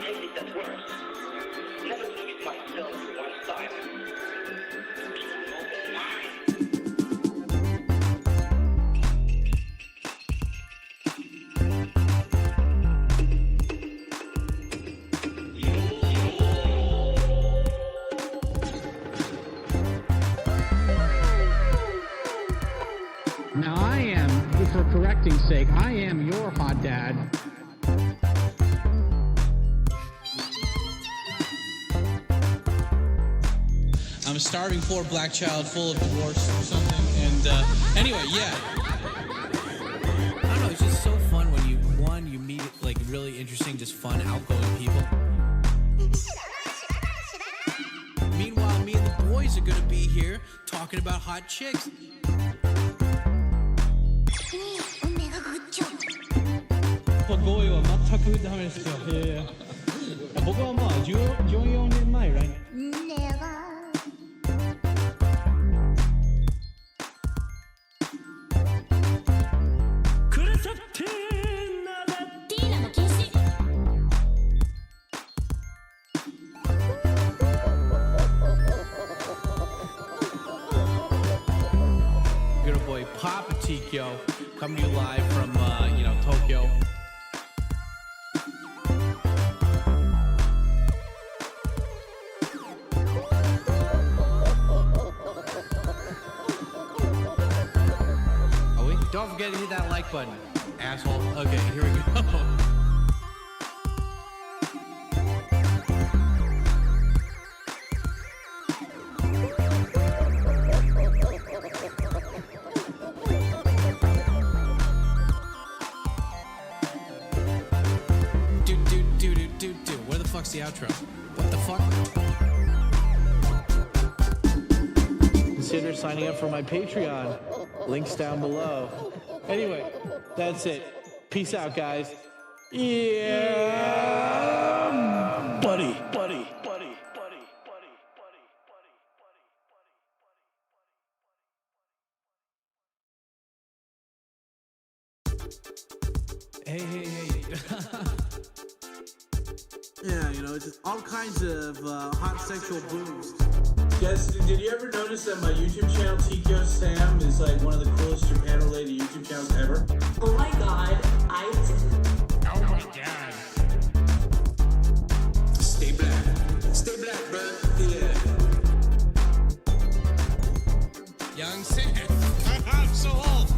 ended that worse. Never limit myself to one style. Be an open mind. Now I am, for correcting sake, I am your hot dad. I'm a starving poor black child full of divorce or something, and anyway, yeah. I don't know, it's just so fun when you meet like really interesting, just fun, outgoing people. Meanwhile, me and the boys are gonna be here talking about hot chicks. ゴーイは全くダメですよ。僕はまあ14年前、right? Good old boy Papa Tikyo coming to you live from Tokyo. Don't forget to hit that like button, asshole. Okay, here we go. Do. Where the fuck's the outro? What the fuck? Consider signing up for my Patreon. Links down below. Anyway, that's it. Peace out, guys. Yeah, buddy. Hey. Yeah, just all kinds of hot sexual booze. Guys, did you ever notice that my YouTube channel, TkyoSam, is like one of the coolest Japan-related YouTube channels ever? Oh my god, I did. Oh my god. Stay black, bro. Yeah. Young Sam. I'm so old.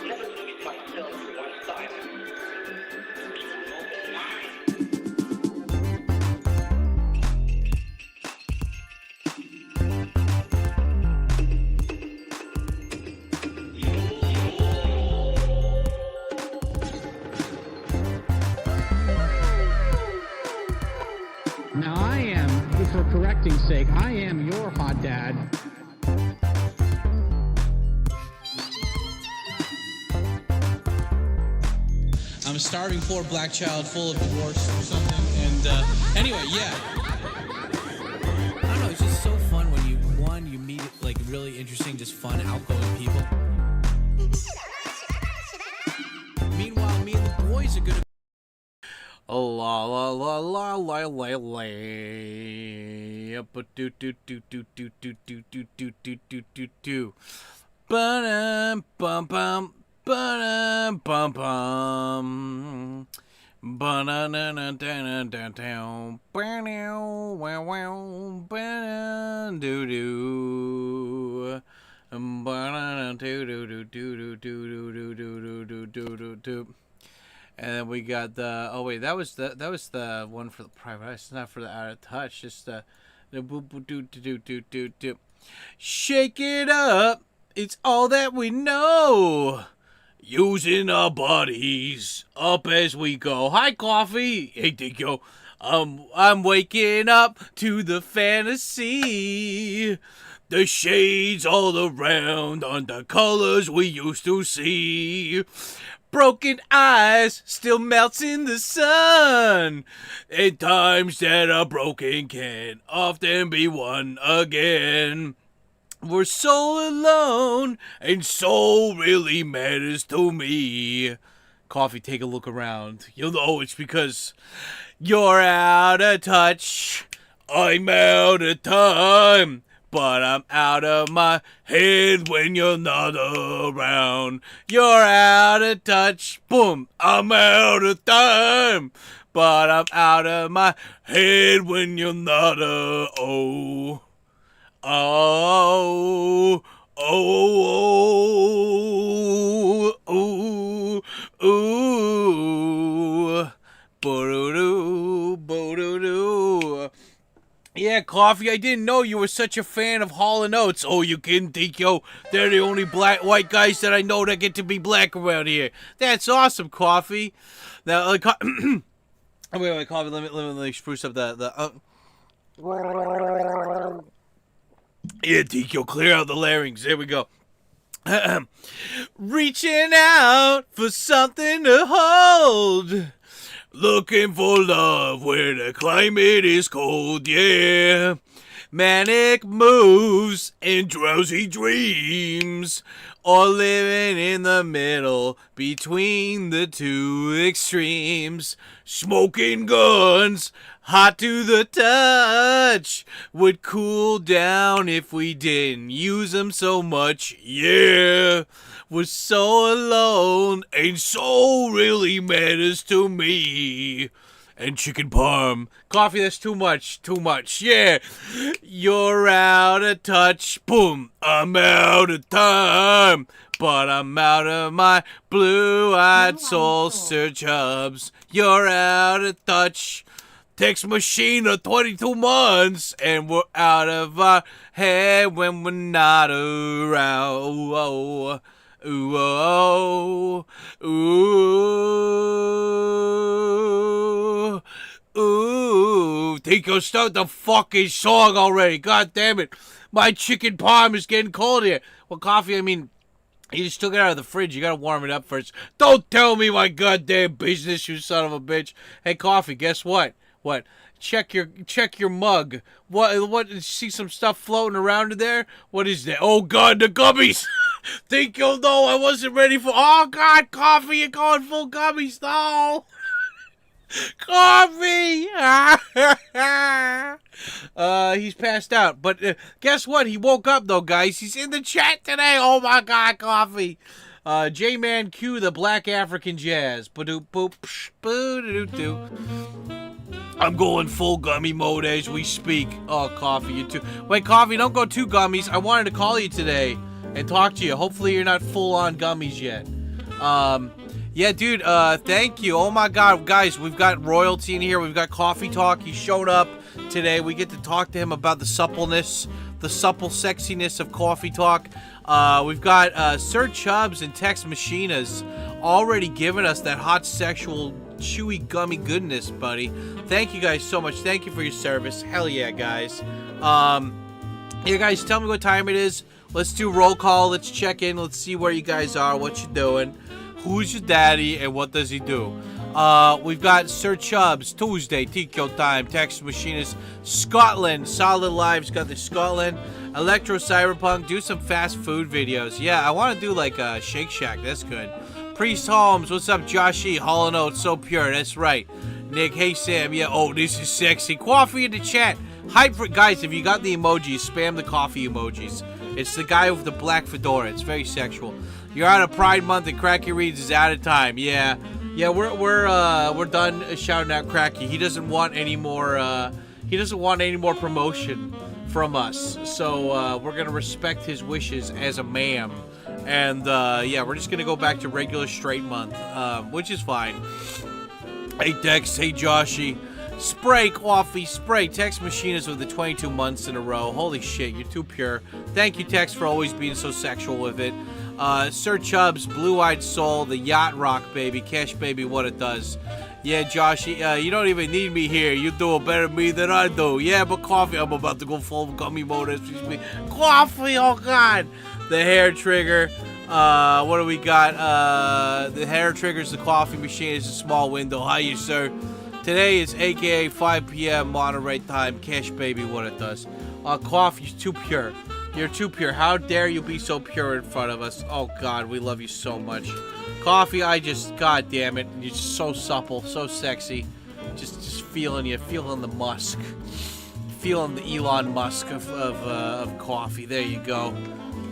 Never limit myself to one style. Be an open mind. Now I am, for correcting sake, I am your hot dad. I'm a starving poor black child full of divorce or something, and anyway, yeah. I don't know, it's just so fun when you meet like really interesting, just fun, outgoing people. Meanwhile, me and the boys are gonna. La la la la la la la. Do. Bum bum bum. Ba-dum bum bum. Ba-na-na-na down. Ba-now wow wow. Ba-na doo doo. Ba-na doo doo doo doo doo doo doo doo doo doo. And then we got the that was the one for the private eye. It's not for the out of touch. Just the boo boo doo doo doo doo doo. Shake it up. It's all that we know. Using our bodies up as we go. Hi, Coffee. Hey, Tikyo. I'm waking up to the fantasy The shades all around on the colors we used to see. Broken eyes still melts in the sun. And times that are broken can often be won again. We're so alone, and soul really matters to me. Coffee, take a look around. You'll know it's because you're out of touch. I'm out of time. But I'm out of my head when you're not around. You're out of touch. Boom. I'm out of time. But I'm out of my head when you're not oh. Oh. Oh. Ooh. Ooh. Bo-do-do. Bo-do-do. Yeah, Coffee, I didn't know you were such a fan of Hall & Oates. Oh, you kidding, Tikyo? They're the only white guys that I know that get to be black around here. That's awesome, Coffee. Now, wait, Coffee, let me spruce up the Yeah, Tikyo, clear out the larynx. There we go. Reaching out for something to hold. Looking for love where the climate is cold, yeah. Manic moves and drowsy dreams, or living in the middle between the two extremes. Smoking guns, hot to the touch, would cool down if we didn't use them so much, yeah. We're so alone, and soul really matters to me. And chicken parm. Coffee, that's too much, yeah. You're out of touch, boom, I'm out of time. But I'm out of my blue-eyed soul, Sir Chubbs. You're out of touch. Text machine of 22 months, and we're out of our head when we're not around. Ooh, ooh, oh, ooh, ooh. Tikyo, start the fucking song already. God damn it. My chicken parm is getting cold here. Well, Coffee, I mean, you just took it out of the fridge. You gotta warm it up first. Don't tell me my goddamn business, you son of a bitch. Hey, Coffee, guess what? What? Check your mug. What? See some stuff floating around in there? What is that? Oh God, the gummies! Think you'll know I wasn't ready for. Oh God, Coffee, you're going full gummies, no! Coffee! He's passed out. But guess what? He woke up though, guys. He's in the chat today. Oh my God, Coffee. J-Man Q, the Black African Jazz. Ba-doop boop. Ba-doop-doo. I'm going full gummy mode as we speak. Oh, Coffee, you too. Wait, Coffee, don't go too gummies. I wanted to call you today and talk to you. Hopefully you're not full on gummies yet. Yeah, dude, thank you. Oh my God, guys, we've got royalty in here. We've got Coffee Talk. He showed up today. We get to talk to him about the suppleness, the supple sexiness of Coffee Talk. We've got Sir Chubbs and Tex Machinas already giving us that hot sexual chewy gummy goodness, buddy. Thank you guys so much. Thank you for your service. Hell yeah, guys. Yeah, guys, tell me what time it is. Let's do roll call. Let's check in. Let's see where you guys are, what you're doing, who's your daddy, and what does he do. We've got Sir Chubbs, Tuesday, Tikyo time, Text Machinist, Scotland, Solid Lives, got the Scotland, Electro Cyberpunk, do some fast food videos. Yeah, I want to do like a Shake Shack, that's good. Priest Holmes, what's up, Joshy? Hall & Oates, so pure, that's right. Nick, hey Sam, yeah, oh, this is sexy. Coffee in the chat. Hype for, guys, if you got the emojis, spam the coffee emojis. It's the guy with the black fedora, it's very sexual. You're out of Pride Month and Cracky Reads is out of time, yeah. Yeah, we're done shouting out Cracky. He doesn't want any more, promotion from us. So, we're gonna respect his wishes as a ma'am. And, yeah, we're just gonna go back to regular straight month, which is fine. Hey, Dex, hey, Joshy. Spray, Coffee, spray. Text Machinist with the 22 months in a row. Holy shit, you're too pure. Thank you, Tex, for always being so sexual with it. Sir Chubbs, Blue-Eyed Soul, the Yacht Rock, baby. Cash, baby, what it does. Yeah, Josh, you don't even need me here. You do it better than me than I do. Yeah, but coffee, I'm about to go full gummy mode as we speak. Coffee, oh God. The hair trigger. What do we got? The hair trigger's the coffee machine. It's a small window. Hiya, sir. Today is AKA 5 p.m. Monterey time. Cash baby, what it does. Coffee's too pure. You're too pure. How dare you be so pure in front of us? Oh God, we love you so much. Coffee, God damn it. You're just so supple, so sexy. Just feeling you, feeling the musk. Feeling the Elon Musk of coffee. There you go.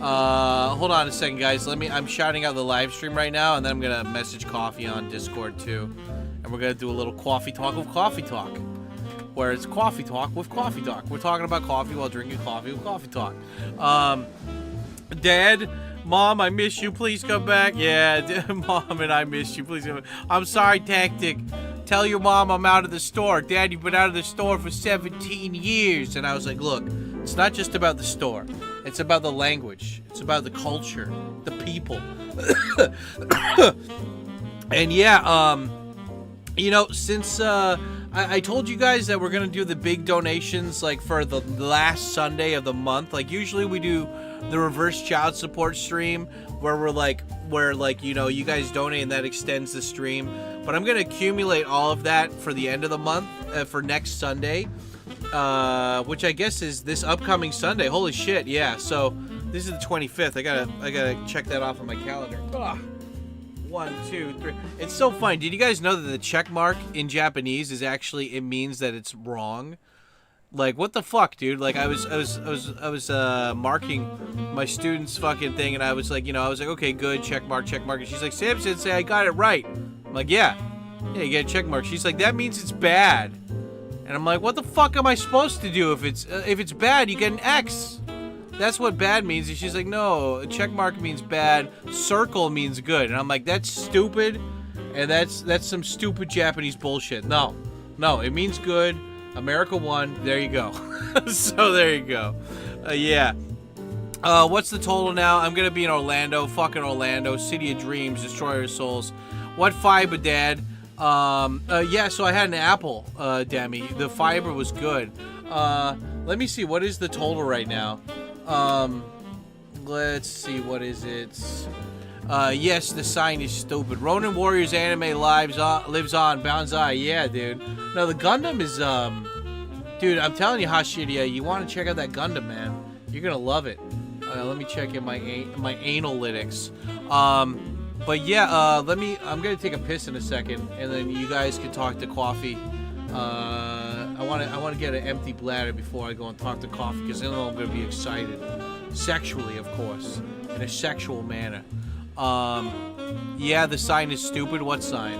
Hold on a second, guys. I'm shouting out the live stream right now, and then I'm gonna message Coffee on Discord too. And we're gonna do a little coffee talk with Coffee Talk. Where it's coffee talk with Coffee Talk. We're talking about coffee while drinking coffee with Coffee Talk. Dad, Mom, I miss you. Please come back. Yeah, Mom and I miss you. Please come back. I'm sorry, Tactic. Tell your mom I'm out of the store. Dad, you've been out of the store for 17 years. And I was like, look, it's not just about the store. It's about the language. It's about the culture, the people. And yeah, you know, since I told you guys that we're gonna do the big donations like for the last Sunday of the month. Like usually we do the reverse child support stream where you know, you guys donate and that extends the stream. But I'm gonna accumulate all of that for the end of the month for next Sunday, which I guess is this upcoming Sunday. Holy shit, yeah. So this is the 25th. I gotta check that off on my calendar. Ugh. 1, 2, 3. It's so funny. Did you guys know that the check mark in Japanese is actually, it means that it's wrong? Like, what the fuck, dude? Like, I was marking my student's fucking thing, and I was like, okay, good, check mark. And she's like, Sam Sensei, I got it right. I'm like, yeah, you get a check mark. She's like, that means it's bad. And I'm like, what the fuck am I supposed to do if it's bad? You get an X. That's what bad means. And she's like, no, a check mark means bad. Circle means good. And I'm like, that's stupid. And that's some stupid Japanese bullshit. No, it means good. America won. There you go. So there you go. Yeah. What's the total now? I'm gonna be in Orlando. Fucking Orlando. City of Dreams. Destroyer of Souls. What fiber, Dad? Yeah, so I had an apple, Demi. The fiber was good. Let me see. What is the total right now? Let's see. What is it? Yes, the sign is stupid. Ronin Warriors anime lives on. Banzai. Yeah, dude. No, the Gundam is, dude, I'm telling you, Hashiria, you want to check out that Gundam, man. You're gonna love it. Let me check in my analytics. But yeah, I'm gonna take a piss in a second, and then you guys can talk to Coffee. I want to get an empty bladder before I go and talk to Coffee, because then I'm gonna be excited, sexually, of course, in a sexual manner. Yeah, the sign is stupid. What sign?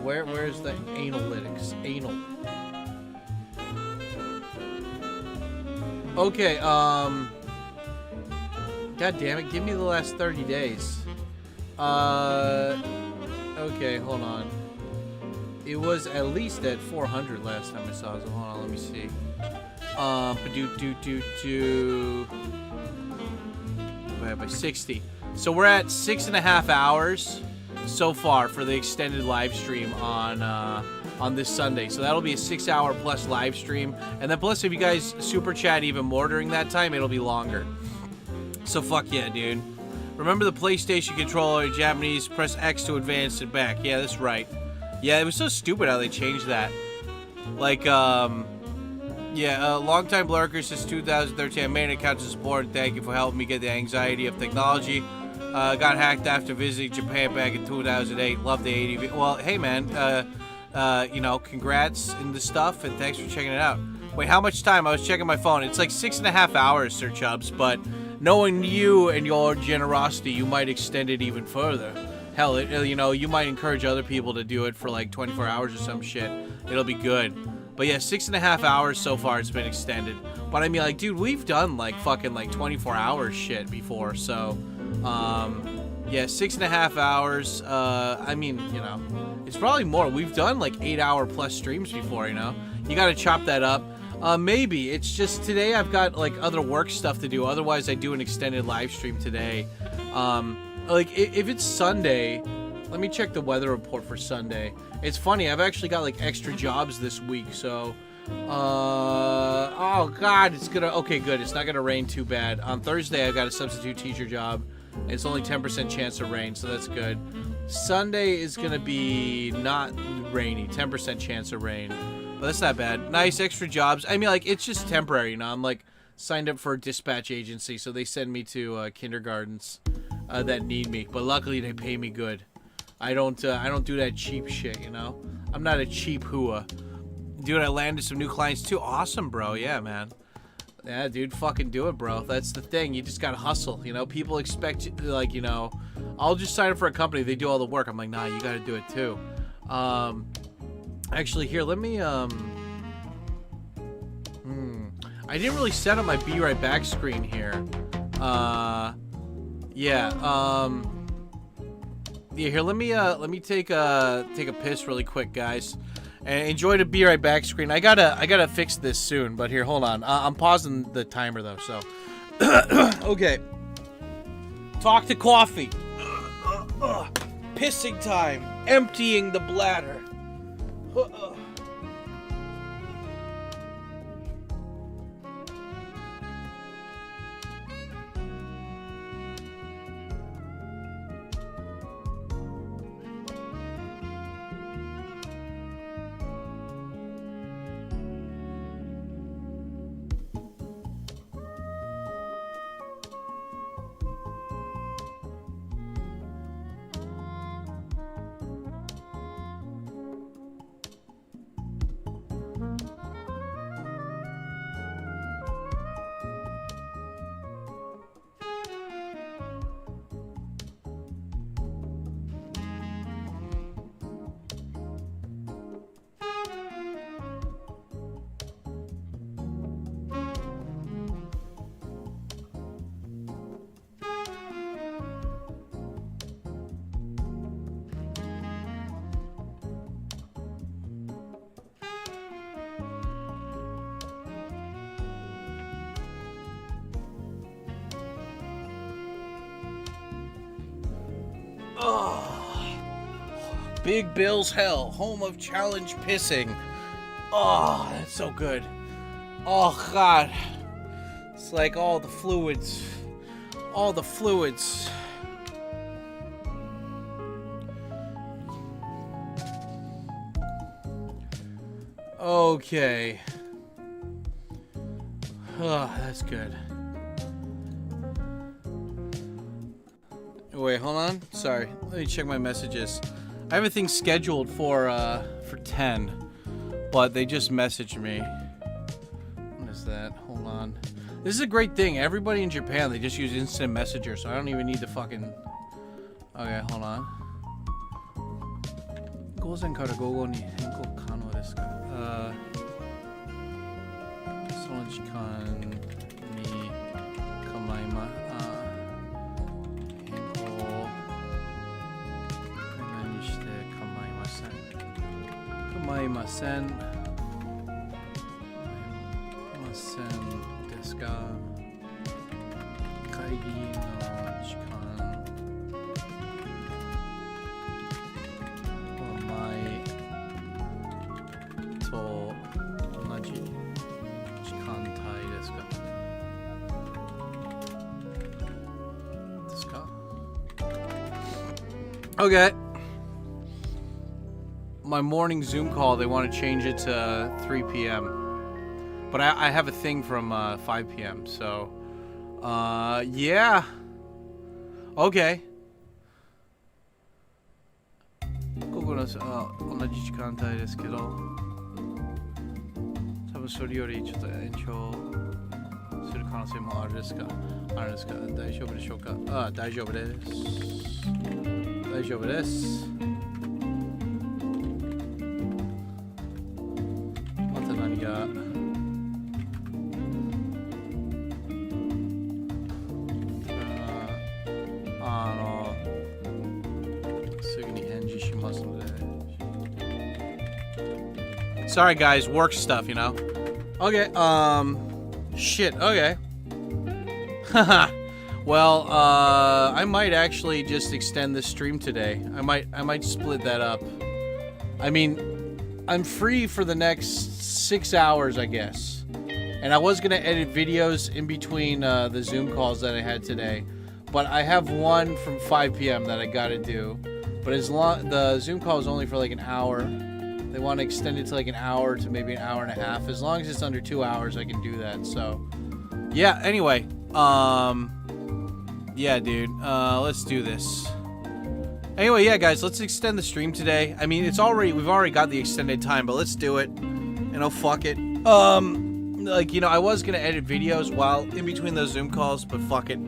Where's the analytics? Anal. Okay, God damn it, give me the last 30 days. Okay, hold on. It was at least at 400 last time I saw it, so hold on, let me see. By 60. So we're at 6.5 hours so far for the extended live stream on this Sunday. So that'll be a 6-hour plus live stream, and then plus if you guys super chat even more during that time, it'll be longer. So fuck yeah, dude. Remember the PlayStation controller in Japanese, press X to advance and back. Yeah, that's right. Yeah, it was so stupid how they changed that. Like, yeah, long-time lurker since 2013. I made an account to support, and thank you for helping me get the anxiety of technology. Got hacked after visiting Japan back in 2008. Love the ADV. Well, hey, man, you know, congrats in the stuff, and thanks for checking it out. Wait, how much time? I was checking my phone. It's like 6.5 hours, Sir Chubbs, but knowing you and your generosity, you might extend it even further. Hell, you know, you might encourage other people to do it for like 24 hours or some shit. It'll be good. But yeah, 6.5 hours so far it's been extended. But I mean, like, dude, we've done like fucking like 24 hours shit before. So, yeah, 6.5 hours. I mean, you know, it's probably more. We've done like 8-hour plus streams before, you know. You got to chop that up. Maybe. It's just today I've got like other work stuff to do. Otherwise, I do an extended live stream today. Like if it's Sunday, Let me check the weather report for Sunday. It's funny, I've actually got like extra jobs this week, so oh god, it's gonna, okay, good, it's not gonna rain too bad. On Thursday I got a substitute teacher job. It's only 10% chance of rain, so that's good. Sunday is gonna be not rainy, 10% chance of rain, but that's not bad. Nice extra jobs. I mean, like, it's just temporary, you know. I'm like signed up for a dispatch agency, so they send me to kindergartens that need me, but luckily they pay me good. I don't do that cheap shit, you know. I'm not a cheap hua. Dude, I landed some new clients too. Awesome, bro. Yeah, man. Yeah, dude, fucking do it, bro. That's the thing. You just gotta hustle, you know. People expect, like, you know, I'll just sign up for a company. They do all the work. I'm like, nah, you gotta do it too. Actually, here, let me, I didn't really set up my Be Right Back screen here. Yeah, here, let me take a piss really quick, guys. And enjoy the Be Right Back screen. I gotta fix this soon, but here, hold on. I'm pausing the timer though, so. Okay. Talk to coffee. Pissing time. Emptying the bladder. Big Bill's Hell, home of challenge pissing. Oh, that's so good. Oh, God. It's like all the fluids. All the fluids. Okay. Oh, that's good. Wait, hold on. Sorry. Let me check my messages. I have a thing scheduled for 10, but they just messaged me. What is that? Hold on. This is a great thing. Everybody in Japan, they just use instant messenger, so I don't even need to fucking... Okay, hold on. 午前から午後に変更可能ですか? その時間に構いま変更何して構いません。構いません。ませんですが、会議の時間は前と同じ時間帯ですか? Okay. My morning Zoom call, they want to change it to 3 p.m. But I have a thing from 5 p.m. So, yeah. Okay. ここの同じ時間帯ですけど、多分それよりちょっと延長する可能性もあるですか？あるですか？大丈夫でしょうか？あ、大丈夫です。大丈夫です。また何がすぐに返事しますので。Sorry guys, work stuff, you know. Okay, shit, okay. Haha. Well, I might actually just extend this stream today. I might split that up. I mean, I'm free for the next 6 hours, I guess. And I was gonna edit videos in between the Zoom calls that I had today, but I have one from 5 p.m. that I gotta do. But as long the Zoom call is only for like an hour, they want to extend it to like an hour to maybe an hour and a half. As long as it's under 2 hours, I can do that. So, yeah. Anyway, yeah, dude. Let's do this. Anyway, yeah, guys, let's extend the stream today. I mean, we've already got the extended time, but let's do it. You know, fuck it. Like, you know, I was gonna edit videos while in between those Zoom calls, but fuck it.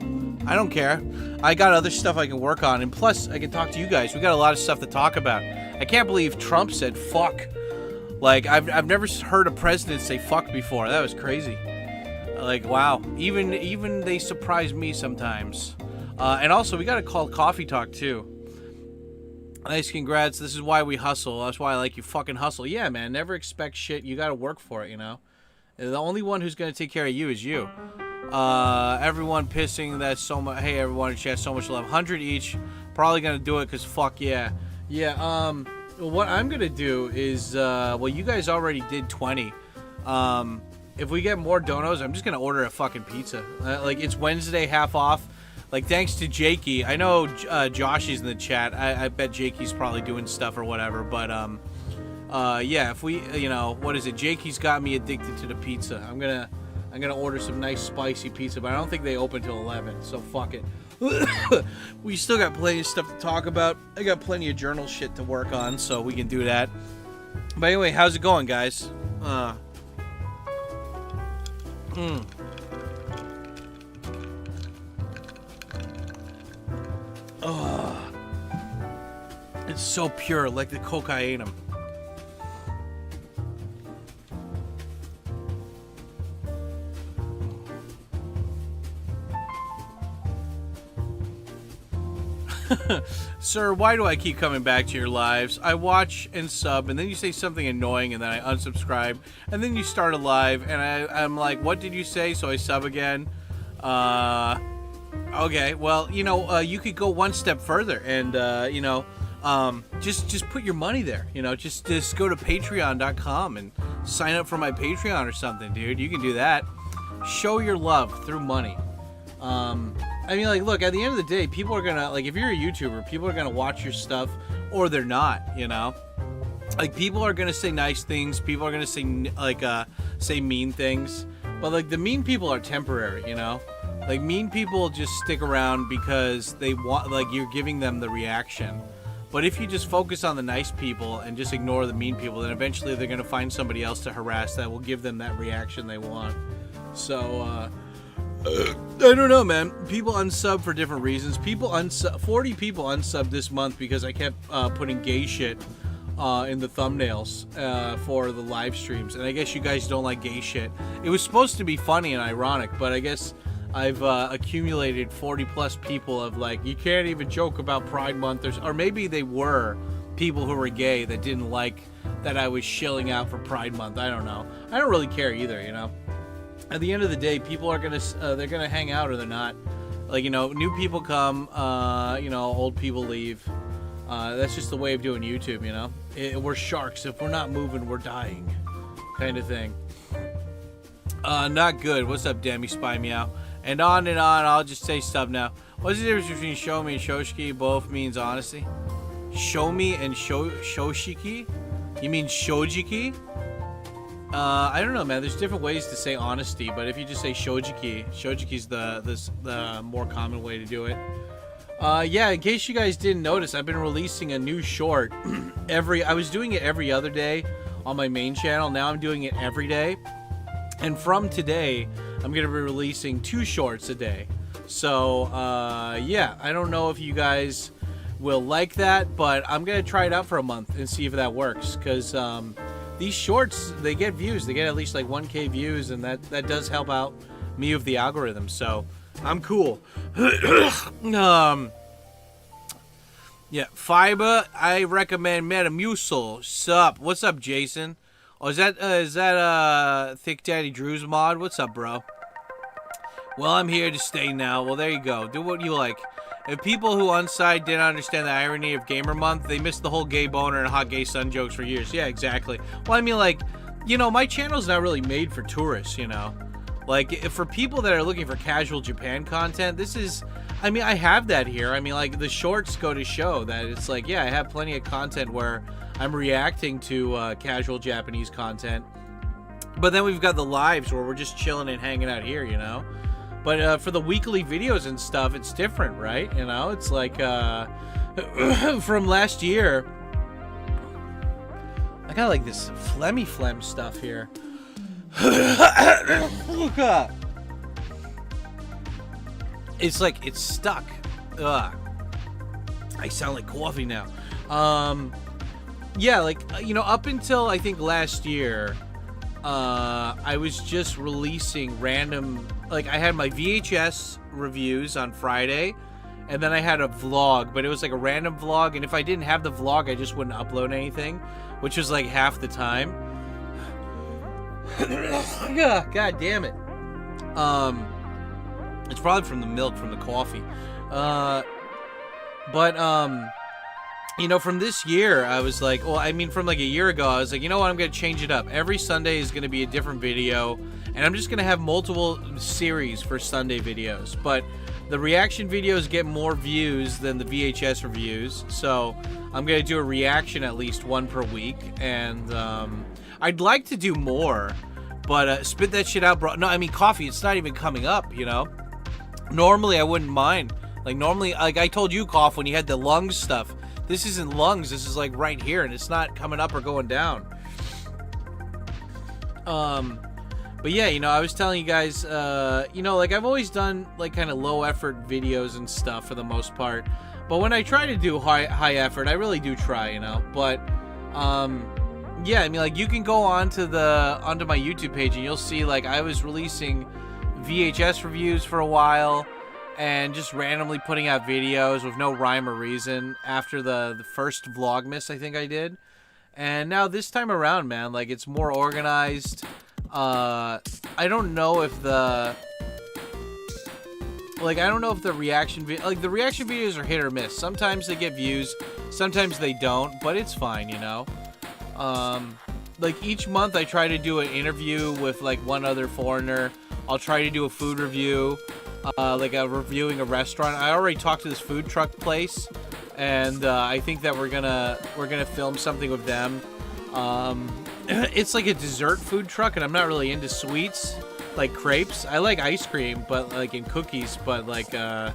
I don't care. I got other stuff I can work on, and plus, I can talk to you guys. We got a lot of stuff to talk about. I can't believe Trump said fuck. Like, I've never heard a president say fuck before. That was crazy. Like, wow. Even they surprise me sometimes. And also, we got to call Coffee Talk, too. Nice, congrats. This is why we hustle. That's why I like you fucking hustle. Yeah, man. Never expect shit. You got to work for it, you know? The only one who's going to take care of you is you. Everyone pissing that so much. Hey, everyone in chat, so much love. 100 each. Probably going to do it because fuck yeah. Yeah, what I'm going to do is, well, you guys already did 20. If we get more donos, I'm just going to order a fucking pizza. Like, it's Wednesday, half off. Like, thanks to Jakey. I know Joshy's in the chat. I bet Jakey's probably doing stuff or whatever. But, yeah, if we, you know, what is it? Jakey's got me addicted to the pizza. I'm gonna order some nice spicy pizza, but I don't think they open till 11, so fuck it. We still got plenty of stuff to talk about. I got plenty of journal shit to work on, so we can do that. But anyway, how's it going, guys? It's so pure, like the cocaine. Sir, why do I keep coming back to your lives? I watch and sub, and then you say something annoying, and then I unsubscribe, and then you start a live, and I'm like, what did you say? So I sub again. Okay, well, you know, you could go one step further, and you know, just put your money there. You know, just go to patreon.com and sign up for my Patreon or something, dude. You can do that. Show your love through money. I mean, like, look, at the end of the day, people are gonna, like, if you're a YouTuber, people are gonna watch your stuff, or they're not, you know? Like, people are gonna say nice things, people are gonna say, like, say mean things, but, like, the mean people are temporary, you know? Like, mean people just stick around because they want, like, you're giving them the reaction. But if you just focus on the nice people and just ignore the mean people, then eventually they're gonna find somebody else to harass that will give them that reaction they want. So, I don't know, man. People unsub for different reasons. 40 people unsubbed this month because I kept putting gay shit in the thumbnails for the live streams. And I guess you guys don't like gay shit. It was supposed to be funny and ironic, but I guess I've accumulated 40 plus people of like, you can't even joke about Pride Month. Or maybe they were people who were gay that didn't like that I was shilling out for Pride Month. I don't know. I don't really care either, you know. At the end of the day, people are gonna they're gonna hang out or they're not. Like, you know, new people come, you know, old people leave. That's just the way of doing YouTube, you know. We're sharks. If we're not moving, we're dying, kind of thing. Not good. What's up, Demi Spy Meow? And on. I'll just say sub now. What's the difference between show me and shoshiki? Both means honesty. Show me and shoshiki? You mean shojiki? I don't know, man. There's different ways to say honesty, but if you just say shojiki's the more common way to do it. Yeah, in case you guys didn't notice, I've been releasing a new short I was doing it every other day on my main channel. Now I'm doing it every day. And from today, I'm going to be releasing 2 shorts a day. So, yeah, I don't know if you guys will like that, but I'm going to try it out for a month and see if that works, because these shorts, they get views. They get at least like 1K views, and that does help out me with the algorithm. So I'm cool. Yeah, fiber. I recommend Metamucil. Sup? What's up, Jason? Oh, is that Thick Daddy Drew's mod? What's up, bro? Well, I'm here to stay now. Well, there you go. Do what you like. If people who on side didn't understand the irony of Gamer Month, they missed the whole gay boner and hot gay son jokes for years. Yeah, exactly. Well, I mean, like, you know, my channel's not really made for tourists, you know? Like, if for people that are looking for casual Japan content, this is... I mean, I have that here. I mean, like, the shorts go to show that it's like, yeah, I have plenty of content where I'm reacting to casual Japanese content. But then we've got the lives where we're just chilling and hanging out here, you know? But for the weekly videos and stuff, it's different, right? You know, it's like, from last year... I got, like, this phlegmy stuff here. It's like, it's stuck. Ugh. I sound like coffee now. Yeah, like, you know, up until, I think, last year, I was just releasing random... Like, I had my VHS reviews on Friday, and then I had a vlog, but it was like a random vlog, and if I didn't have the vlog, I just wouldn't upload anything, which was like half the time. God damn it. It's probably from the milk, from the coffee. You know, from this year, I was like, well, I mean, from like a year ago, I was like, you know what, I'm going to change it up. Every Sunday is going to be a different video, and I'm just going to have multiple series for Sunday videos. But the reaction videos get more views than the VHS reviews, so I'm going to do a reaction at least one per week, and I'd like to do more, but spit that shit out, bro. No, I mean, coffee, it's not even coming up, you know? Normally, I wouldn't mind. Like, normally, like I told you, Cough, when you had the lungs stuff, this isn't lungs, this is like right here, and it's not coming up or going down. But yeah, you know, I was telling you guys, you know, like I've always done like kind of low effort videos and stuff for the most part. But when I try to do high effort, I really do try, you know. But yeah, I mean, like you can go onto my YouTube page and you'll see like I was releasing VHS reviews for a while, and just randomly putting out videos with no rhyme or reason after the first Vlogmas I think I did. And now this time around, man, like it's more organized. I don't know if the reaction the reaction videos are hit or miss. Sometimes they get views, sometimes they don't, but it's fine, you know. Like each month I try to do an interview with like one other foreigner. I'll try to do a food review. Like reviewing a restaurant. I already talked to this food truck place, and I think that we're gonna film something with them. It's like a dessert food truck, and I'm not really into sweets, like crepes. I like ice cream, but like in cookies, but like I'm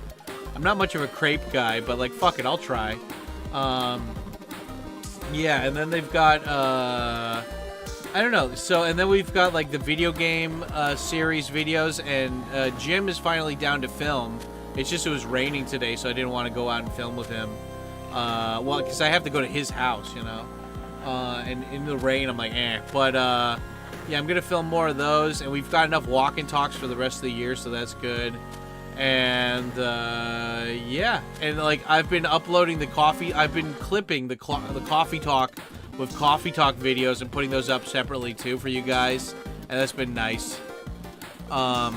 not much of a crepe guy. But like fuck it, I'll try. Yeah, and then they've got I don't know. So, and then we've got like the video game series videos, and Jim is finally down to film. It's just it was raining today, so I didn't want to go out and film with him. Well, because I have to go to his house, you know. And in the rain, I'm like, eh. But yeah, I'm gonna film more of those, and we've got enough walk and talks for the rest of the year, so that's good. And yeah, and like I've been uploading the coffee. I've been clipping the coffee talk with coffee talk videos and putting those up separately too for you guys, and that's been nice. But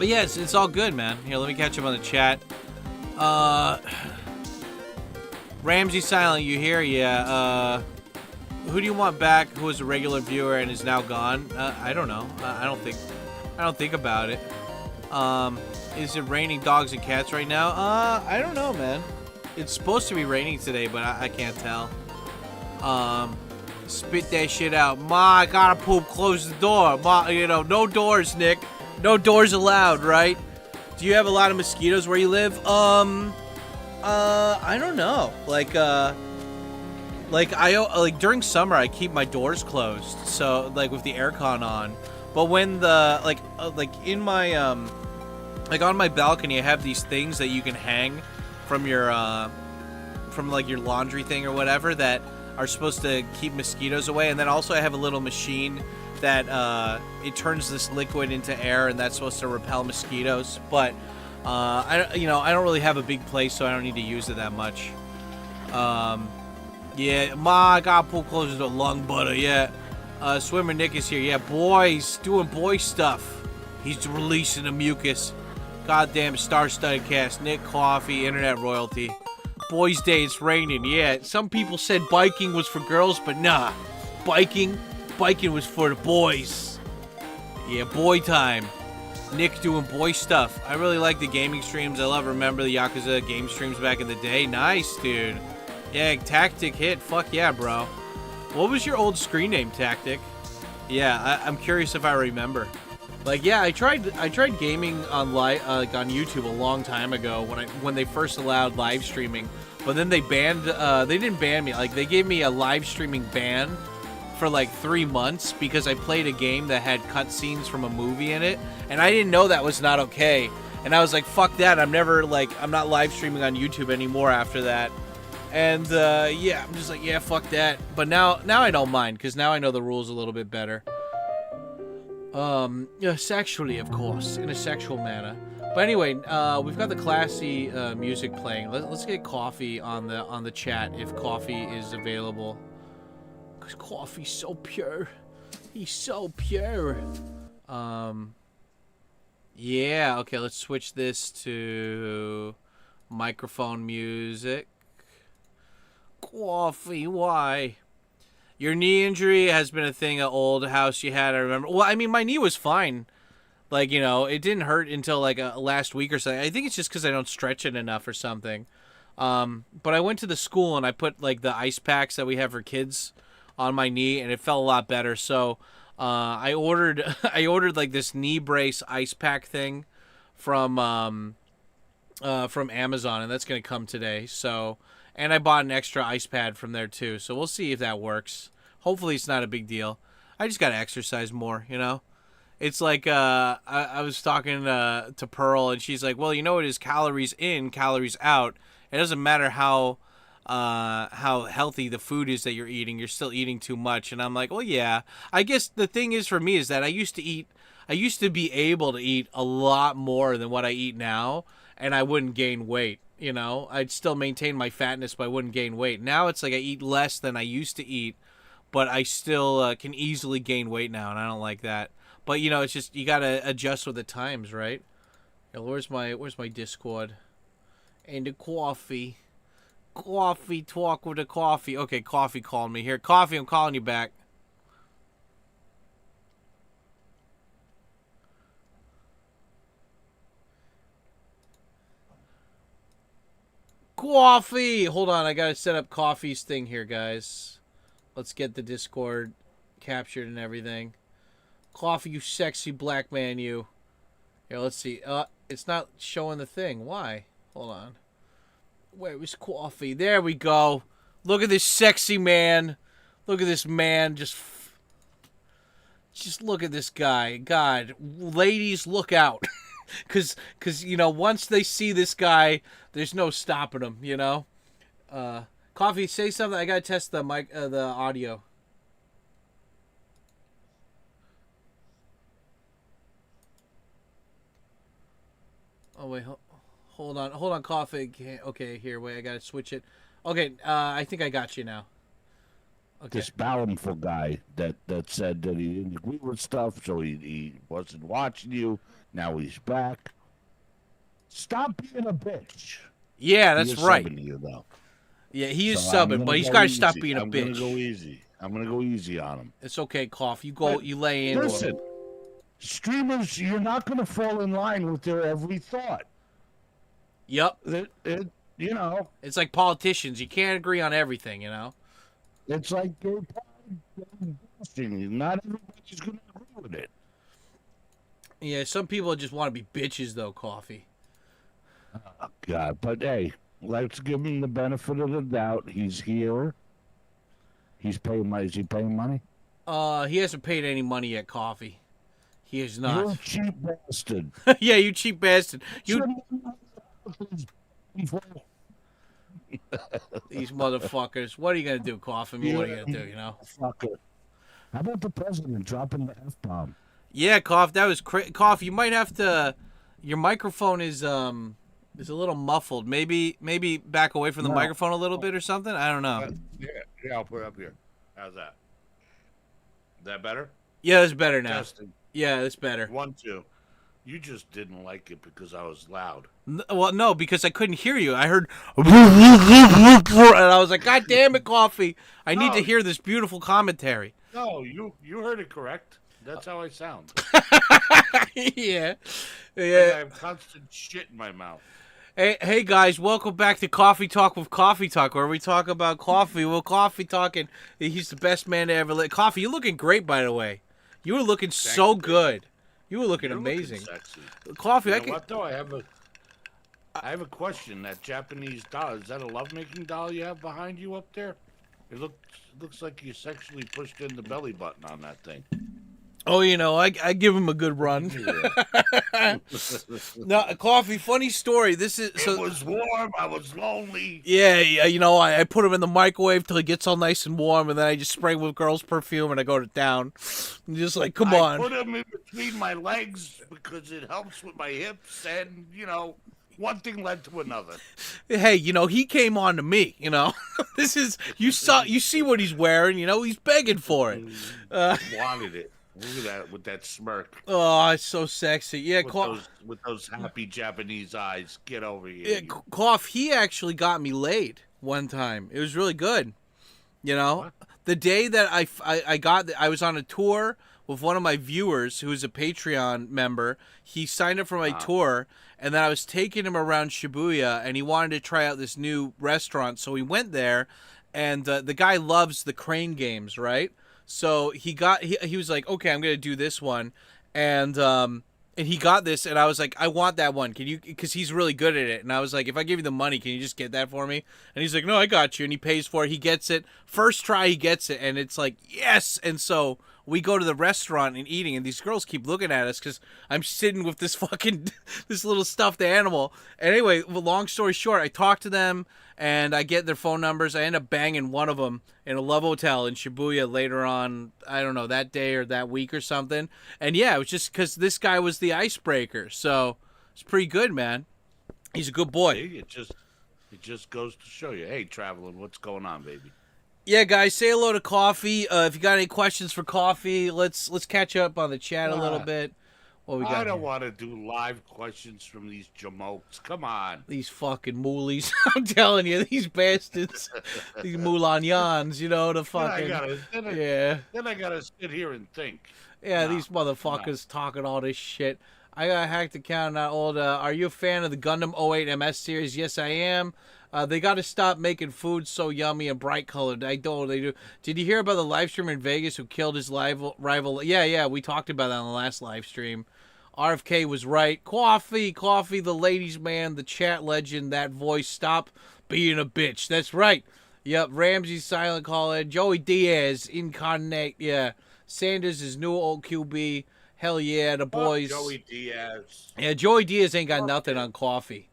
yeah, it's all good, man. Here, let me catch up on the chat. Ramsey Silent, you here? Yeah. Who do you want back who was a regular viewer and is now gone? I don't know. I don't think about it. Is it raining dogs and cats right now? I don't know, man. It's supposed to be raining today, but I can't tell. Spit that shit out. Ma, I gotta poop. Close the door. Ma, you know, no doors, Nick. No doors allowed, right? Do you have a lot of mosquitoes where you live? I don't know. Like during summer, I keep my doors closed, so like with the aircon on. But when the like in my like on my balcony, I have these things that you can hang from your from like your laundry thing or whatever that are supposed to keep mosquitoes away. And then also I have a little machine that it turns this liquid into air, and that's supposed to repel mosquitoes. But I don't really have a big place, so I don't need to use it that much. Yeah, Ma, I got pull closer to lung butter. Yeah, Swimmer Nick is here. Yeah, boys, doing boy stuff. He's releasing a mucus. Goddamn star-studded cast. Nick Coffee, internet royalty. Boys' Day, it's raining. Yeah, some people said biking was for girls, but nah. Biking was for the boys. Yeah, boy time. Nick doing boy stuff. I really like the gaming streams. Remember the Yakuza game streams back in the day. Nice, dude. Yeah, Tactic hit. Fuck yeah, bro. What was your old screen name, Tactic? Yeah, I'm curious if I remember. Like, yeah, I tried gaming on like on YouTube a long time ago when they first allowed live streaming, but then they banned. They didn't ban me. Like, they gave me a live streaming ban for like 3 months because I played a game that had cutscenes from a movie in it, and I didn't know that was not okay. And I was like, fuck that. I'm not live streaming on YouTube anymore after that. And yeah, I'm just like, yeah, fuck that. But now I don't mind because now I know the rules a little bit better. Yeah, sexually, of course, in a sexual manner. But anyway, we've got the classy music playing. Let's get Coffee on the chat if Coffee is available. Cause Coffee's so pure. He's so pure. Yeah. Okay, let's switch this to microphone music. Coffee, why? Your knee injury has been a thing at old house you had, I remember. Well, I mean, my knee was fine. Like, you know, it didn't hurt until, like, last week or something. I think it's just because I don't stretch it enough or something. But I went to the school and I put, like, the ice packs that we have for kids on my knee, and it felt a lot better. So I ordered, like, this knee brace ice pack thing from Amazon, and that's going to come today. So... And I bought an extra ice pad from there, too. So we'll see if that works. Hopefully it's not a big deal. I just got to exercise more, you know? It's like I was talking to Pearl, and she's like, well, you know, it is calories in, calories out. It doesn't matter how healthy the food is that you're eating. You're still eating too much. And I'm like, well, yeah. I guess the thing is for me is that I used to be able to eat a lot more than what I eat now, and I wouldn't gain weight. You know, I'd still maintain my fatness, but I wouldn't gain weight. Now it's like I eat less than I used to eat, but I still can easily gain weight now, and I don't like that. But, you know, it's just you got to adjust with the times, right? Yeah, where's my Discord? And the Coffee. Coffee, talk with the Coffee. Okay, Coffee called me here. Coffee, I'm calling you back. Coffee! Hold on, I gotta set up Coffee's thing here, guys. Let's get the Discord captured and everything. Coffee, you sexy black man, you. Here, let's see. It's not showing the thing. Why? Hold on. Where was Coffee? There we go. Look at this sexy man. Look at this man. Just look at this guy. God, ladies, look out. Cause you know, once they see this guy, there's no stopping him. You know. Coffee, say something. I gotta test the mic, the audio. Oh wait, hold on, Coffee. Okay, here, wait, I gotta switch it. Okay, I think I got you now. Okay. This bountiful guy that said that he didn't agree with stuff, so he wasn't watching you. Now he's back. Stop being a bitch. Yeah, that's right. Subbing to you, though. Yeah, he is subbing, but he's got to stop being a bitch. I'm gonna go easy. I'm gonna go easy on him. It's okay, Cough. You go. You lay in. Listen, streamers, you're not gonna fall in line with their every thought. Yep. You know. It's like politicians. You can't agree on everything. You know. It's like gay pride. Not everybody's gonna agree with it. Yeah, some people just want to be bitches, though, Coffee. Oh, God, but hey, let's give him the benefit of the doubt. He's here. He's paying money. Is he paying money? He hasn't paid any money yet, Coffee. He is not. You're a cheap bastard. Yeah, you cheap bastard. You. These motherfuckers. What are you gonna do, Coffee? I mean, what are you gonna do? You know. Fucker. How about the president dropping the F-bomb? Yeah, Cough. That was Cough. You might have to. Your microphone is a little muffled. Maybe back away from the microphone a little bit or something. I don't know. Yeah, I'll put it up here. How's that? Is that better? Yeah, that's better now. Testing. Yeah, that's better. 1, 2. You just didn't like it because I was loud. Well, no, because I couldn't hear you. I heard, and I was like, God damn it, Coffee! I need to hear this beautiful commentary. No, you heard it correct. That's how I sound. Yeah, I yeah. have constant shit in my mouth. Hey guys, welcome back to Coffee Talk with Coffee Talk, where we talk about coffee. Well, Coffee talking. He's the best man to ever live. Coffee, you're looking great, by the way. You were looking so good. You were looking You're amazing. looking sexy. Coffee, You know what though? I have a question. That Japanese doll, is that a lovemaking doll you have behind you up there? It looks like you sexually pushed in the belly button on that thing. Oh, you know, I give him a good run. No, Coffee, funny story. This is It was warm. I was lonely. Yeah, you know, I put him in the microwave till he gets all nice and warm, and then I just spray him with girl's perfume and I go to town. I'm just like, come I on. put him in between my legs because it helps with my hips, and one thing led to another. Hey, you know, he came on to me, you know. This is you see what he's wearing, you know, he's begging for it. Wanted it. Look at that with that smirk. Oh, it's so sexy. Yeah, With those happy Japanese eyes. Get over here. Yeah, Cough, he actually got me laid one time. It was really good. You know, What? The day that I was on a tour with one of my viewers who is a Patreon member. He signed up for my tour, and then I was taking him around Shibuya, and he wanted to try out this new restaurant. So we went there, and the guy loves the crane games, right? So he was like, okay, I'm gonna do this one, and he got this, and I was like, I want that one. Can you? Because he's really good at it, and I was like, if I give you the money, can you just get that for me? And he's like, no, I got you, and he pays for it. He gets it first try. He gets it, and it's like yes. And so we go to the restaurant and eating, and these girls keep looking at us because I'm sitting with this fucking this little stuffed animal. Anyway, long story short, I talk to them and I get their phone numbers. I end up banging one of them in a love hotel in Shibuya later on. I don't know, that day or that week or something. And yeah, it was just because this guy was the icebreaker. So it's pretty good, man. He's a good boy. See, it just goes to show you, hey, traveling, what's going on, baby? Yeah, guys, say hello to Coffee. If you got any questions for Coffee, let's catch up on the chat a little bit. What we got? I don't here? want to do live questions from these jamokes. Come on. These fucking moolies. I'm telling you, these bastards. These moulanyans, you know, the fucking... Then I gotta sit here and think. Yeah, these motherfuckers talking all this shit. I got a hacked account, not old. Are you a fan of the Gundam 08 MS series? Yes, I am. They got to stop making food so yummy and bright colored. I don't. They do. Did you hear about the live streamer in Vegas who killed his rival? Yeah. We talked about that on the last live stream. RFK was right. Coffee, the ladies' man, the chat legend, that voice. Stop being a bitch. That's right. Yep. Ramsey, silent caller. Joey Diaz, incarnate. Yeah. Sanders is new old QB. Hell yeah, the boys. Joey Diaz. Yeah, Joey Diaz ain't got nothing on Coffee.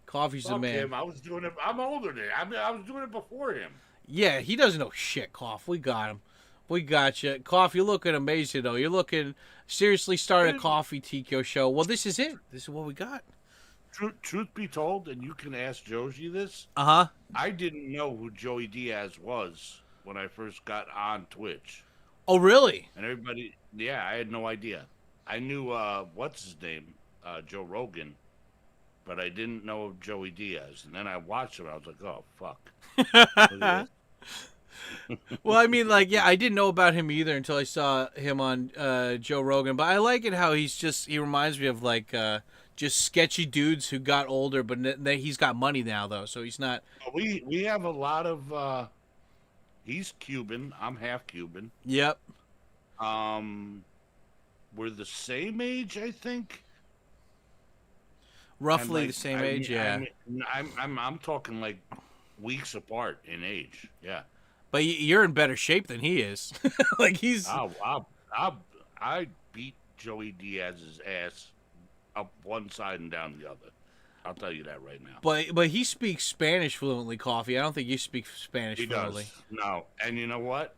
Coffee's the man. Him. I was doing it. I'm older than him. I was doing it before him. Yeah, he doesn't know shit, Cough. We got him. We got you. Cough, you're looking amazing, though. You're looking... Seriously, start a Coffee TKO show. Well, this is it. This is what we got. Truth be told, and you can ask Joji this. Uh-huh. I didn't know who Joey Diaz was when I first got on Twitch. Oh, really? And everybody... Yeah, I had no idea. I knew, what's his name? Joe Rogan. But I didn't know Joey Diaz. And then I watched him. I was like, oh, fuck. Look at this. Well, I mean, like, yeah, I didn't know about him either until I saw him on Joe Rogan. But I like it how he reminds me of, like, just sketchy dudes who got older, but he's got money now, though. So he's not... We have a lot of... he's Cuban. I'm half Cuban. Yep. We're the same age, I think. Roughly the same age, yeah. I'm talking like weeks apart in age, yeah. But you're in better shape than he is. Like he's. I beat Joey Diaz's ass up one side and down the other. I'll tell you that right now. But he speaks Spanish fluently, Coffee. I don't think you speak Spanish fluently. He does. No, and you know what?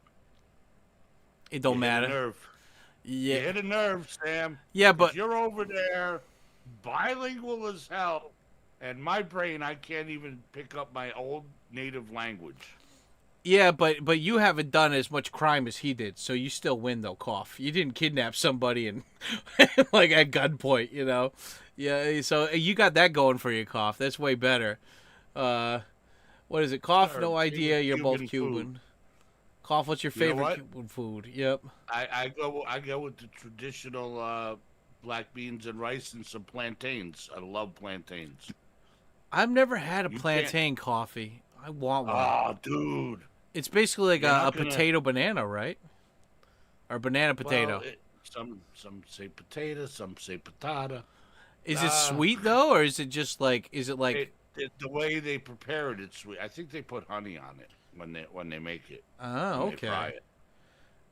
It don't matter. Nerve. Yeah. You hit a nerve, Sam. Yeah, but you're over there, bilingual as hell, and my brain, I can't even pick up my old native language. Yeah, but you haven't done as much crime as he did, so you still win though, Cough. You didn't kidnap somebody and like at gunpoint, you know. Yeah, so you got that going for you, Cough. That's way better. What is it, Cough? Sure, No idea. You're both Cuban Cuban. food. Cough, what's your You know favorite what? Cuban food? Yep. I go with the traditional black beans and rice and some plantains. I love plantains. I've never had a You plantain coffee. I want one. Oh, dude. It's basically like You're a not gonna- potato banana, right? Or banana potato. Well, some say potato, some say patata. Is it sweet though, or is it just like? Is it like? The way they prepare it, it's sweet. I think they put honey on it when they make it. Oh, when they fry okay. it.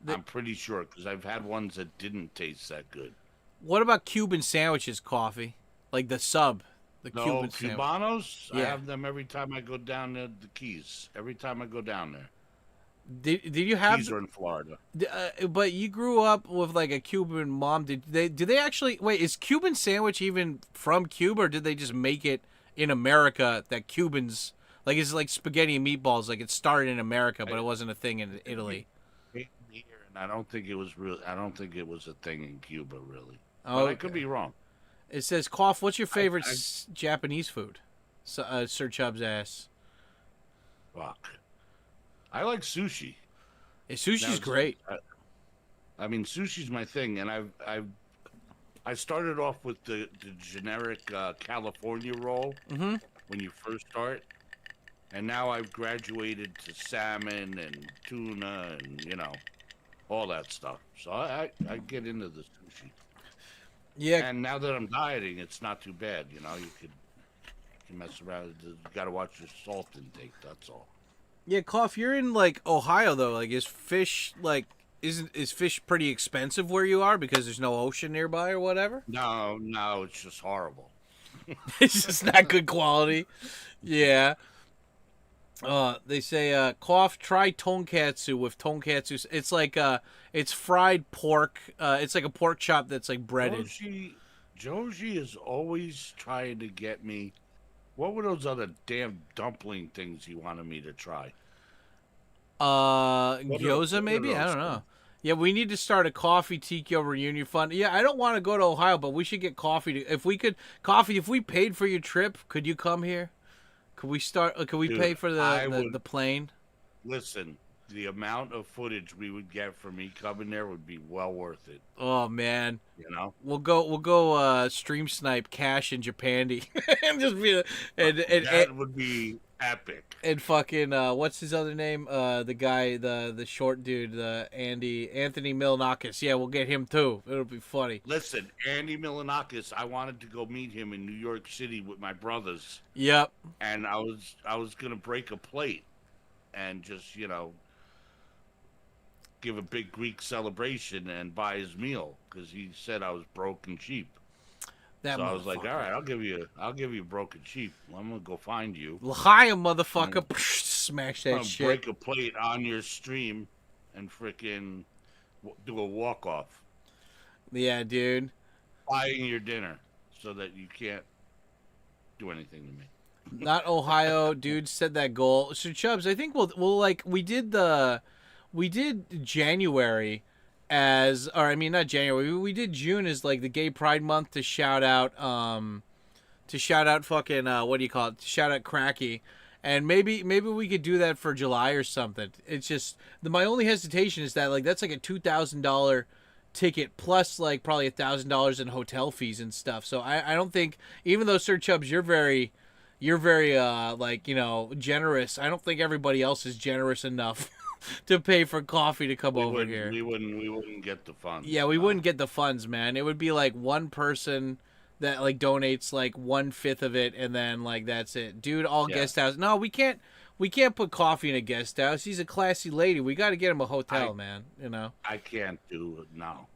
I'm pretty sure because I've had ones that didn't taste that good. What about Cuban sandwiches, Coffee? Like the sub, the No, Cuban sandwich. Cubanos. I Yeah. have them every time I go down to the Keys. Every time I go down there. Did you have? Keys are in Florida. But you grew up with like a Cuban mom. Did they actually wait? Is Cuban sandwich even from Cuba, or did they just make it in America? That Cubans like it's like spaghetti and meatballs. Like it started in America, but it wasn't a thing in Italy. And I don't think it was real. I don't think it was a thing in Cuba, really. Oh, But I could be wrong. It says, "Cough. What's your favorite I- Japanese food?" So, Sir Chubb's ass. Fuck. I like sushi. Hey, sushi's Now, great. I mean, sushi's my thing, and I started off with the generic California roll when you first start, and now I've graduated to salmon and tuna and all that stuff. So I get into the sushi. Yeah. And now that I'm dieting, it's not too bad. You can mess around. You got to watch your salt intake. That's all. Yeah, Cough, you're in like Ohio though. Like is fish is fish pretty expensive where you are because there's no ocean nearby or whatever? No, it's just horrible. It's just not good quality. Yeah. They say Cough, try tonkatsu with tonkatsu. It's like it's fried pork. It's like a pork chop that's like breaded. Joji is always trying to get me. What were those other damn dumpling things he wanted me to try? Gyoza maybe? I don't know. Yeah, we need to start a coffee Tikyo reunion fund. Yeah, I don't want to go to Ohio, but we should get coffee. If we paid for your trip, could you come here? Could we start? Could we Dude, pay for the plane? Listen, the amount of footage we would get from me coming there would be well worth it. Oh man, We'll go stream snipe Cash in Japandi and just be that would be epic. and fucking what's his other name? The guy, the short dude, Anthony Milonakis. Yeah, we'll get him too. It'll be funny. Listen, Andy Milonakis, I wanted to go meet him in New York City with my brothers, Yep. and I was gonna break a plate and just give a big Greek celebration and buy his meal because he said I was broke and cheap. That So I was like, motherfucker. all right, I'll give you broke and cheap. I'm gonna go find you. L'chaim, motherfucker. Smash that I'm shit. break a plate on your stream and frickin' do a walk off, Yeah, dude. buying your dinner so that you can't do anything to me. Not Ohio, dude. Set that goal. So Chubbs, I think we'll like we did January not January. We did June as like the Gay Pride Month to shout out fucking what do you call it? To shout out Cracky. And maybe we could do that for July or something. It's just my only hesitation is that like that's like a $2,000 ticket plus like probably $1,000 in hotel fees and stuff. So I don't think, even though Sir Chubbs, you're very like generous. I don't think everybody else is generous enough to pay for coffee to come over here. We wouldn't get the funds. Yeah, we wouldn't get the funds, man. It would be like one person that like donates like 1/5 of it, and then like that's it, dude. All guest house. No, we can't put coffee in a guest house. He's a classy lady. We got to get him a hotel, man. I can't do it now.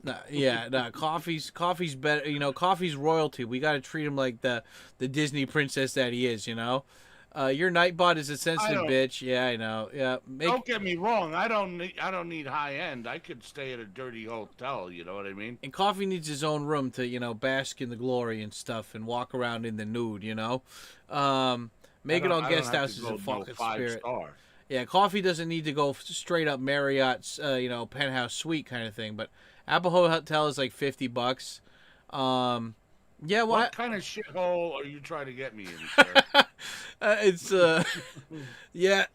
No, coffee's better. Coffee's royalty. We got to treat him like the Disney princess that he is. Your Nightbot is a sensitive bitch. Yeah, I know. Yeah, Don't get me wrong. I don't need high end. I could stay at a dirty hotel. You know what I mean? And Coffee needs his own room to bask in the glory and stuff and walk around in the nude. Make it all guest houses a fucking spirit. 5-star. Yeah, coffee doesn't need to go straight up Marriott's, penthouse suite kind of thing. But Apple Hotel is like $50. Yeah, well, What kind of shithole are you trying to get me in, sir? it's yeah.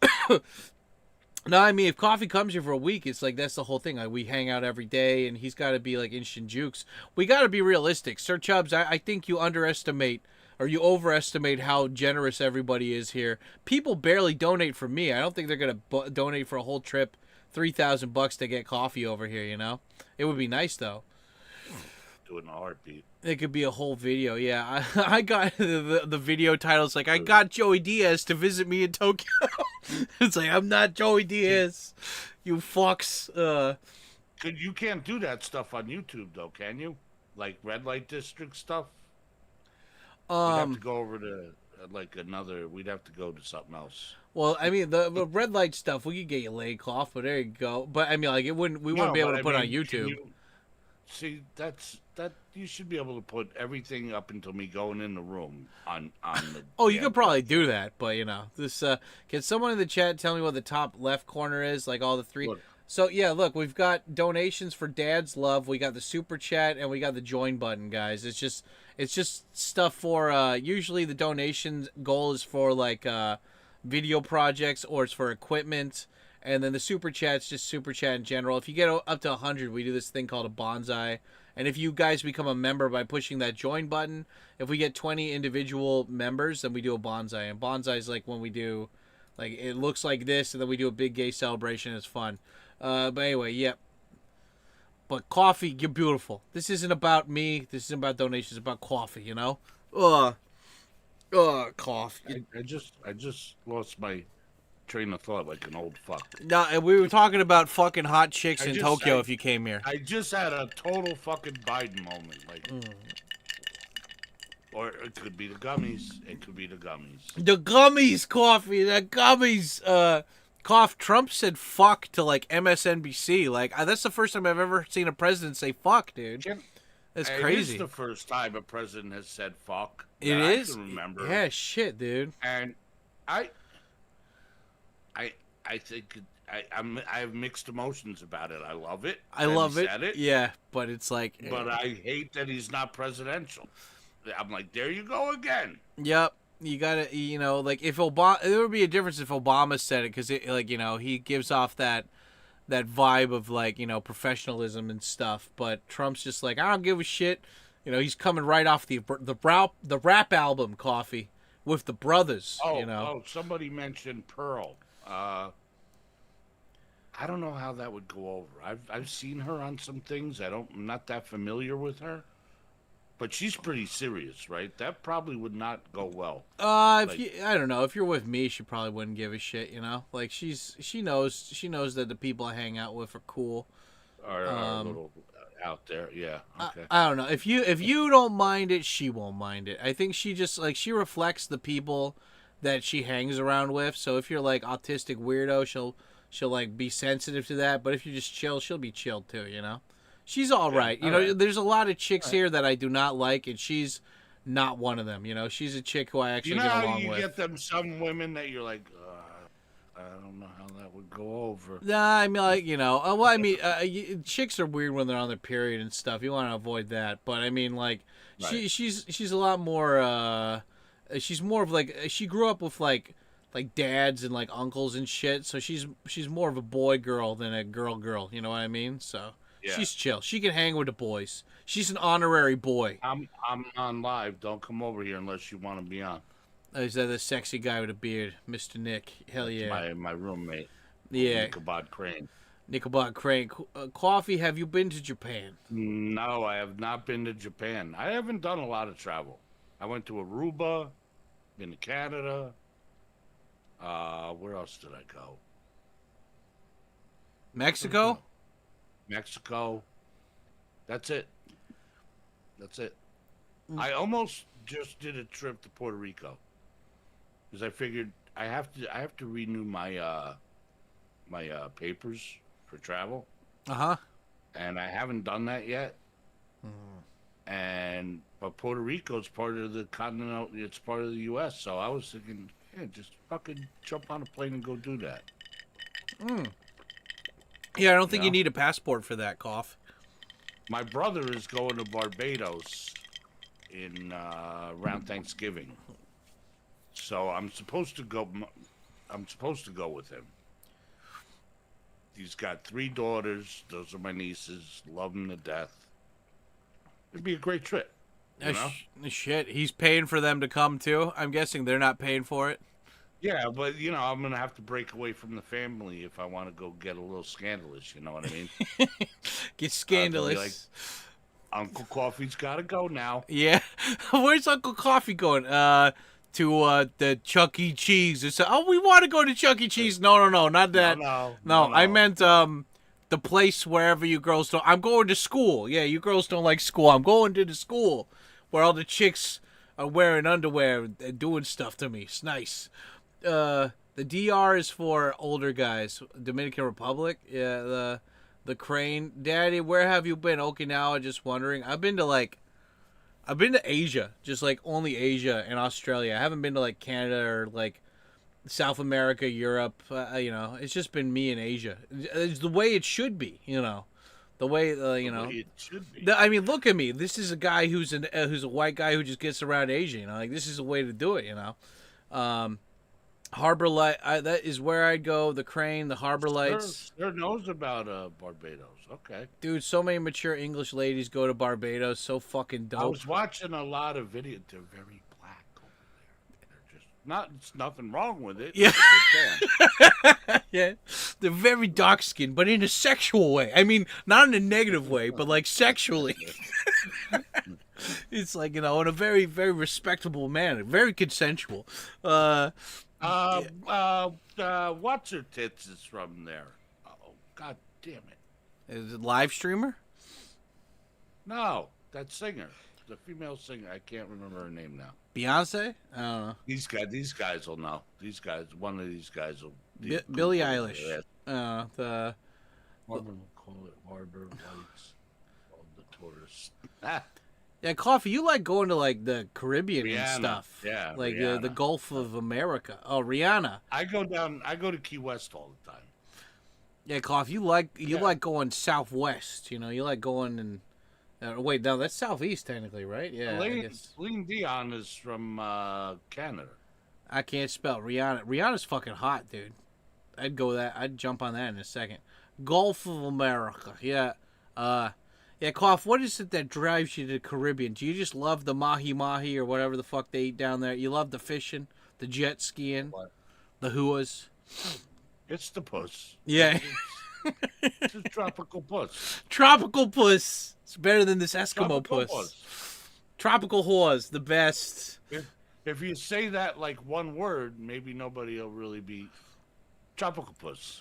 No, I mean, if coffee comes here for a week, it's like that's the whole thing. Like, we hang out every day, and he's got to be like in Shinjuks. We got to be realistic, Sir Chubbs. I think you underestimate or you overestimate how generous everybody is here. People barely donate for me. I don't think they're gonna donate for a whole trip, $3,000 to get coffee over here. You know, it would be nice though. Do it in a heartbeat. It could be a whole video. Yeah, I got the video titles like I got Joey Diaz to visit me in Tokyo. It's like I'm not Joey Diaz, you fucks. You can't do that stuff on YouTube though, can you? Like red light district stuff. We'd have to go over to we'd have to go to something else. Well, I mean the red light stuff we could get you laid off, but there you go. But I mean like we wouldn't be able to put on YouTube. See, that you should be able to put everything up until me going in the room on the. Oh, you could probably do that, but this. Can someone in the chat tell me what the top left corner is? Like all the three. Look. So yeah, look, we've got donations for Dad's Love. We got the super chat and we got the join button, guys. It's just stuff for. Usually the donation goal is for like video projects or it's for equipment. And then the super chat's just super chat in general. If you get up to 100, we do this thing called a bonsai. And if you guys become a member by pushing that join button, if we get 20 individual members, then we do a bonsai. And bonsai is like when we do, like it looks like this, and then we do a big gay celebration. It's fun. But anyway, yep. But coffee, you're beautiful. This isn't about me. This isn't about donations. It's about coffee. You know. Coffee. I just lost my train of thought like an old fuck. No, and we were talking about fucking hot chicks in Tokyo if you came here. I just had a total fucking Biden moment. Like, or it could be the gummies. It could be the gummies. The gummies, coffee. The gummies. Cough. Trump said fuck to like MSNBC. Like that's the first time I've ever seen a president say fuck, dude. That's crazy. It's the first time a president has said fuck. It is. I can remember. Yeah, shit, dude. And I think I have mixed emotions about it. I love it. I love it. Yeah, but it's like. But I hate that he's not presidential. I'm like, there you go again. Yep. You gotta, like if Obama, there would be a difference if Obama said it because he gives off that vibe of like professionalism and stuff. But Trump's just like, I don't give a shit. He's coming right off the rap album, Coffee, with the brothers. Oh, somebody mentioned Pearl. I don't know how that would go over. I've seen her on some things. I'm not that familiar with her, but she's pretty serious, right? That probably would not go well. I don't know. If you're with me, she probably wouldn't give a shit. Like she knows that the people I hang out with are cool. Are a little out there, yeah. Okay. I don't know. If you don't mind it, she won't mind it. I think she just she reflects the people that she hangs around with. So if you're like autistic weirdo, she'll like be sensitive to that. But if you're just chill, she'll be chill too. She's all right. There's a lot of chicks here that I do not like, and she's not one of them. She's a chick who I actually get along with. You get them some women that you're like, I don't know how that would go over. Nah, I mean, chicks are weird when they're on their period and stuff. You want to avoid that. But I mean, like, right. She's a lot more. She's more of like she grew up with like dads and like uncles and shit. So she's more of a boy girl than a girl. You know what I mean? So. Yeah. She's chill. She can hang with the boys. She's an honorary boy. I'm on live. Don't come over here unless you want to be on. Is that the sexy guy with a beard, Mr. Nick? Hell yeah. That's my roommate. Yeah. Nickelbot Crane. Nickelbot Crane. Coffee, have you been to Japan? No, I have not been to Japan. I haven't done a lot of travel. I went to Aruba, been to Canada. Where else did I go? Mexico? Mexico. That's it. I almost just did a trip to Puerto Rico because I figured I have to renew my papers for travel. And I haven't done that yet. But Puerto Rico is part of the continental. It's part of the U.S. So I was thinking, yeah, just fucking jump on a plane and go do that. Yeah, I don't think Yeah. you need a passport for that, Cough. My brother is going to Barbados in around Thanksgiving, so I'm supposed to go. I'm supposed to go with him. He's got 3 daughters. Those are my nieces. Love them to death. It'd be a great trip. You know? Shit, he's paying for them to come too. I'm guessing they're not paying for it. Yeah, but you know, I'm gonna have to break away from the family if I want to go get a little scandalous. You know what I mean? Get scandalous. Like, Uncle Coffee's got to go now. Yeah. Where's Uncle Coffee going? To the Chuck E. Cheese. It's, oh, we want to go to Chuck E. Cheese. No, not that. No, I meant the place wherever you girls don't. I'm going to school. Yeah, you girls don't like school. I'm going to the school where all the chicks are wearing underwear and doing stuff to me. It's nice. The DR is for older guys. Dominican Republic. Yeah, the Crane. Daddy, where have you been? Okinawa, just wondering. I've been to Asia, just like only Asia and Australia. I haven't been to like Canada or like South America, Europe. You know, it's just been me in Asia. It's the way it should be, you know. The way, you know. It should be. I mean, look at me. This is a guy who's a white guy who just gets around Asia, you know. Like, this is a way to do it, you know. Harbor Light, that is where I'd go. The Crane, the Harbor Lights. Sir knows about Barbados. Okay. Dude, so many mature English ladies go to Barbados. So fucking dope. I was watching a lot of videos. They're very black over there. They're just it's nothing wrong with it. Yeah. It's a good Yeah, they're very dark skinned, but in a sexual way. I mean, not in a negative way, but like sexually. It's like, you know, in a very, very respectable manner, very consensual. What's her tits is from there? Oh, god damn it! Is it live streamer? No, that singer, the female singer. I can't remember her name now. Beyonce? I don't know. These guys will know. These guys, one of these guys will. Billie Eilish. Yeah. The Harbor, we'll call it Harbor Lights. All the tourists. Yeah, Coffee, you like going to like the Caribbean Rihanna. and stuff. Yeah, like the Rihanna. Gulf of America. Oh, Rihanna. I go to Key West all the time. Yeah, Coffee, you like going southwest. You know, you like going and wait, no, that's southeast technically, right? Yeah. I guess. Celine Dion is from Canada. I can't spell Rihanna. Rihanna's fucking hot, dude. I'd go that. I'd jump on that in a second. Gulf of America. Yeah. Yeah, Cough, what is it that drives you to the Caribbean? Do you just love the mahi-mahi or whatever the fuck they eat down there? You love the fishing, the jet skiing, What? the huas? It's the puss. Yeah. It's a tropical puss. Tropical puss. It's better than this Eskimo Tropical puss. Tropical whores, the best. If you say that like one word, maybe nobody will really be tropical puss.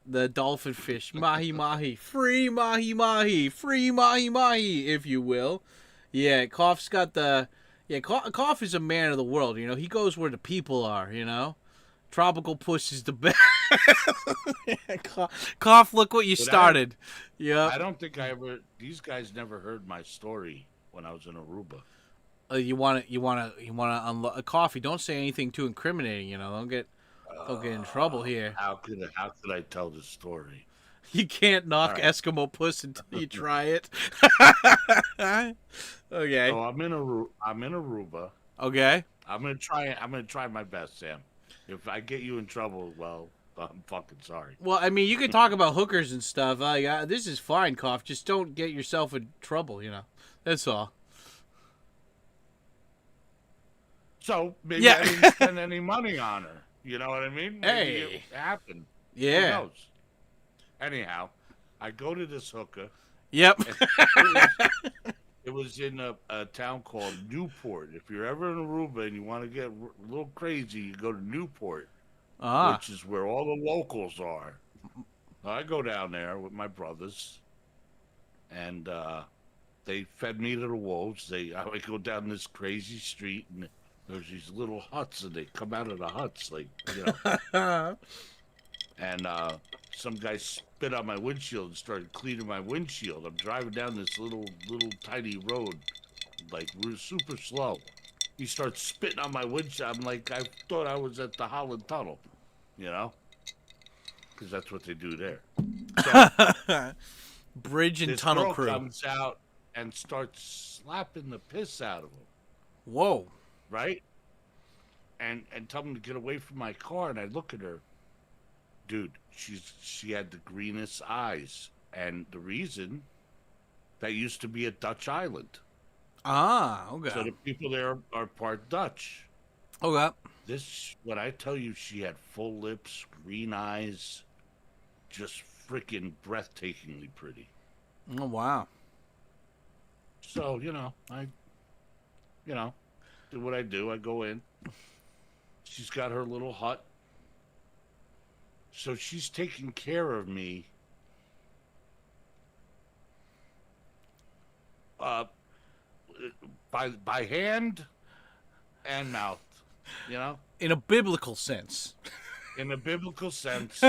The dolphin fish, mahi-mahi. Free mahi-mahi. Free mahi-mahi, if you will. Yeah, Cough's got the... Yeah, Cough is a man of the world, you know. He goes where the people are, you know. Tropical puss is the best. Cough, look what you started. Yeah. I don't think these guys never heard my story when I was in Aruba. You want to unlock Coffee. Don't say anything too incriminating, you know. Don't get in trouble here. How could I tell the story? You can't knock All right. Eskimo puss until you try it. Okay. So I'm in Aruba. Okay. I'm gonna try my best, Sam. If I get you in trouble, well, I'm fucking sorry. Well, I mean, you can talk about hookers and stuff. Yeah, this is fine, Cough. Just don't get yourself in trouble, you know. That's all. So maybe Yeah. I didn't spend any money on her. You know what I mean? Maybe Hey. it happened. Yeah. Who knows? Anyhow, I go to this hooker. Yep. It was in a town called Newport. If you're ever in Aruba and you want to get a little crazy, you go to Newport, which is where all the locals are. I go down there with my brothers, and they fed me to the wolves. I would go down this crazy street, and there's these little huts, and they come out of the huts, like, you know. And some guy spit on my windshield and started cleaning my windshield. I'm driving down this little tiny road, like we're super slow. He starts spitting on my windshield. I'm like, I thought I was at the Holland Tunnel, you know. because that's what they do there. So Bridge and this tunnel girl crew. comes out and starts slapping the piss out of him, Whoa. right? And tell him to get away from my car. And I look at her, dude. She had the greenest eyes, and the reason that used to be a Dutch island. Ah, okay. So the people there are part Dutch. Okay. This, when I tell you, she had full lips, green eyes, just freaking breathtakingly pretty. Oh, wow. So, I do what I do. I go in. She's got her little hut. So she's taking care of me. By hand and mouth, In a biblical sense. in a biblical sense.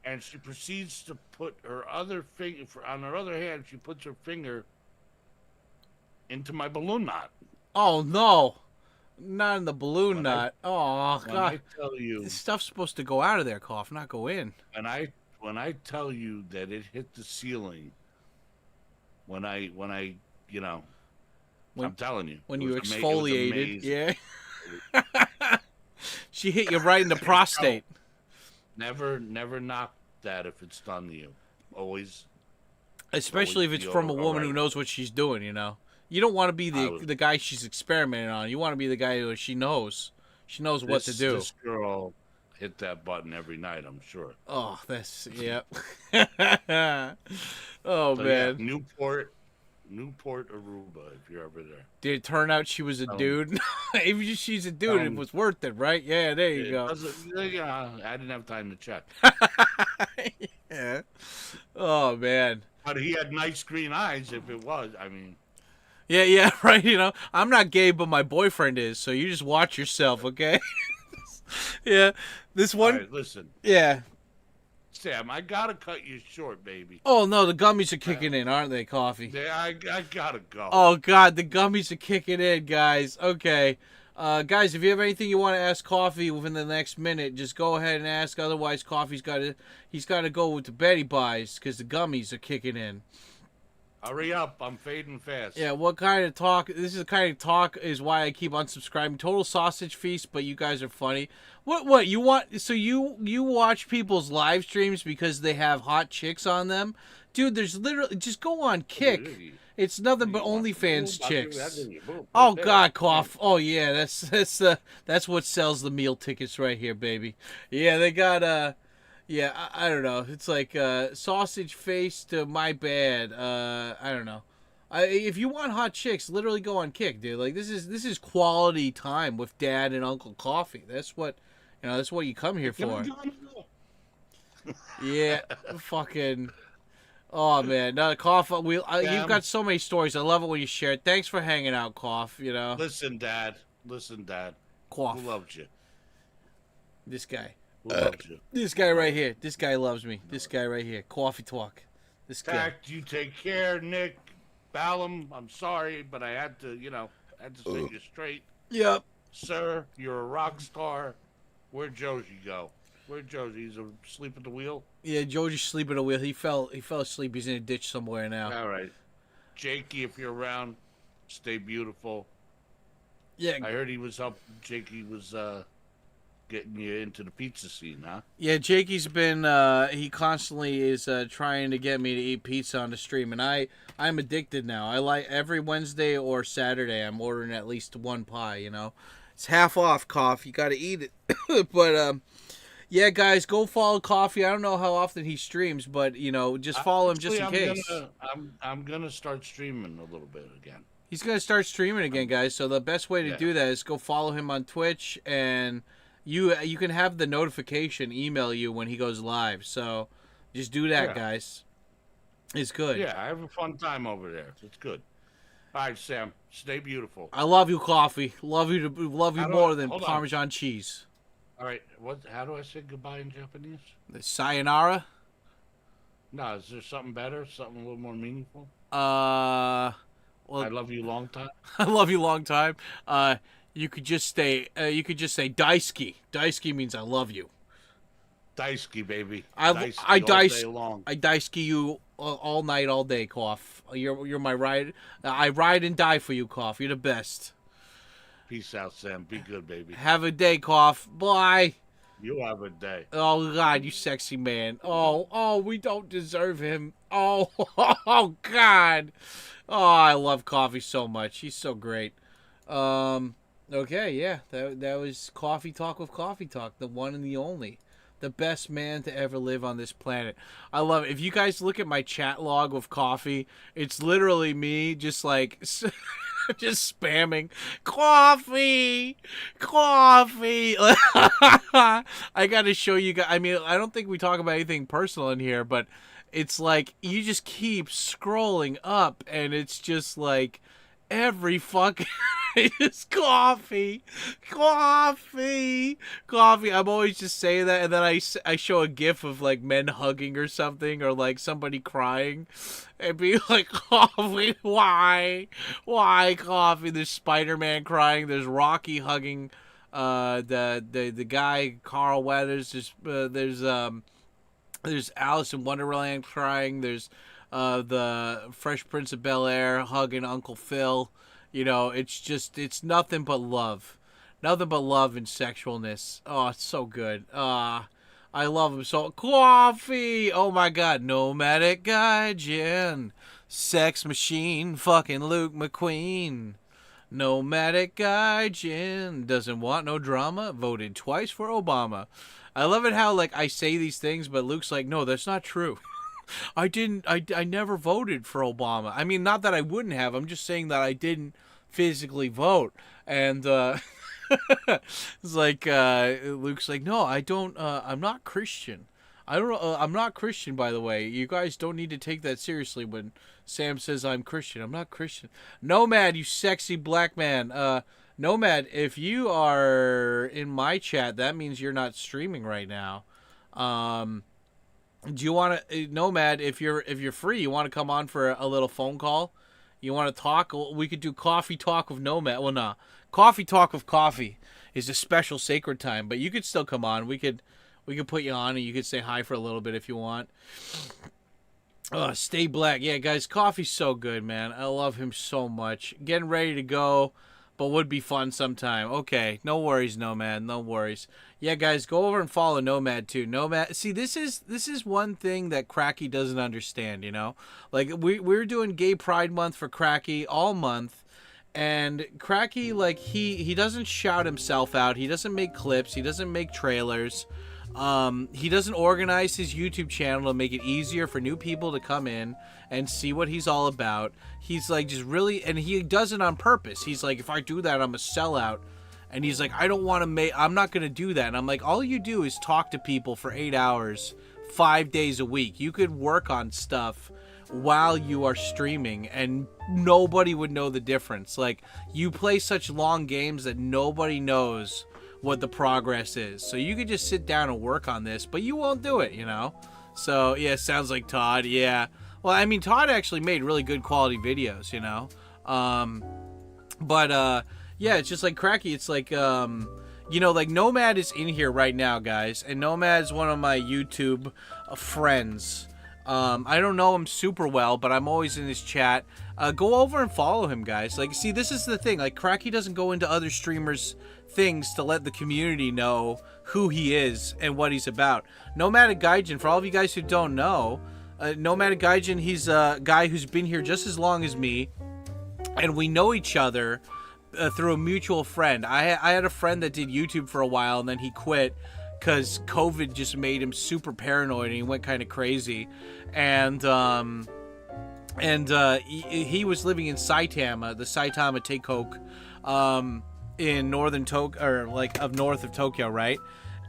And she proceeds to put her other finger, on her other hand, she puts her finger into my balloon knot. Oh, no. Not in the balloon knot. Oh, When God. I tell you, This stuff's supposed to go out of there, Cough, not go in. when I tell you that it hit the ceiling, when I I'm telling you, When it you was exfoliated. amazing. Yeah. She hit you right in the prostate. Never knock that if it's done to you. Always. Especially if always it's be from a all woman who right. knows what she's doing, You don't want to be I was- the guy she's experimenting on. You want to be the guy who she knows. She knows what to do. This girl hit that button every night, I'm sure. Oh, that's, yeah. Oh, So, man. yeah, Newport, Aruba, if you're ever there. Did it turn out she was a dude? If she's a dude, it was worth it, right? Yeah, there you go. I didn't have time to check. Yeah. Oh, man. But he had nice green eyes if it was. Yeah, right. I'm not gay, but my boyfriend is, so you just watch yourself, okay? Yeah. This All one. right, listen. Yeah. Sam, I gotta cut you short, baby. Oh, no, the gummies are kicking in, aren't they, Coffee? I gotta go. Oh, God, the gummies are kicking in, guys. Okay. Guys, if you have anything you want to ask Coffee within the next minute, just go ahead and ask. Otherwise, Coffee's got to go with the Betty buys because the gummies are kicking in. Hurry up, I'm fading fast. Yeah, what kind of talk? This is the kind of talk is why I keep unsubscribing. Total sausage feast, but you guys are funny. What you want? So you watch people's live streams because they have hot chicks on them, dude? There's literally just go on Kick. It's nothing but OnlyFans chicks. Oh God, Cough. Oh yeah, that's what sells the meal tickets right here, baby. Yeah, they got yeah, I don't know. It's like sausage face to my bad. I don't know. If you want hot chicks, literally go on Kick, dude. Like this is quality time with Dad and Uncle Coffee. That's what that's what you come here for. Yeah, fucking. Oh man, no Cough. You've got so many stories. I love it when you share it. Thanks for hanging out, Cough. Listen, Dad. Cough. Who loves you? This guy. Who loves you? This guy right here. This guy loves me. This guy right here. Coffee talk. This guy. Tact, you take care, Nick. Ballum, I'm sorry, but I had to, set you straight. Yep. Sir, you're a rock star. Where'd Josie go? Where'd Josie? He's asleep at the wheel? Yeah, Joe's sleeping at the wheel. He fell asleep. He's in a ditch somewhere now. All right. Jakey, if you're around, stay beautiful. Yeah. I heard he was up. Jakey was getting you into the pizza scene, huh? Yeah, Jakey's been he constantly is trying to get me to eat pizza on the stream, and I'm addicted now. I like every Wednesday or Saturday I'm ordering at least one pie, It's half off, Cough. You got to eat it. But yeah, guys, go follow Coffee. I don't know how often he streams, but just follow him just in case. I'm gonna start streaming a little bit again. He's gonna start streaming again, guys. So the best way to do that is go follow him on Twitch, and you can have the notification email you when he goes live. So just do that, guys. It's good. Yeah, I have a fun time over there. It's good. All right, Sam. Stay beautiful. I love you, Coffee. Love you more than hold on. Parmesan cheese. All right. How do I say goodbye in Japanese? The sayonara. No, is there something better? Something a little more meaningful? Well, I love you long time. I love you long time. You could just say daisuki. Daisuki means I love you. Daisuke, baby. I Daisuke all day long. I daisuke you all night, all day, Cough. You're my ride. I ride and die for you, Cough. You're the best. Peace out, Sam. Be good, baby. Have a day, Cough. Bye. You have a day. Oh God, you sexy man. Oh, we don't deserve him. Oh, oh God. Oh, I love Coffee so much. He's so great. Okay, yeah, that was Coffee Talk with Coffee Talk, the one and the only, the best man to ever live on this planet. I love it. If you guys look at my chat log with Coffee, it's literally me just like just spamming coffee. I gotta show you guys. I mean, I don't think we talk about anything personal in here, but it's like you just keep scrolling up and it's just like every fucking it's coffee. I'm always just saying that, and then I show a gif of like men hugging or something, or like somebody crying, and be like, coffee, why coffee? There's Spider-Man crying. There's Rocky hugging the guy Carl Weathers. There's Alice in Wonderland crying. There's the Fresh Prince of Bel-Air hugging Uncle Phil. You know, it's nothing but love. Nothing but love and sexualness. Oh, it's so good. I love him so. Coffee! Oh my God. Nomadic Gaijin. Sex Machine. Fucking Luke McQueen. Nomadic Gaijin. Doesn't want no drama. Voted twice for Obama. I love it how, like, I say these things, but Luke's like, no, that's not true. I never voted for Obama. I mean, not that I wouldn't have. I'm just saying that I didn't physically vote. And it's like Luke's like, no, I don't. I'm not Christian. I don't. I'm not Christian, by the way. You guys don't need to take that seriously when Sam says I'm Christian. I'm not Christian. Nomad, you sexy black man. Nomad, if you are in my chat, that means you're not streaming right now. Do you want to, Nomad, if you're free, you want to come on for a little phone call? You want to talk? We could do Coffee Talk with Nomad. Well, no. Coffee Talk with Coffee is a special sacred time, but you could still come on. We could put you on and you could say hi for a little bit if you want. Stay black. Yeah, guys, Coffee's so good, man. I love him so much. Getting ready to go, but would be fun sometime. Okay, no worries, Nomad. No worries. Yeah, guys, go over and follow Nomad too. Nomad. See, this is one thing that Cracky doesn't understand. You know, like we're doing Gay Pride Month for Cracky all month, and Cracky, like he doesn't shout himself out. He doesn't make clips. He doesn't make trailers. He doesn't organize his YouTube channel to make it easier for new people to come in and see what he's all about. He's like just really, and he does it on purpose. He's like, if I do that, I'm a sellout. And he's like, I don't want to I'm not going to do that. And I'm like, all you do is talk to people for 8 hours, 5 days a week. You could work on stuff while you are streaming and nobody would know the difference. Like, you play such long games that nobody knows what the progress is. So you could just sit down and work on this, but you won't do it, you know? So, yeah, sounds like Todd, yeah. Well, I mean, Todd actually made really good quality videos, you know? Yeah, it's just like Cracky. It's like, you know, like Nomad is in here right now, guys. And Nomad's one of my YouTube friends. I don't know him super well, but I'm always in his chat. Go over and follow him, guys. Like, see, this is the thing. Like, Cracky doesn't go into other streamers' things to let the community know who he is and what he's about. Nomadic Gaijin, for all of you guys who don't know, Nomadic Gaijin, he's a guy who's been here just as long as me. And we know each other through a mutual friend. I had a friend that did YouTube for a while, and then he quit because COVID just made him super paranoid, and he went kind of crazy. And he was living in Saitama, the Saitama Teikoku, in northern Tokyo, or like up north of Tokyo, right?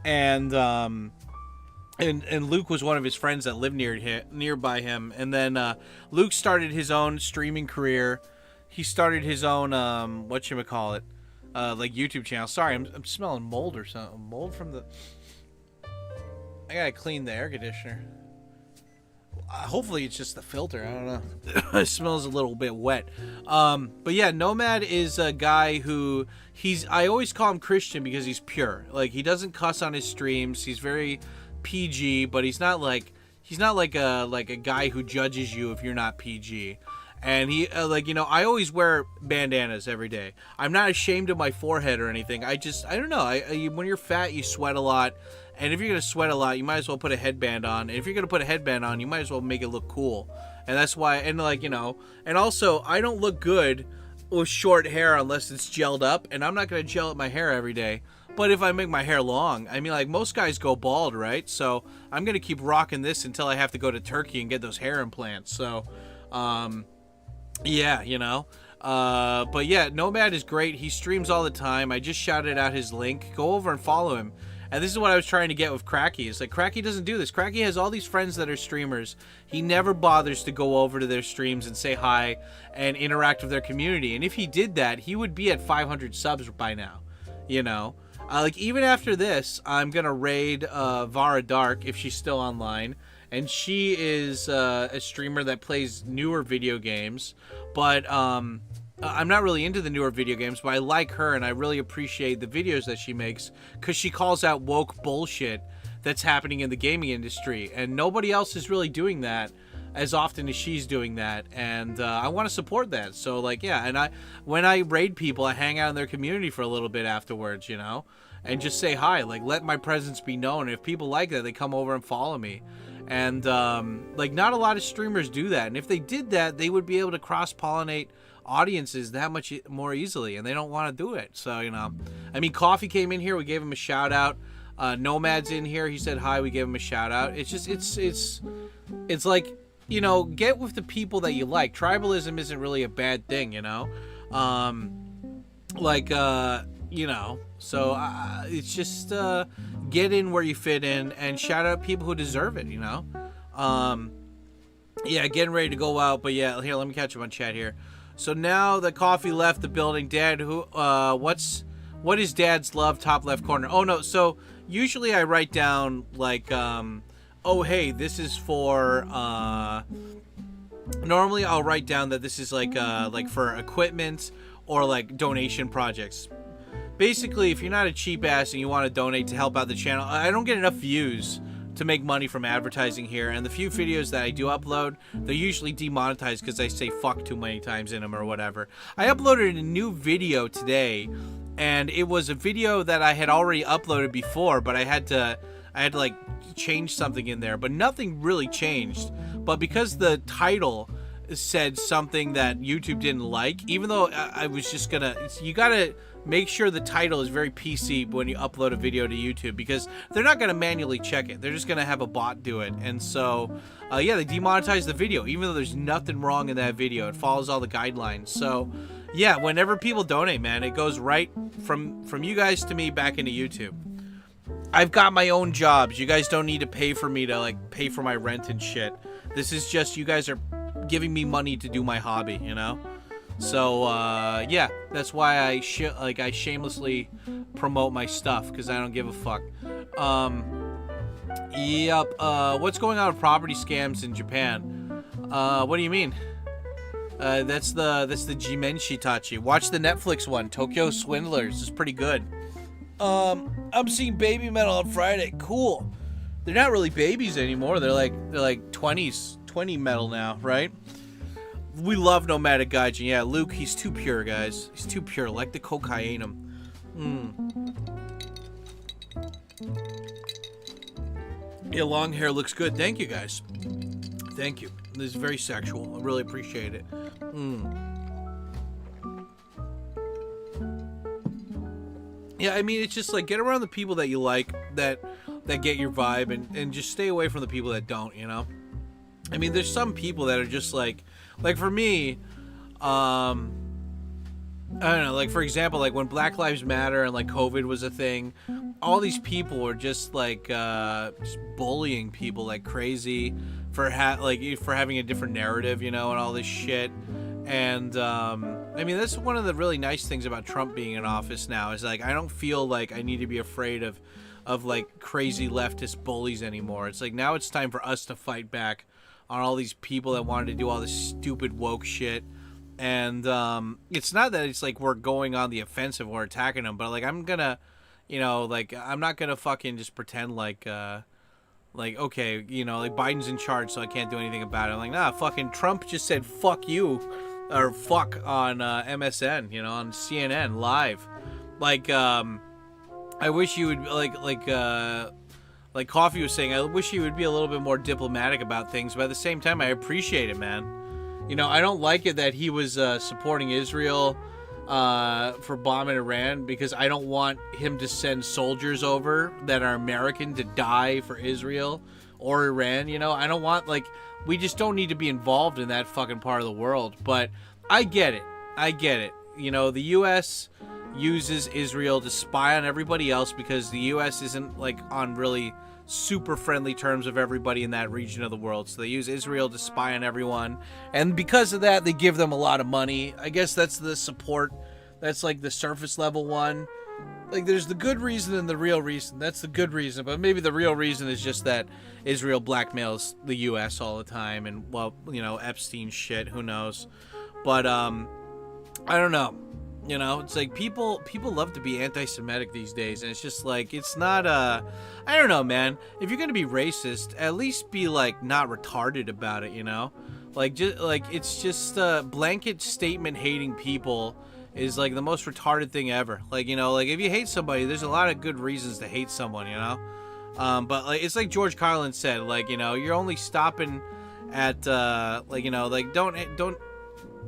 And Luke was one of his friends that lived nearby him. And then Luke started his own streaming career. He started his own whatchamacallit, like YouTube channel. Sorry, I'm smelling mold or something. Mold from the. I gotta clean the air conditioner. Hopefully it's just the filter. I don't know. It smells a little bit wet. But yeah, Nomad is a guy who I always call him Christian because he's pure. Like, he doesn't cuss on his streams. He's very PG, but he's not like a guy who judges you if you're not PG. And he I always wear bandanas every day. I'm not ashamed of my forehead or anything. I don't know. When you're fat, you sweat a lot. And if you're going to sweat a lot, you might as well put a headband on. And if you're going to put a headband on, you might as well make it look cool. And that's why, and also, I don't look good with short hair unless it's gelled up. And I'm not going to gel up my hair every day. But if I make my hair long, I mean, like, most guys go bald, right? So I'm going to keep rocking this until I have to go to Turkey and get those hair implants. So, yeah, but yeah, Nomad is great. He streams all the time. I just shouted out his link. Go over and follow him. And this is what I was trying to get with Cracky. It's like, Cracky doesn't do this. Cracky has all these friends that are streamers. He never bothers to go over to their streams and say hi and interact with their community. And if he did that, he would be at 500 subs by now, like, even after this, I'm going to raid Vara Dark if she's still online. And she is a streamer that plays newer video games. But I'm not really into the newer video games, but I like her and I really appreciate the videos that she makes because she calls out woke bullshit that's happening in the gaming industry. And nobody else is really doing that as often as she's doing that. And I want to support that. So, like, yeah. And when I raid people, I hang out in their community for a little bit afterwards, and just say hi. Like, let my presence be known. If people like that, they come over and follow me. And, like, not a lot of streamers do that. And if they did that, they would be able to cross-pollinate audiences that much more easily. And they don't want to do it. So, I mean, Coffee came in here. We gave him a shout-out. Nomad's in here. He said hi. We gave him a shout-out. It's just, it's like, get with the people that you like. Tribalism isn't really a bad thing, So, it's just, get in where you fit in and shout out people who deserve it, Yeah, getting ready to go out, but yeah, here, let me catch up on chat here. So now that Coffee left the building, Dad, what is Dad's love, top left corner? Oh, no, so usually I write down, like, oh, hey, this is for, normally I'll write down that this is, like for equipment or, like, donation projects. Basically, if you're not a cheap ass and you want to donate to help out the channel, I don't get enough views to make money from advertising here, and the few videos that I do upload, they're usually demonetized because I say fuck too many times in them or whatever. I uploaded a new video today, and it was a video that I had already uploaded before, but I had to like change something in there, but nothing really changed. But because the title said something that YouTube didn't like, even though I was just gonna, you gotta make sure the title is very PC when you upload a video to YouTube, because they're not going to manually check it. They're just going to have a bot do it. And so, yeah, they demonetize the video, even though there's nothing wrong in that video. It follows all the guidelines. So, yeah, whenever people donate, man, it goes right from you guys to me back into YouTube. I've got my own jobs. You guys don't need to pay for me to, like, pay for my rent and shit. This is just, you guys are giving me money to do my hobby, So, yeah, that's why I shamelessly promote my stuff, because I don't give a fuck. Yep, what's going on with property scams in Japan? What do you mean? That's the Jimenshi Tachi. Watch the Netflix one, Tokyo Swindlers. It's pretty good. I'm seeing Baby Metal on Friday. Cool. They're not really babies anymore. They're like 20 metal now, right? We love Nomadic Gaijin. Yeah, Luke, he's too pure, guys. He's too pure, like the cocainum. Yeah, long hair looks good. Thank you, guys. Thank you. This is very sexual. I really appreciate it. Yeah, I mean, it's just like, get around the people that you like, that get your vibe, and just stay away from the people that don't, I mean, there's some people that are just like for me, I don't know, like, for example, like when Black Lives Matter and like COVID was a thing, all these people were just like just bullying people like crazy for having a different narrative, and all this shit. And I mean, that's one of the really nice things about Trump being in office now, is like I don't feel like I need to be afraid of like crazy leftist bullies anymore. It's like now it's time for us to fight back on all these people that wanted to do all this stupid woke shit. And it's not that it's like we're going on the offensive or attacking them, but like I'm gonna, I'm not gonna fucking just pretend like like, okay, you know, like Biden's in charge, so I can't do anything about it. I'm like, nah, fucking Trump just said fuck you, or fuck on MSN, you know, on CNN live. Like, I wish you would like Coffee was saying, I wish you would be a little bit more diplomatic about things, but at the same time, I appreciate it, man. You know, I don't like it that he was supporting Israel for bombing Iran, because I don't want him to send soldiers over that are American to die for Israel or Iran, you know? I don't want, like, we just don't need to be involved in that fucking part of the world. But I get it. I get it. You know, the U.S. uses Israel to spy on everybody else because the U.S. isn't, like, on really super friendly terms of everybody in that region of the world. So they use Israel to spy on everyone. And because of that, they give them a lot of money. I guess that's the support. That's, like, the surface level one. Like, there's the good reason and the real reason. That's the good reason. But maybe the real reason is just that Israel blackmails the U.S. all the time. And, well, you know, Epstein shit. Who knows? But, I don't know. You know, it's like people love to be anti-Semitic these days, and it's just like, it's not I don't know, man. If you're gonna be racist, at least be like not retarded about it, you know? Like, just like, it's just blanket statement hating people is like the most retarded thing ever. Like, you know, like if you hate somebody, there's a lot of good reasons to hate someone, you know? But like, it's like George Carlin said, like, you know, you're only stopping at like, you know, like don't.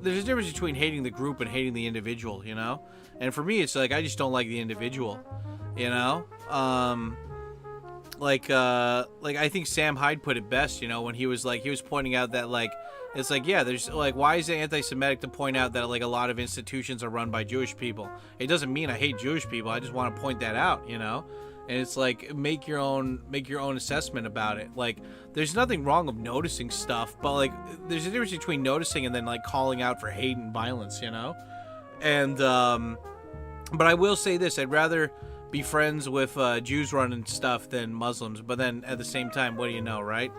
There's a difference between hating the group and hating the individual, you know? And for me, it's like, I just don't like the individual, you know? Like I think Sam Hyde put it best, you know, when he was pointing out that, like, it's like, yeah, there's, like, why is it anti-Semitic to point out that, like, a lot of institutions are run by Jewish people? It doesn't mean I hate Jewish people. I just want to point that out, you know? And it's like, make your own assessment about it. Like, there's nothing wrong with noticing stuff, but like, there's a difference between noticing and then like calling out for hate and violence, you know? And but I will say this: I'd rather be friends with Jews running stuff than Muslims. But then at the same time, what do you know, right?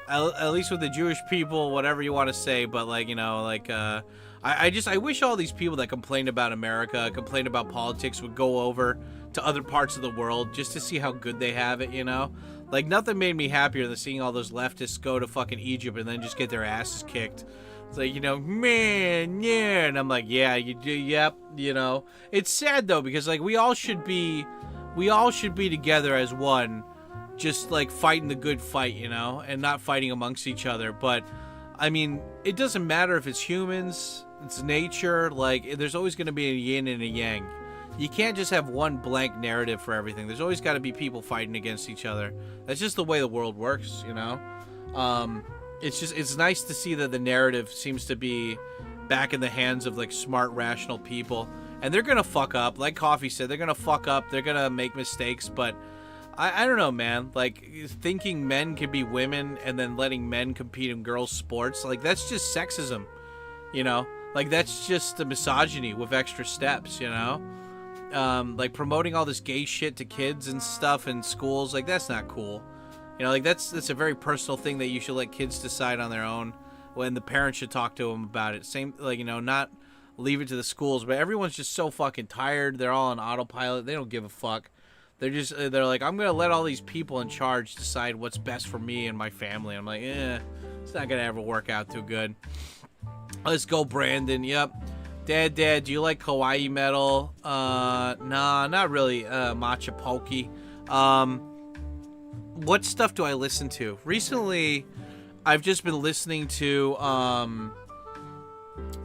At least with the Jewish people, whatever you want to say, but like, you know, like I wish all these people that complain about America, complain about politics, would go over to other parts of the world just to see how good they have it, you know? Like, nothing made me happier than seeing all those leftists go to fucking Egypt and then just get their asses kicked. It's like, you know, man, yeah. And I'm like, yeah, you do, yep, you know. It's sad, though, because, like, we all should be together as one, just, like, fighting the good fight, you know, and not fighting amongst each other. But, I mean, it doesn't matter if it's humans, it's nature, like, there's always going to be a yin and a yang. You can't just have one blank narrative for everything. There's always got to be people fighting against each other. That's just the way the world works, you know? It's nice to see that the narrative seems to be back in the hands of, like, smart, rational people. And they're going to fuck up. Like Coffee said, they're going to fuck up. They're going to make mistakes. But I don't know, man. Like, thinking men can be women and then letting men compete in girls' sports, like, that's just sexism, you know? Like, that's just the misogyny with extra steps, you know? Like, promoting all this gay shit to kids and stuff in schools, like, that's not cool. You know, like, that's a very personal thing that you should let kids decide on their own, when the parents should talk to them about it. Same, like, you know, not leave it to the schools, but everyone's just so fucking tired. They're all on autopilot. They don't give a fuck. They're like, I'm gonna let all these people in charge decide what's best for me and my family. I'm like, it's not gonna ever work out too good. Let's go, Brandon. Yep. Dad, do you like kawaii metal? Nah, not really. Matcha Pokey. What stuff do I listen to? Recently, I've just been listening to,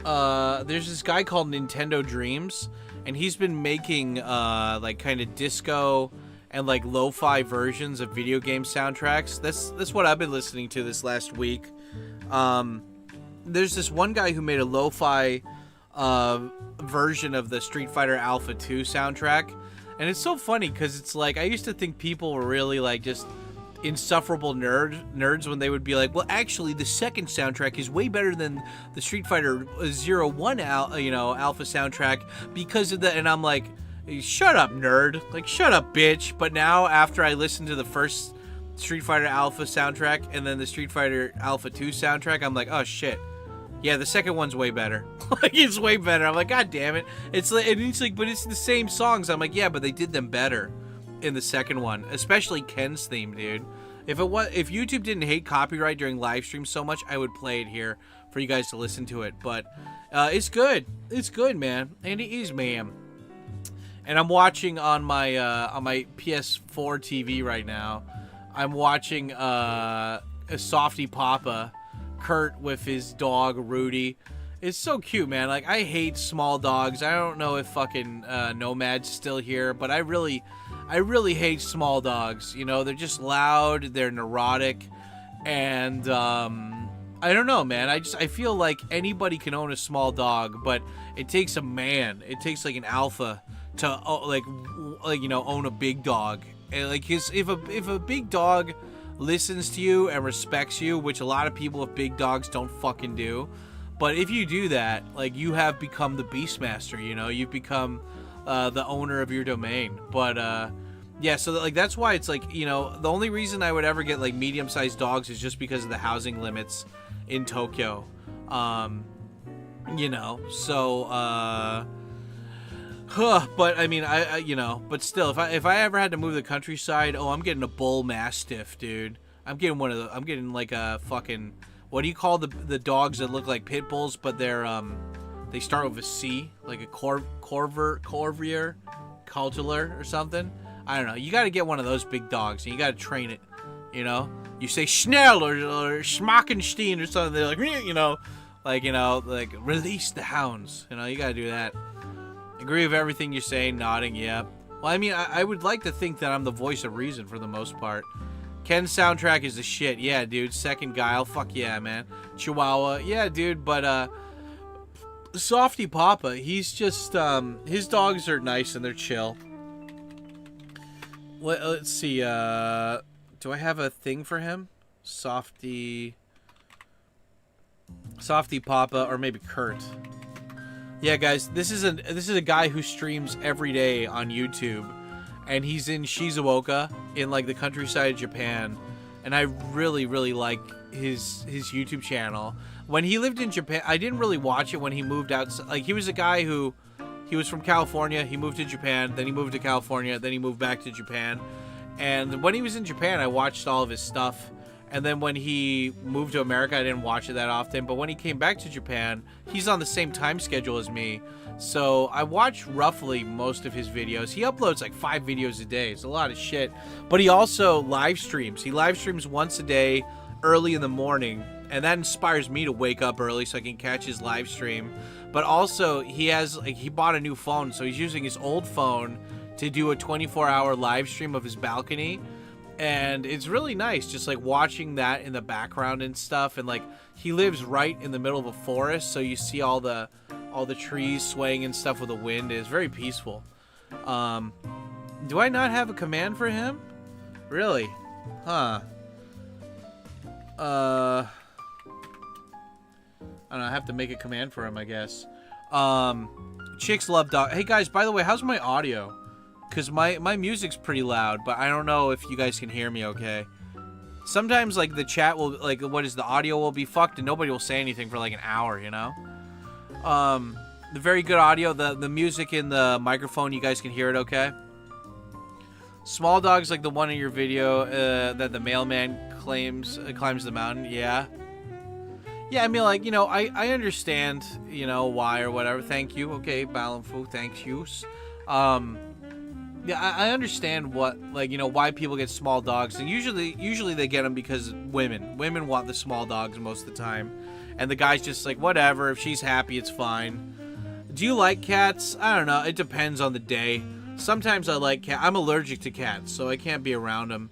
there's this guy called Nintendo Dreams, and he's been making, like, kind of disco and, like, lo-fi versions of video game soundtracks. That's what I've been listening to this last week. There's this one guy who made a lo-fi version of the Street Fighter Alpha 2 soundtrack, and it's so funny because it's like, I used to think people were really, like, just insufferable nerds when they would be like, well, actually the second soundtrack is way better than the Street Fighter 01 Alpha soundtrack because of the, and I'm like, shut up, nerd, like, shut up, bitch. But now, after I listen to the first Street Fighter Alpha soundtrack and then the Street Fighter Alpha 2 soundtrack, I'm like, oh shit, yeah, the second one's way better. Like, it's way better. I'm like, god damn it. It's like, but it's the same songs. I'm like, yeah, but they did them better. in the second one, especially Ken's theme, dude. If YouTube didn't hate copyright during live streams so much, I would play it here for you guys to listen to it. But it's good. It's good, man. And it is, man. And I'm watching on my PS4 TV right now. I'm watching a Softy Papa, Kurt with his dog Rudy. It's so cute, man. Like, I hate small dogs. I don't know if fucking Nomad's still here, but I really hate small dogs. You know, they're just loud, they're neurotic, and I don't know, man. I feel like anybody can own a small dog, but it takes a man. It takes like an alpha to like you know, own a big dog. And like, if a big dog listens to you and respects you, which a lot of people with big dogs don't fucking do, but if you do that, like, you have become the Beastmaster. You know, you've become the owner of your domain. But yeah, so like, that's why it's like, you know, the only reason I would ever get like medium-sized dogs is just because of the housing limits in Tokyo. You know, so but I mean, I you know, but still, if I ever had to move the countryside, oh, I'm getting a bull mastiff, dude. I'm getting like a fucking, what do you call the dogs that look like pit bulls, but they're they start with a C, like a Corvier, Cultular or something. I don't know. You got to get one of those big dogs, and you got to train it. You know, you say Schnell or Schmockenstein or something. They're like, you know, like release the hounds. You know, you got to do that. Agree with everything you're saying, nodding, yeah. Well, I mean, I would like to think that I'm the voice of reason for the most part. Ken's soundtrack is the shit. Yeah, dude. Second Guile. Fuck yeah, man. Chihuahua. Yeah, dude. But, Softy Papa, he's just, his dogs are nice and they're chill. Let's see, do I have a thing for him? Softy Papa, or maybe Kurt. Yeah, guys, this is a guy who streams every day on YouTube, and he's in Shizuoka, in like the countryside of Japan, and I really like his YouTube channel. When he lived in Japan, I didn't really watch it when he moved out. Like, he was a guy who, he was from California, he moved to Japan, then he moved to California, then he moved back to Japan. And when he was in Japan, I watched all of his stuff. And then when he moved to America, I didn't watch it that often. But when he came back to Japan, he's on the same time schedule as me. So I watch roughly most of his videos. He uploads like 5 videos a day. It's a lot of shit. But he also live streams. He live streams once a day, early in the morning. And that inspires me to wake up early so I can catch his live stream. But also, he bought a new phone. So he's using his old phone to do a 24-hour live stream of his balcony. And it's really nice, just like watching that in the background and stuff. And like, he lives right in the middle of a forest, so you see all the trees swaying and stuff with the wind. It's very peaceful. Do I not have a command for him? Really? Huh. I don't know, I have to make a command for him, I guess. Chicks love dog. Hey guys, by the way, how's my audio? Because my music's pretty loud, but I don't know if you guys can hear me okay. Sometimes, like, the chat will, like, the audio will be fucked and nobody will say anything for, like, an hour, you know? The very good audio, the music in the microphone, you guys can hear it okay? Small dogs like the one in your video that the mailman climbs the mountain, yeah. Yeah, I mean, like, you know, I understand, you know, why or whatever. Thank you. Okay, Balanfu, thank you. Yeah, I understand what, like, you know, why people get small dogs, and usually they get them because women want the small dogs most of the time, and the guy's just like, whatever, if she's happy, it's fine. Do you like cats? I don't know, it depends on the day. Sometimes I like cats. I'm allergic to cats, so I can't be around them.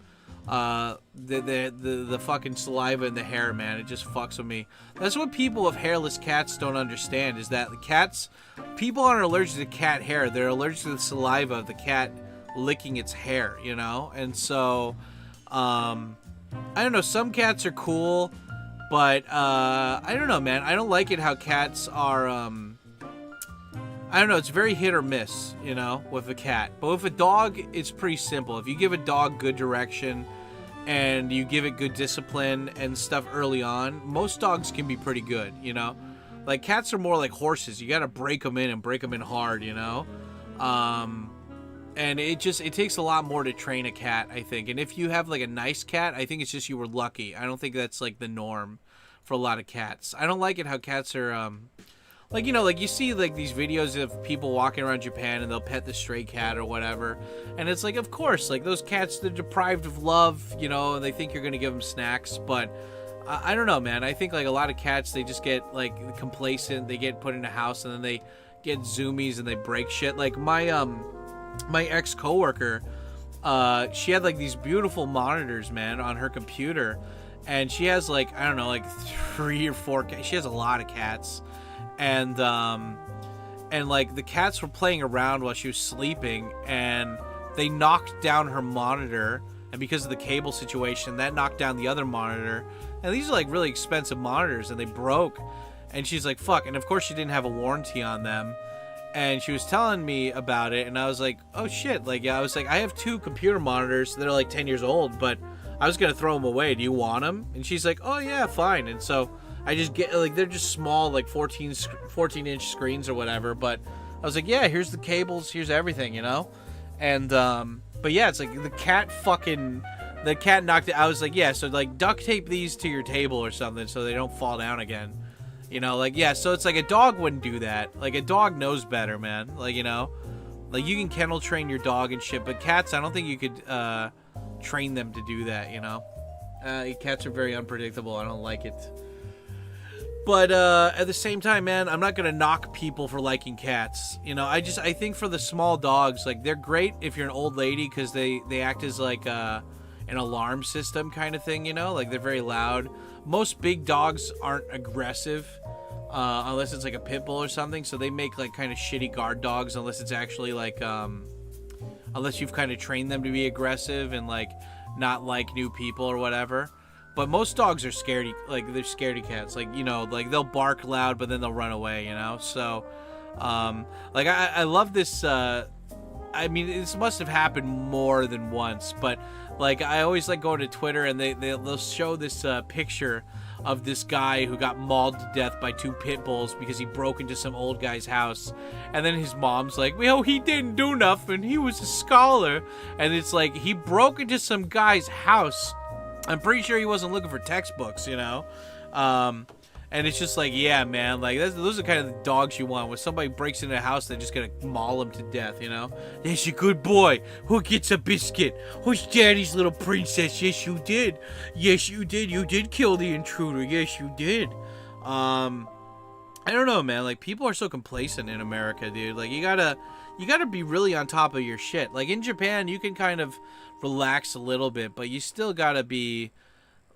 The fucking saliva in the hair, man, it just fucks with me. That's what people with hairless cats don't understand, is that the cats, people aren't allergic to cat hair, they're allergic to the saliva of the cat licking its hair, you know? And so, I don't know, some cats are cool, but, I don't know, man, I don't like it how cats are, I don't know, it's very hit or miss, you know, with a cat. But with a dog, it's pretty simple. If you give a dog good direction and you give it good discipline and stuff early on, most dogs can be pretty good, you know? Like, cats are more like horses. You gotta break them in and break them in hard, you know? And it takes a lot more to train a cat, I think. And if you have like a nice cat, I think it's just you were lucky. I don't think that's like the norm for a lot of cats. I don't like it how cats are like, you know, like you see like these videos of people walking around Japan and they'll pet the stray cat or whatever. And it's like, of course, like those cats, they're deprived of love, you know, and they think you're going to give them snacks. But I don't know, man. I think like a lot of cats, they just get like complacent. They get put in a house and then they get zoomies and they break shit. Like my ex-coworker, she had like these beautiful monitors, man, on her computer, and she has like, I don't know, like 3 or 4 cats. She has a lot of cats, and like the cats were playing around while she was sleeping, and they knocked down her monitor, and because of the cable situation, that knocked down the other monitor. And these are like really expensive monitors, and they broke, and she's like, fuck. And of course she didn't have a warranty on them. And she was telling me about it, and I was like, oh shit. Like, yeah, I was like, I have 2 computer monitors that are like 10 years old, but I was gonna throw them away. Do you want them? And she's like, oh yeah, fine. And so I just get, like, they're just small, like 14-inch screens or whatever. But I was like, yeah, here's the cables, here's everything, you know? And, but yeah, it's like the cat knocked it. I was like, yeah, so like duct tape these to your table or something so they don't fall down again. You know, like, yeah, so it's like a dog wouldn't do that. Like, a dog knows better, man. Like, you know, like, you can kennel train your dog and shit, but cats, I don't think you could train them to do that, you know? Cats are very unpredictable. I don't like it. But at the same time, man, I'm not going to knock people for liking cats. You know, I think for the small dogs, like, they're great if you're an old lady because they act as, like, an alarm system kind of thing, you know? Like, they're very loud. Most big dogs aren't aggressive unless it's like a pit bull or something, so they make like kind of shitty guard dogs unless it's actually like unless you've kind of trained them to be aggressive and like not like new people or whatever. But most dogs are scaredy, like they're scaredy cats, like, you know, like they'll bark loud but then they'll run away, you know. So like I love this. I mean, this must have happened more than once, but like I always like going to Twitter and they'll show this picture of this guy who got mauled to death by 2 pit bulls because he broke into some old guy's house, and then his mom's like, well, he didn't do nothing, he was a scholar. And it's like, he broke into some guy's house. I'm pretty sure he wasn't looking for textbooks, you know. And it's just like, yeah, man, like those are kind of the dogs you want. When somebody breaks into a house, they're just gonna maul them to death, you know. That's a good boy. Who gets a biscuit? Who's daddy's little princess? Yes, you did. Yes, you did. You did kill the intruder. Yes, you did. I don't know, man. Like, people are so complacent in America, dude. Like, you gotta be really on top of your shit. Like, in Japan, you can kind of relax a little bit, but you still gotta be.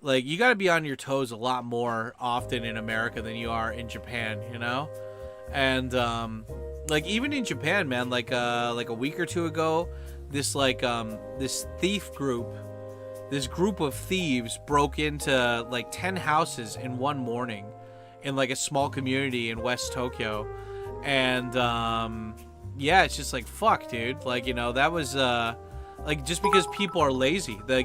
Like, you gotta be on your toes a lot more often in America than you are in Japan, you know? And, like, even in Japan, man, like a week or 2 ago, this group of thieves broke into, like, 10 houses in one morning in, like, a small community in West Tokyo. And, yeah, it's just like, fuck, dude. Like, you know, that was, like, just because people are lazy, they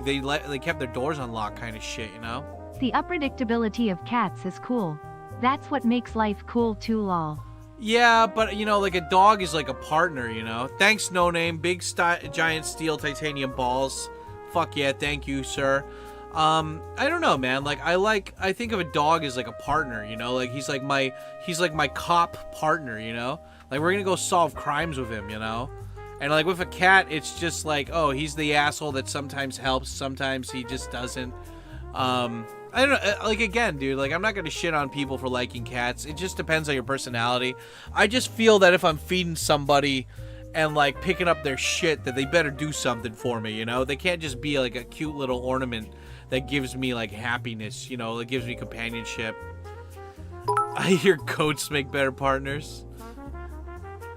kept their doors unlocked kind of shit, you know? The unpredictability of cats is cool. That's what makes life cool too, lol. Yeah, but, you know, like, a dog is like a partner, you know? Thanks, No Name. Big giant steel titanium balls. Fuck yeah, thank you, sir. I don't know, man. Like, I think of a dog as like a partner, you know? Like, he's like my cop partner, you know? Like, we're gonna go solve crimes with him, you know? And, like, with a cat, it's just like, oh, he's the asshole that sometimes helps, sometimes he just doesn't. I don't know, like, again, dude, like, I'm not gonna shit on people for liking cats. It just depends on your personality. I just feel that if I'm feeding somebody and, like, picking up their shit, that they better do something for me, you know? They can't just be, like, a cute little ornament that gives me, like, happiness, you know? That gives me companionship. I hear goats make better partners.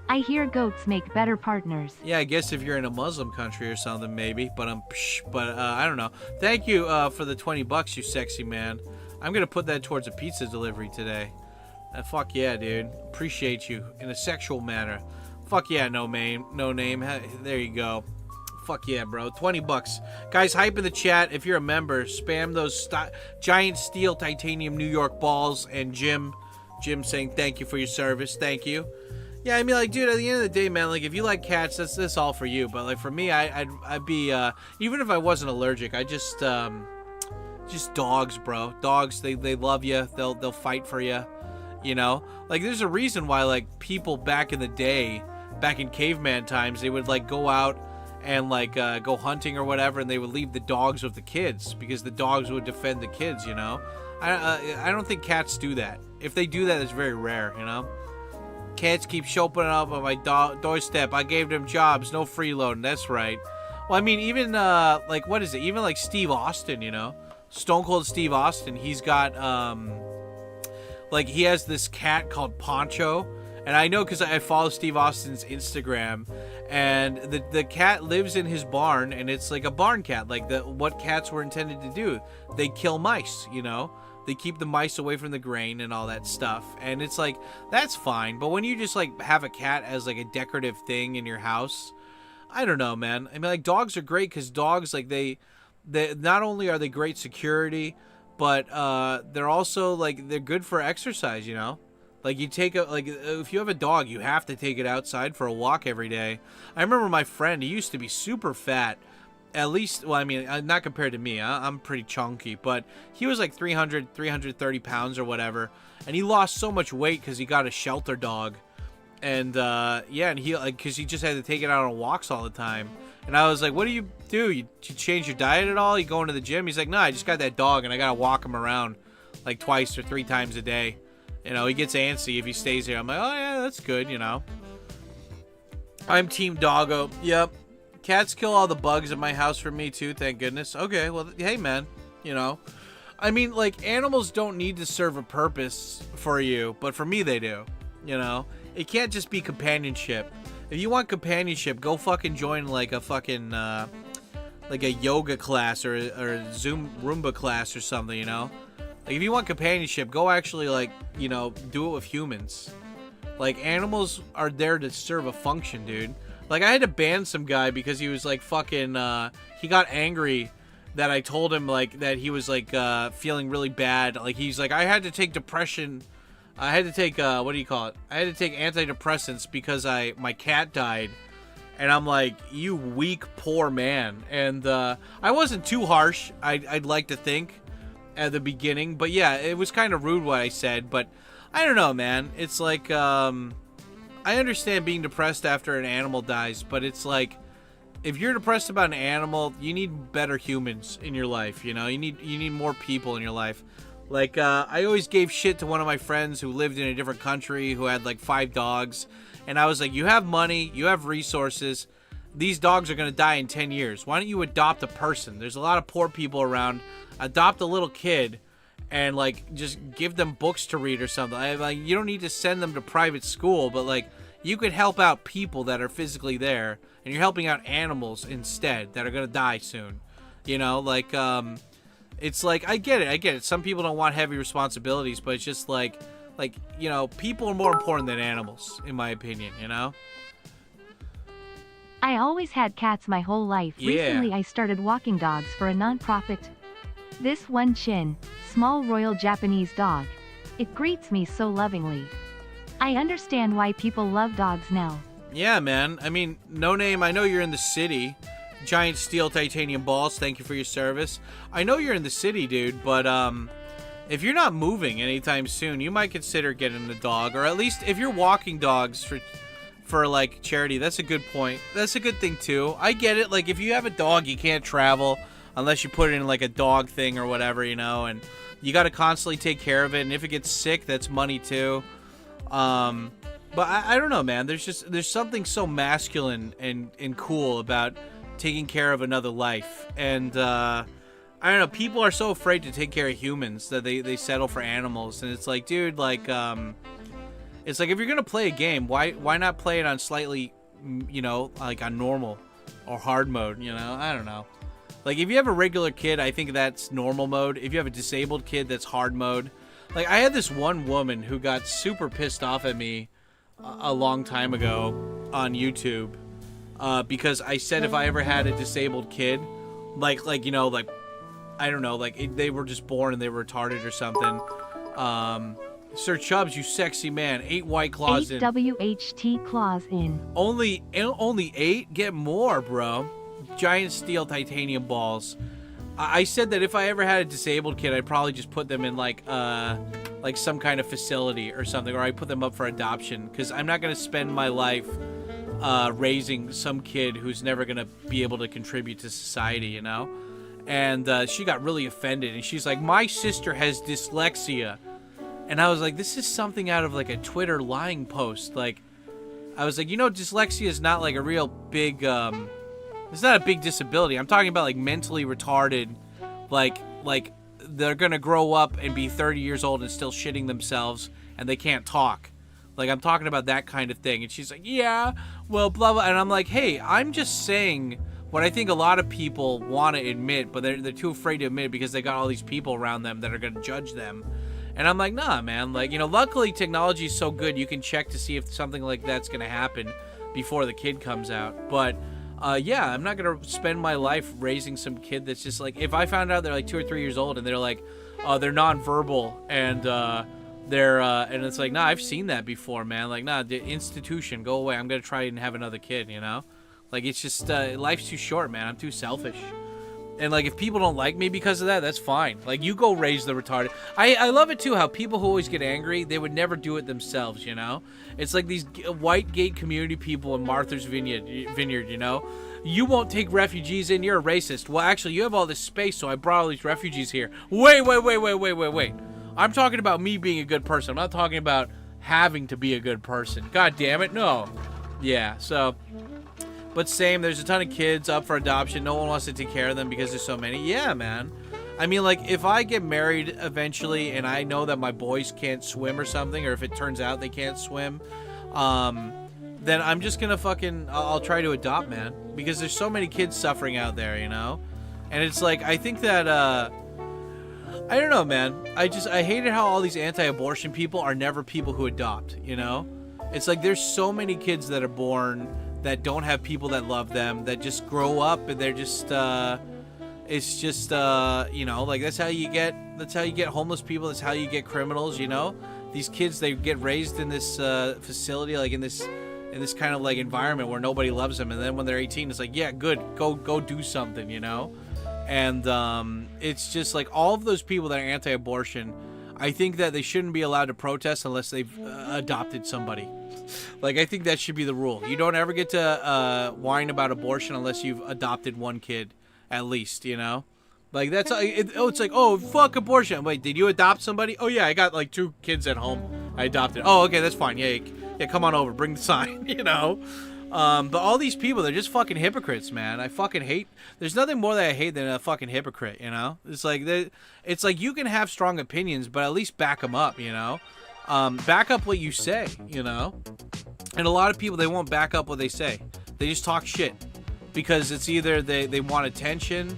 I hear goats make better partners. Yeah, I guess if you're in a Muslim country or something, maybe. But I don't know. Thank you for the $20, you sexy man. I'm gonna put that towards a pizza delivery today. Fuck yeah, dude. Appreciate you in a sexual manner. Fuck yeah, no name. There you go. Fuck yeah, bro. $20. Guys, hype in the chat. If you're a member, spam those giant steel titanium New York balls. And Jim saying thank you for your service. Thank you. Yeah, I mean, like, dude, at the end of the day, man, like, if you like cats, that's all for you. But like for me, I'd be even if I wasn't allergic, I just dogs, bro. Dogs, they love you. They'll fight for you. You know, like there's a reason why like people back in the day, back in caveman times, they would like go out and like go hunting or whatever, and they would leave the dogs with the kids because the dogs would defend the kids. You know, I don't think cats do that. If they do that, it's very rare. You know. Cats keep showing up on my doorstep. I gave them jobs, no freeloading. That's right. Well, I mean, even like what is it? Even like Steve Austin, you know, Stone Cold Steve Austin. He's got like he has this cat called Poncho, and I know because I follow Steve Austin's Instagram, and the cat lives in his barn, and it's like a barn cat, like what cats were intended to do. They kill mice, you know. They keep the mice away from the grain and all that stuff. And it's like, that's fine. But when you just like have a cat as like a decorative thing in your house, I don't know, man. I mean, like dogs are great because dogs, like they not only are they great security, but they're also like, they're good for exercise, you know? Like you take if you have a dog, you have to take it outside for a walk every day. I remember my friend, he used to be super fat. At least, well, I mean, not compared to me. I'm pretty chunky, but he was like 330 pounds or whatever. And he lost so much weight because he got a shelter dog. And, yeah, and he, like, because he just had to take it out on walks all the time. And I was like, what do? You change your diet at all? You going to the gym? He's like, no, I just got that dog and I got to walk him around like twice or 3 times a day. You know, he gets antsy if he stays there. I'm like, oh, yeah, that's good, you know. I'm Team Doggo. Yep. Cats kill all the bugs in my house for me too, thank goodness. Okay, well, hey man, you know. I mean, like, animals don't need to serve a purpose for you, but for me they do, you know. It can't just be companionship. If you want companionship, go fucking join like a fucking, like a yoga class or a Roomba class or something, you know. Like, if you want companionship, go actually, like, you know, do it with humans. Like, animals are there to serve a function, dude. Like, I had to ban some guy because he was, like, fucking, he got angry that I told him, like, that he was, like, feeling really bad. Like, he's like, I had to take depression. I had to take, what do you call it? I had to take antidepressants because my cat died. And I'm like, you weak, poor man. And, I wasn't too harsh, I'd like to think, at the beginning. But, yeah, it was kind of rude what I said. But, I don't know, man. It's like, I understand being depressed after an animal dies, but it's like, if you're depressed about an animal, you need better humans in your life, you know? You need more people in your life. Like, I always gave shit to one of my friends who lived in a different country, who had like 5 dogs, and I was like, you have money, you have resources, these dogs are gonna die in 10 years. Why don't you adopt a person? There's a lot of poor people around. Adopt a little kid, and like just give them books to read or something. Like, you don't need to send them to private school, but like you could help out people that are physically there, and you're helping out animals instead that are gonna die soon. You know, like it's like I get it. Some people don't want heavy responsibilities, but it's just like you know, people are more important than animals, in my opinion. You know. I always had cats my whole life. Yeah. Recently I started walking dogs for a non-profit. This one Chin, small royal Japanese dog. It greets me so lovingly. I understand why people love dogs now. Yeah, man. I mean, No Name, I know you're in the city. Giant steel titanium balls, thank you for your service. I know you're in the city, dude, but if you're not moving anytime soon, you might consider getting a dog, or at least if you're walking dogs for like charity, that's a good point. That's a good thing too. I get it. Like, if you have a dog, you can't travel unless you put it in like a dog thing or whatever, you know, and you got to constantly take care of it, and if it gets sick, that's money too. But I don't know, man. There's something so masculine and cool about taking care of another life. And I don't know, people are so afraid to take care of humans that they settle for animals. And it's like, dude, like it's like, if you're gonna play a game, why not play it on slightly, you know, like on normal or hard mode, you know? I don't know. Like, if you have a regular kid, I think that's normal mode. If you have a disabled kid, that's hard mode. Like, I had this one woman who got super pissed off at me a long time ago on YouTube because I said if I ever had a disabled kid, like you know, like, I don't know, like they were just born and they were retarded or something, Sir Chubbs, you sexy man. 8 White Claws 8 in. WHT claws in. Only 8? Get more, bro. Giant steel titanium balls. I said that if I ever had a disabled kid, I'd probably just put them in like some kind of facility or something, or I'd put them up for adoption, because I'm not gonna spend my life raising some kid who's never gonna be able to contribute to society, you know? And she got really offended, and she's like, my sister has dyslexia. And I was like, this is something out of like a Twitter lying post. Like, I was like, you know, dyslexia is not like a real big, it's not a big disability. I'm talking about like mentally retarded, like they're gonna grow up and be 30 years old and still shitting themselves and they can't talk. Like, I'm talking about that kind of thing. And she's like, yeah, well, blah, blah. And I'm like, hey, I'm just saying what I think a lot of people want to admit, but they're too afraid to admit it because they got all these people around them that are gonna judge them. And I'm like, nah, man. Like, you know, luckily technology is so good you can check to see if something like that's gonna happen before the kid comes out. But yeah, I'm not gonna spend my life raising some kid that's just like, if I found out they're like 2 or 3 years old and they're like, they're nonverbal and and it's like, nah, I've seen that before, man. Like, nah, the institution, go away. I'm gonna try and have another kid, you know? Like, it's just life's too short, man. I'm too selfish. And like, if people don't like me because of that, that's fine. Like, you go raise the retarded. I love it too how people who always get angry, they would never do it themselves, you know? It's like these white gay community people in Martha's Vineyard, you know? You won't take refugees in, you're a racist. Well, actually, you have all this space, so I brought all these refugees here. Wait. I'm talking about me being a good person. I'm not talking about having to be a good person. God damn it, no. Yeah, so... But same, there's a ton of kids up for adoption. No one wants to take care of them because there's so many. Yeah, man. I mean, like, if I get married eventually and I know that my boys can't swim or something, or if it turns out they can't swim, then I'm just gonna I'll try to adopt, man. Because there's so many kids suffering out there, you know? And it's like, I think that, I don't know, man. I hated how all these anti-abortion people are never people who adopt, you know? It's like, there's so many kids that are born that don't have people that love them, that just grow up and they're just, it's just, you know, like, that's how you get homeless people, that's how you get criminals, you know? These kids, they get raised in this facility, like in this kind of like environment where nobody loves them, and then when they're 18, it's like, yeah, good, go do something, you know? And it's just like, all of those people that are anti-abortion, I think that they shouldn't be allowed to protest unless they've adopted somebody. Like, I think that should be the rule. You don't ever get to whine about abortion unless you've adopted one kid, at least, you know? Like, that's... it's like, oh, fuck abortion. Wait, did you adopt somebody? Oh, yeah, I got, like, 2 kids at home. I adopted. Oh, okay, that's fine. Yeah, come on over. Bring the sign, you know? But all these people, they're just fucking hypocrites, man. I fucking hate... There's nothing more that I hate than a fucking hypocrite, you know? It's like you can have strong opinions, but at least back them up, you know? Back up what you say, you know? And a lot of people, they won't back up what they say. They just talk shit. Because it's either they want attention,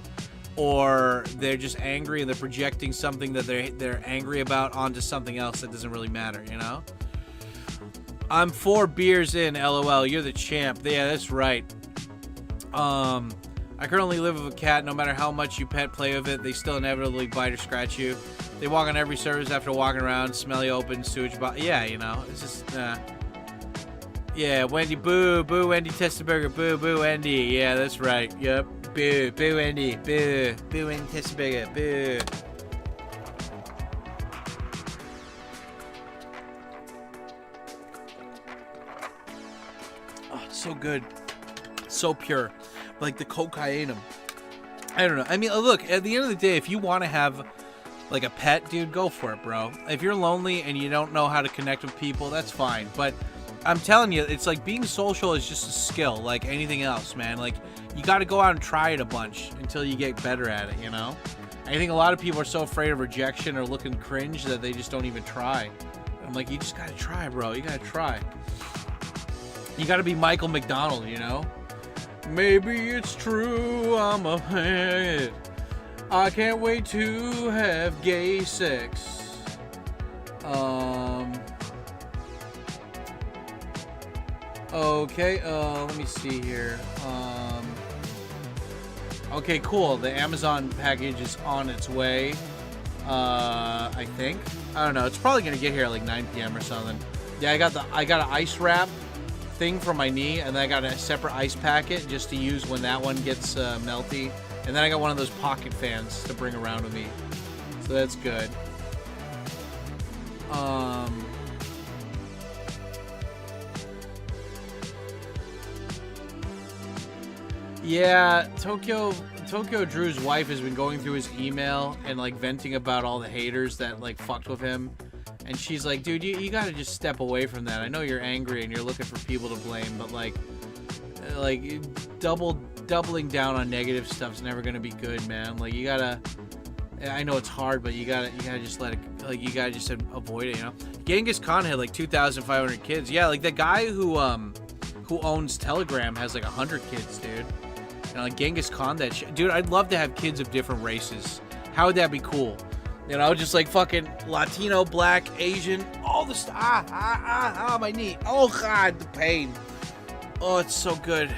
or they're just angry and they're projecting something that they're angry about onto something else that doesn't really matter, you know? I'm 4 beers in, LOL. You're the champ. Yeah, that's right. I currently live with a cat. No matter how much you pet play with it, they still inevitably bite or scratch you. They walk on every surface after walking around. Smelly open sewage box. Yeah, you know, it's just, yeah, Wendy, boo, Wendy Testaburger, boo, Wendy. Yeah, that's right. Yep, boo, Wendy, boo, Wendy Testaburger, boo. Oh, it's so good. So pure. Like the cocaine. I don't know. I mean, look, at the end of the day, if you want to have like a pet, dude, go for it, bro. If you're lonely and you don't know how to connect with people, that's fine. But I'm telling you, it's like being social is just a skill, like anything else, man. Like, you got to go out and try it a bunch until you get better at it, you know? I think a lot of people are so afraid of rejection or looking cringe that they just don't even try. I'm like, you just got to try, bro. You got to try. You got to be Michael McDonald, you know? Maybe it's true, I'm a head. I can't wait to have gay sex. Okay, let me see here. Okay, cool. The Amazon package is on its way. I think. I don't know. It's probably gonna get here at like 9 p.m. or something. Yeah, I got an ice wrap thing for my knee, and then I got a separate ice packet just to use when that one gets melty. And then I got one of those pocket fans to bring around with me. So that's good. Yeah, Tokyo Drew's wife has been going through his email and like venting about all the haters that like fucked with him. And she's like, dude, you gotta just step away from that. I know you're angry and you're looking for people to blame, but like doubling down on negative stuff's never gonna be good, man. Like you gotta, I know it's hard, but you gotta just let it, like you gotta just avoid it, you know. Genghis Khan had like 2,500 kids. Yeah, like the guy who owns Telegram has like 100 kids, dude. You know, like Genghis Khan, that shit. Dude, I'd love to have kids of different races. How would that be cool? You know, just like fucking Latino, Black, Asian, all the stuff. My knee. Oh God, the pain. Oh, it's so good.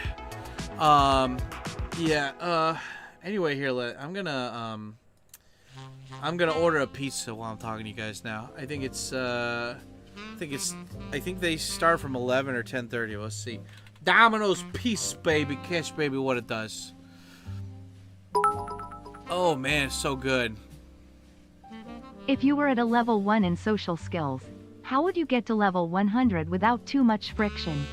Yeah. Anyway, here, I'm gonna order a pizza while I'm talking to you guys now. I think they start from 11 or 10:30. Let's see. Domino's Pizza, baby. Catch, baby, what it does. Oh man, it's so good. If you were at a level 1 in social skills, how would you get to level 100 without too much friction?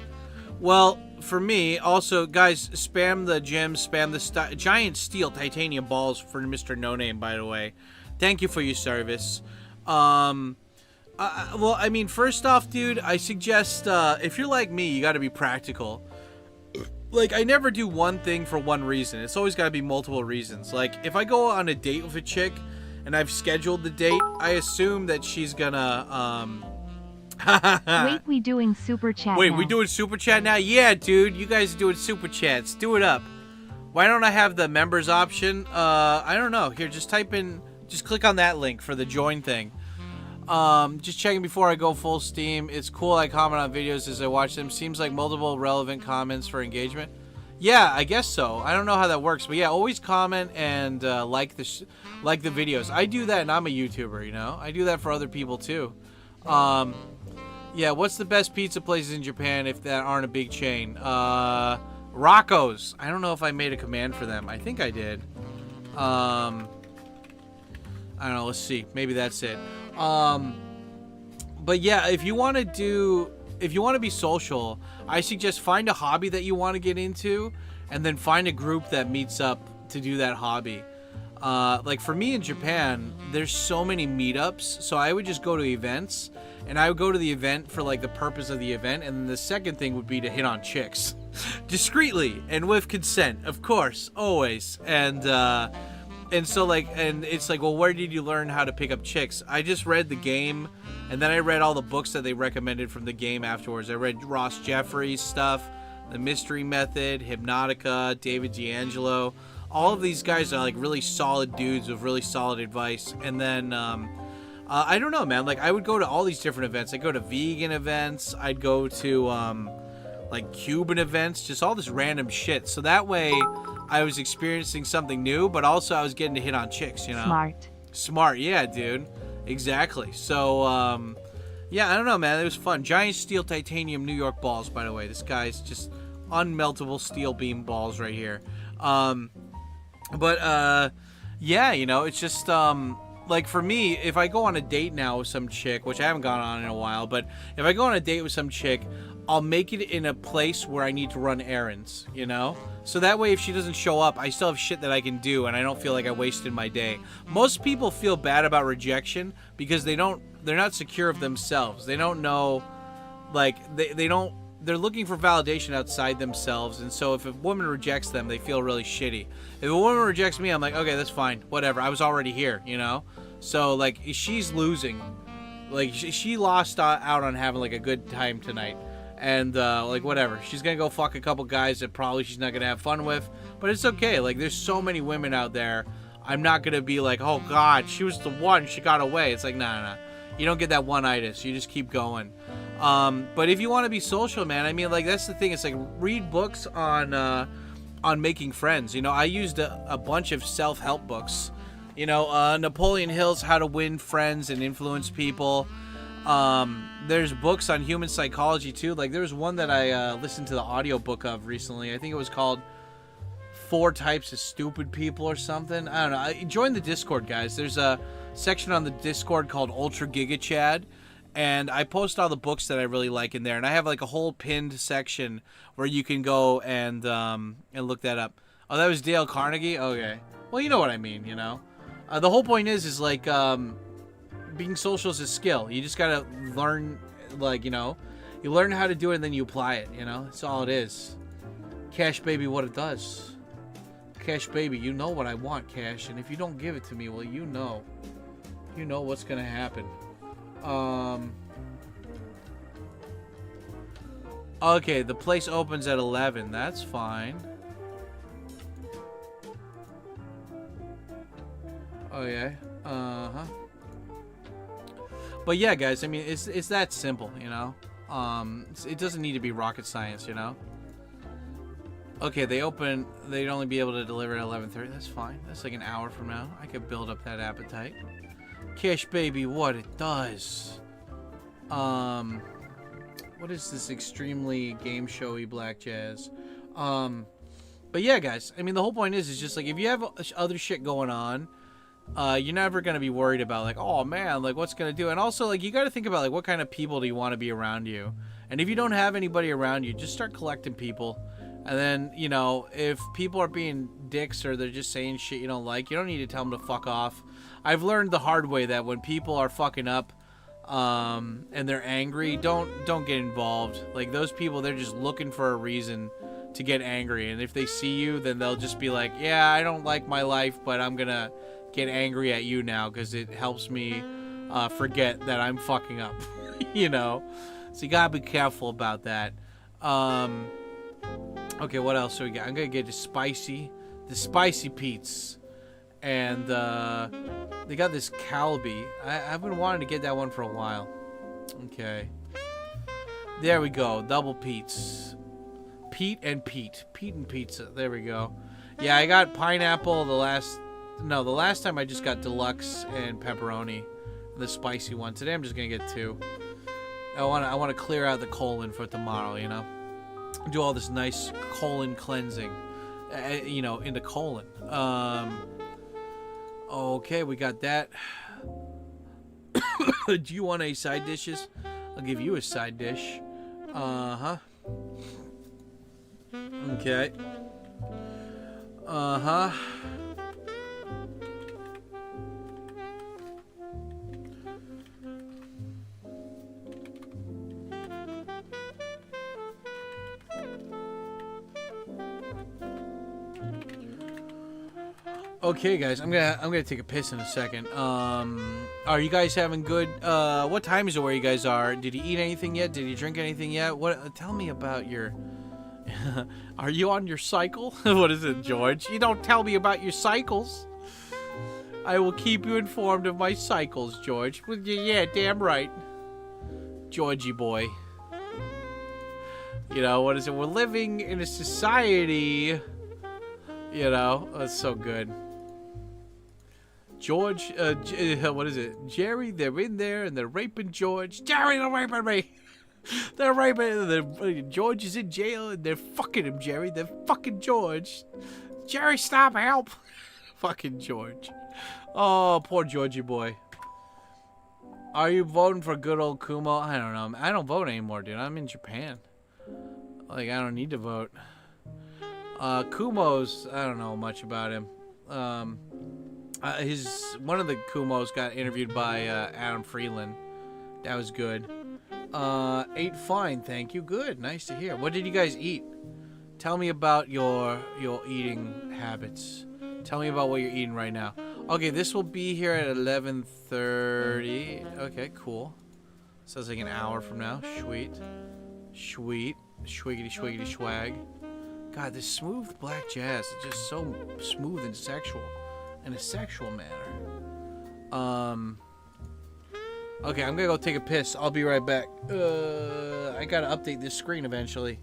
Well, for me, also, guys, spam the gems, spam the giant steel titanium balls for Mr. No Name, by the way. Thank you for your service. Well, I mean, first off, dude, I suggest, if you're like me, you gotta be practical. Like, I never do one thing for one reason. It's always gotta be multiple reasons. Like, if I go on a date with a chick, and I've scheduled the date, I assume that she's gonna, Wait, we doing super chat Wait, now. we doing super chat now? Yeah, dude, you guys are doing super chats. Do it up. Why don't I have the members option? I don't know. Here, just type in, just click on that link for the join thing. Just checking before I go full steam. It's cool I comment on videos as I watch them. Seems like multiple relevant comments for engagement. Yeah, I guess so. I don't know how that works, but yeah, always comment and like the videos. I do that, and I'm a YouTuber, you know. I do that for other people too. Yeah, what's the best pizza places in Japan if that aren't a big chain? Rocco's. I don't know if I made a command for them. I think I did. I don't know. Let's see. Maybe that's it. But yeah, if you want to be social, I suggest find a hobby that you want to get into, and then find a group that meets up to do that hobby. Like for me in Japan, there's so many meetups, so I would just go to events, and I would go to the event for like the purpose of the event, and then the second thing would be to hit on chicks. Discreetly and with consent, of course, always. And so like, and it's like, well, where did you learn how to pick up chicks? I just read the game, and then I read all the books that they recommended from the game afterwards. I read Ross Jeffries' stuff, The Mystery Method, Hypnotica, David D'Angelo. All of these guys are like really solid dudes with really solid advice. And then, I don't know, man. Like, I would go to all these different events. I'd go to vegan events. I'd go to, like, Cuban events. Just all this random shit. So that way, I was experiencing something new, but also I was getting to hit on chicks, you know? Smart, yeah, dude. Exactly. So, yeah, I don't know, man. It was fun. Giant steel titanium New York balls, by the way. This guy's just unmeltable steel beam balls right here. But, yeah, you know, it's just, like, for me, if I go on a date now with some chick, which I haven't gone on in a while, but if I go on a date with some chick, I'll make it in a place where I need to run errands, you know? So that way, if she doesn't show up, I still have shit that I can do, and I don't feel like I wasted my day. Most people feel bad about rejection because they're not secure of themselves. They don't know, like, they're looking for validation outside themselves, and so if a woman rejects them, they feel really shitty. If a woman rejects me, I'm like, okay, that's fine, whatever, I was already here, you know? So, like, she's losing. Like, she lost out on having, like, a good time tonight. And, like, whatever. She's gonna go fuck a couple guys that probably she's not gonna have fun with. But it's okay. Like, there's so many women out there. I'm not gonna be like, oh, God, she was the one. She got away. It's like, nah. You don't get that one-itis. You just keep going. But if you want to be social, man, I mean, like, that's the thing. It's like, read books on making friends. You know, I used a bunch of self-help books. You know, Napoleon Hill's How to Win Friends and Influence People. There's books on human psychology too. Like there was one that I listened to the audiobook of recently. I think it was called 4 Types of Stupid People or something. I don't know. Join the Discord, guys. There's a section on the Discord called Ultra Giga Chad, and I post all the books that I really like in there. And I have like a whole pinned section where you can go and look that up. Oh, that was Dale Carnegie? Okay. Well, you know what I mean, you know. The whole point is like being social is a skill. You just gotta learn, like, you know, you learn how to do it and then you apply it, you know. That's all it is. Cash Baby, what it does. Cash Baby, you know what I want, Cash, and if you don't give it to me, well, you know what's gonna happen. Okay, the place opens at 11. That's fine. Oh yeah. But yeah, guys, I mean, it's that simple, you know. It doesn't need to be rocket science, you know. Okay, they'd only be able to deliver at 11:30. That's fine. That's like an hour from now. I could build up that appetite. Cash Baby, what it does. What is this extremely game showy black jazz? But yeah, guys, I mean, the whole point is just like if you have other shit going on, you're never gonna be worried about like, oh man, like what's gonna do. And also, like, you got to think about like what kind of people do you want to be around you. And if you don't have anybody around you, just start collecting people. And then, you know, if people are being dicks or they're just saying shit you don't like, you don't need to tell them to fuck off. I've learned the hard way that when people are fucking up and they're angry, don't get involved. Like those people, they're just looking for a reason to get angry. And if they see you, then they'll just be like, yeah, I don't like my life, but I'm gonna get angry at you now because it helps me forget that I'm fucking up. You know, so you gotta be careful about that. Okay, what else do we got? I'm gonna get the spicy Pete's, and they got this Calbee. I've been wanting to get that one for a while. Okay, there we go, double Pete's, Pete and pizza. There we go. Yeah, I got pineapple the last time I just got deluxe and pepperoni, the spicy one. Today I'm just gonna get 2. I want to clear out the colon for tomorrow, you know. Do all this nice colon cleansing, you know, in the colon. Okay, we got that. Do you want any side dishes? I'll give you a side dish. Okay. Okay, guys, I'm gonna take a piss in a second. Are you guys having good? What time is it where you guys are? Did you eat anything yet? Did you drink anything yet? What? Tell me about your. Are you on your cycle? What is it, George? You don't tell me about your cycles. I will keep you informed of my cycles, George. Well, yeah, damn right, Georgie boy. You know what is it? We're living in a society. You know, that's so good. George, what is it? Jerry, they're in there and they're raping George. Jerry, they're raping me. They're raping. George is in jail and they're fucking him, Jerry. They're fucking George. Jerry, stop, help. Fucking George. Oh, poor Georgie boy. Are you voting for good old Kumo? I don't know. I don't vote anymore, dude. I'm in Japan. Like, I don't need to vote. Kumo's, I don't know much about him. One of the Kumos got interviewed by Adam Freeland. That was good. Ate fine, thank you. Good, nice to hear. What did you guys eat? Tell me about your eating habits. Tell me about what you're eating right now. Okay, this will be here at 11:30. Okay, cool. Sounds like an hour from now. Sweet. Schwiggity swag. God, this smooth black jazz is just so smooth and sexual. In a sexual manner. Okay, I'm gonna go take a piss. I'll be right back. I gotta update this screen eventually.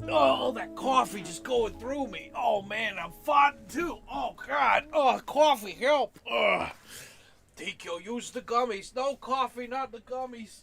Oh, that coffee just going through me. Oh, man, I'm farting too. Oh, God. Oh, coffee, help. Tikyo, use the gummies. No coffee, not the gummies.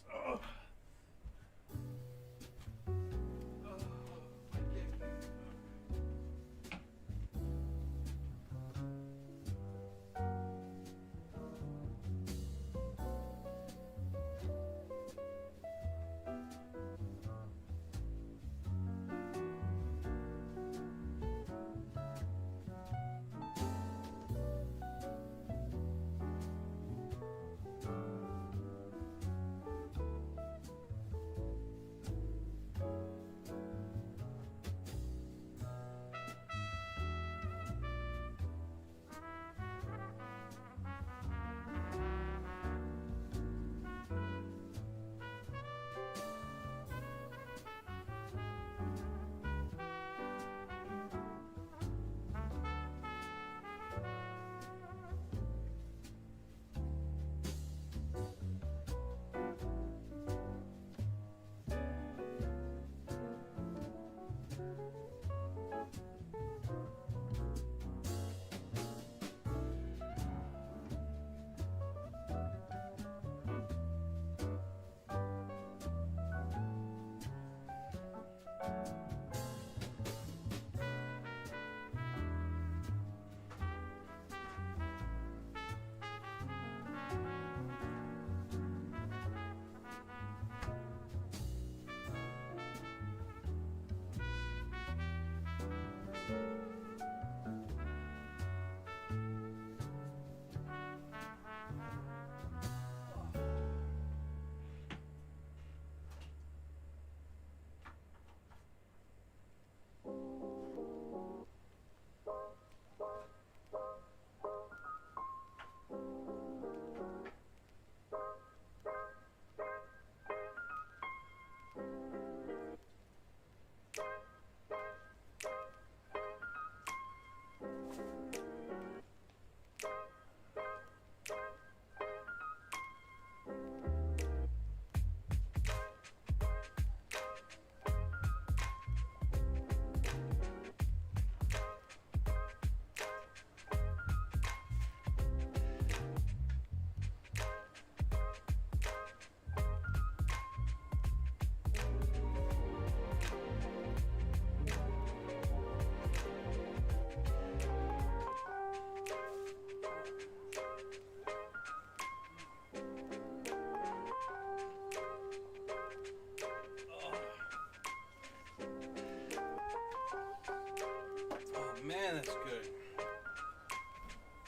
Man, that's good.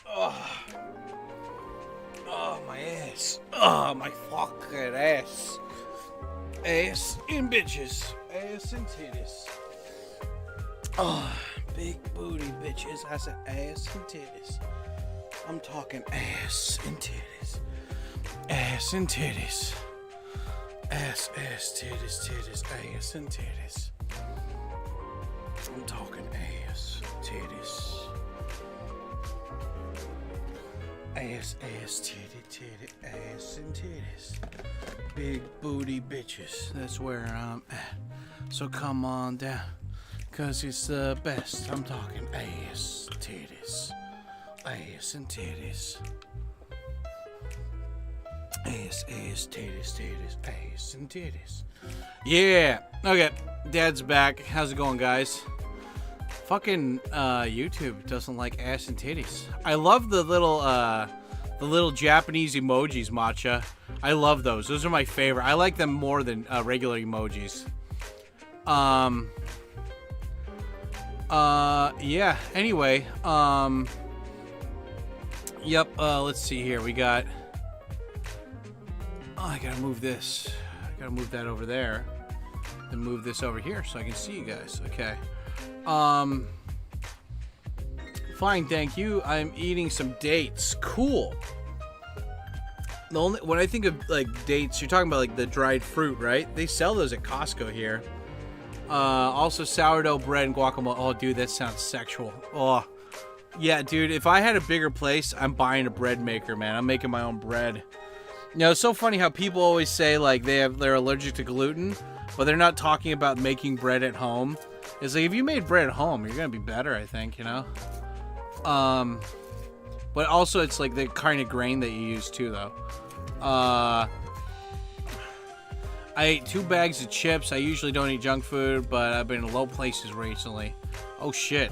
Oh, my ass. Oh, my fucking ass. Ass and bitches. Ass and titties. Oh, big booty bitches. I said ass and titties. I'm talking ass and titties. Ass and titties. Ass, titties, titties, ass and titties. I'm talking ass, titties. Ass, titty, titty, ass and titties. Big booty bitches. That's where I'm at. So come on down, 'cause it's the best. I'm talking ass, titties. Ass and titties. Ass, titties, titties, ass and titties. Yeah. Okay. Dad's back. How's it going, guys? Fucking YouTube doesn't like ass and titties. I love the little Japanese emojis, Matcha. I love those. Those are my favorite. I like them more than regular emojis. Yeah. Anyway. Yep. Let's see here. We got. Oh, I gotta move this. I gotta move that over there. Then move this over here so I can see you guys. Okay. Fine, thank you. I'm eating some dates. Cool. When I think of like dates, you're talking about like the dried fruit, right? They sell those at Costco here. Also sourdough bread and guacamole. Oh, dude, that sounds sexual. Oh, yeah, dude. If I had a bigger place, I'm buying a bread maker, man. I'm making my own bread. You know, it's so funny how people always say like they're allergic to gluten, but they're not talking about making bread at home. It's like if you made bread at home, you're gonna be better, I think, you know. But also it's like the kind of grain that you use too, though. I ate 2 bags of chips. I usually don't eat junk food, but I've been in low places recently. Oh shit.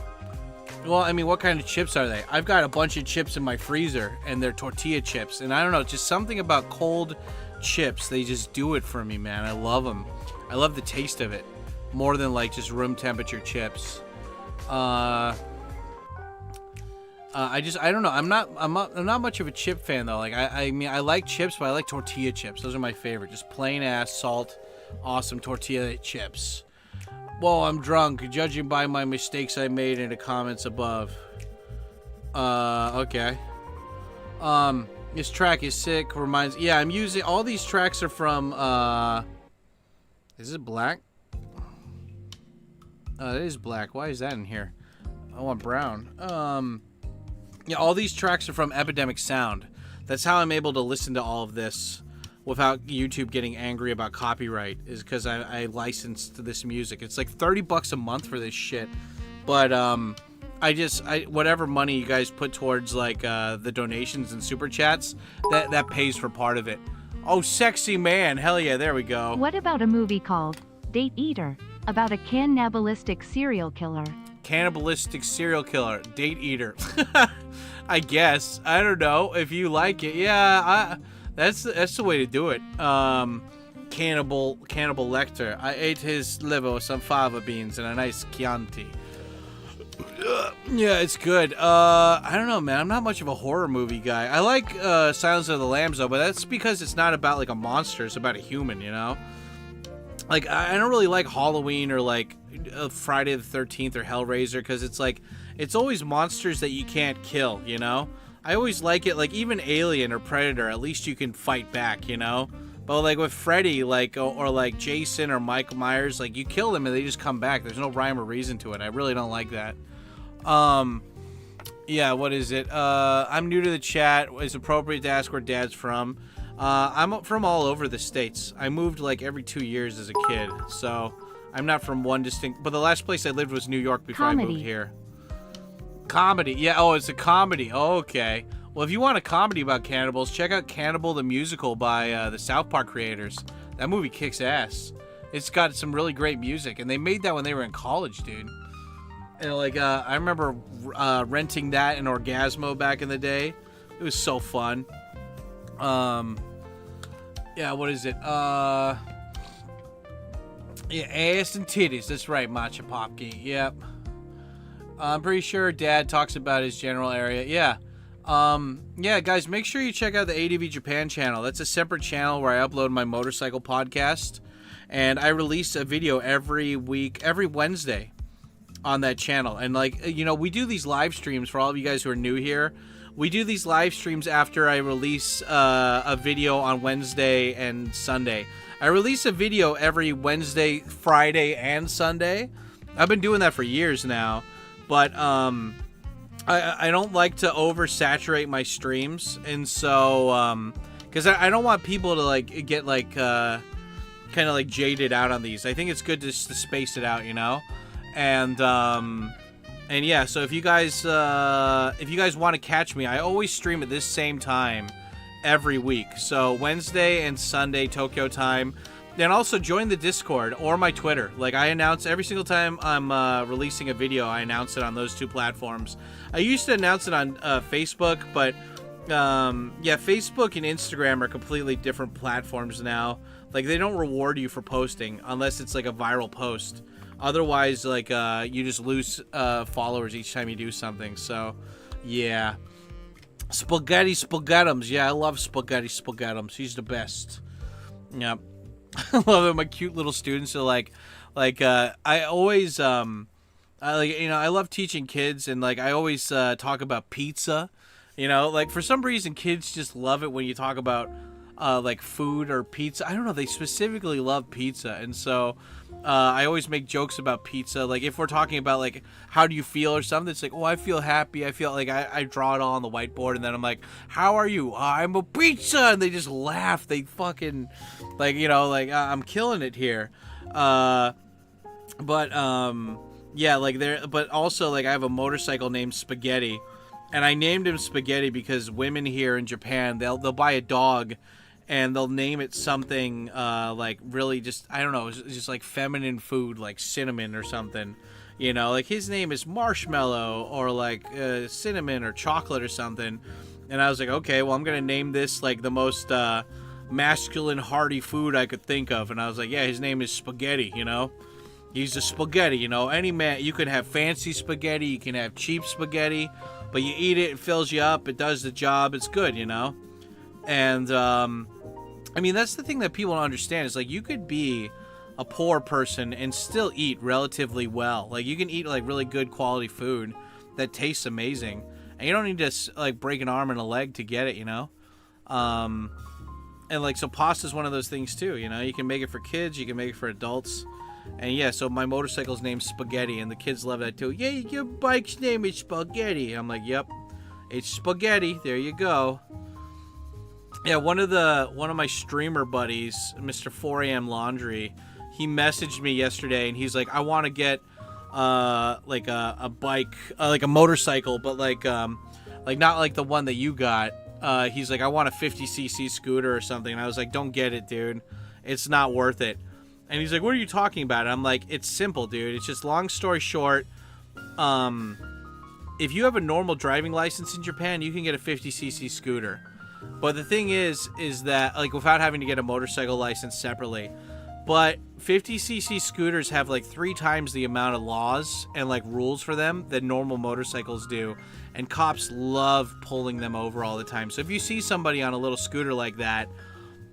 Well, I mean, what kind of chips are they? I've got a bunch of chips in my freezer, and they're tortilla chips. And I don't know, just something about cold chips. They just do it for me, man. I love them. I love the taste of it more than like just room temperature chips. I don't know. I'm not much of a chip fan though. Like I mean, I like chips, but I like tortilla chips. Those are my favorite. Just plain ass salt, awesome tortilla chips. Whoa, I'm drunk. Judging by my mistakes I made in the comments above. Okay. This track is sick. Reminds. Yeah, I'm using all these tracks are from. Is it black? It is black. Why is that in here? I want brown. Yeah, all these tracks are from Epidemic Sound. That's how I'm able to listen to all of this without YouTube getting angry about copyright, is because I licensed this music. It's like $30 a month for this shit. But whatever money you guys put towards like the donations and super chats, that pays for part of it. Oh, sexy man. Hell yeah, there we go. What about a movie called Date Eater, about a cannibalistic serial killer? Cannibalistic serial killer, date eater. I guess. I don't know if you like it. Yeah, that's the way to do it. Cannibal Lecter. I ate his liver with some fava beans and a nice Chianti. Yeah, it's good. I don't know, man. I'm not much of a horror movie guy. I like Silence of the Lambs though, but that's because it's not about like a monster. It's about a human, you know. Like I don't really like Halloween or like Friday the 13th or Hellraiser, because it's like it's always monsters that you can't kill, you know. I always like it, like even Alien or Predator, at least you can fight back, you know. But like with Freddy, like or like Jason or Michael Myers, like you kill them and they just come back. There's no rhyme or reason to it. I really don't like that. Yeah, what is it? I'm new to the chat. It's appropriate to ask where Dad's from. I'm from all over the states. I moved like every 2 years as a kid, so I'm not from one distinct. But the last place I lived was New York before I moved here. Comedy, yeah. Oh, it's a comedy. Oh, okay. Well, if you want a comedy about cannibals, check out Cannibal the Musical by the South Park creators. That movie kicks ass. It's got some really great music, and they made that when they were in college, dude. And like, I remember renting that in Orgasmo back in the day. It was so fun. Yeah, what is it? Yeah, ass and titties. That's right, Matcha Popki. Yep. I'm pretty sure Dad talks about his general area. Yeah. Yeah, guys, make sure you check out the ADV Japan channel. That's a separate channel where I upload my motorcycle podcast. And I release a video every week, every Wednesday on that channel. And like, you know, we do these live streams for all of you guys who are new here. We do these live streams after I release a video on Wednesday and Sunday. I release a video every Wednesday, Friday, and Sunday. I've been doing that for years now. But I don't like to oversaturate my streams. And so, because I don't want people to like get like kind of like jaded out on these. I think it's good just to space it out, you know? And yeah, so if you guys want to catch me, I always stream at this same time every week. So Wednesday and Sunday Tokyo time. And also join the Discord or my Twitter. Like I announce every single time I'm releasing a video, I announce it on those two platforms. I used to announce it on Facebook, but yeah, Facebook and Instagram are completely different platforms now. Like they don't reward you for posting unless it's like a viral post. Otherwise, like, you just lose followers each time you do something. So, yeah. Spaghetti Spaghettums. Yeah, I love Spaghetti Spaghettums. He's the best. Yep. I love it. My cute little students are like, I always, I like, you know, I love teaching kids, and like, I always talk about pizza. You know, like, for some reason, kids just love it when you talk about, like, food or pizza. I don't know. They specifically love pizza, and so I always make jokes about pizza. Like if we're talking about like how do you feel or something, it's like, oh, I feel happy. I feel like I draw it all on the whiteboard, and then I'm like, how are you? I'm a pizza, and they just laugh. They fucking like, you know, like I'm killing it here. But Yeah, like there, but also like I have a motorcycle named Spaghetti, and I named him Spaghetti because women here in Japan they'll buy a dog, and they'll name it something like really just I don't know, just like feminine food like cinnamon or something, you know, like his name is Marshmallow or like cinnamon or chocolate or something, and I was like, okay, well I'm gonna name this like the most masculine hearty food I could think of, and I was like, yeah, his name is Spaghetti, you know. He's a spaghetti, you know. Any man, you can have fancy spaghetti, you can have cheap spaghetti, but you eat it, it fills you up, it does the job, it's good, you know. And I mean, that's the thing that people don't understand is like you could be a poor person and still eat relatively well. Like you can eat like really good quality food that tastes amazing, and you don't need to like break an arm and a leg to get it, you know. And like so, pasta's one of those things too, you know. You can make it for kids, you can make it for adults. And yeah, so my motorcycle's named Spaghetti, and the kids love that too. Yeah, your bike's name is Spaghetti. I'm like, yep, it's Spaghetti. There you go. Yeah, one of my streamer buddies, Mr. 4am Laundry, he messaged me yesterday, and he's like, I want to get like a bike, like a motorcycle, but like not like the one that you got. He's like, I want a 50cc scooter or something, and I was like, don't get it, dude. It's not worth it. And he's like, what are you talking about? And I'm like, it's simple, dude. It's just long story short. If you have a normal driving license in Japan, you can get a 50cc scooter. But the thing is that, like, without having to get a motorcycle license separately. But 50cc scooters have, like, 3 times the amount of laws and, like, rules for them that normal motorcycles do. And cops love pulling them over all the time. So if you see somebody on a little scooter like that,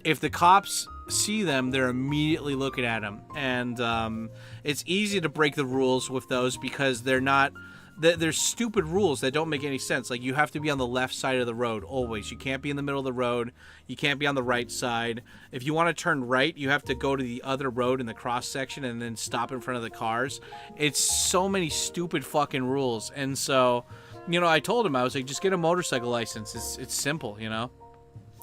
if the cops see them, they're immediately looking at them, and it's easy to break the rules with those because they're stupid rules that don't make any sense. Like you have to be on the left side of the road always. You can't be in the middle of the road. You can't be on the right side. If you want to turn right, you have to go to the other road in the cross section and then stop in front of the cars. It's so many stupid fucking rules. And so, you know, I told him, I was like, just get a motorcycle license. It's simple, you know.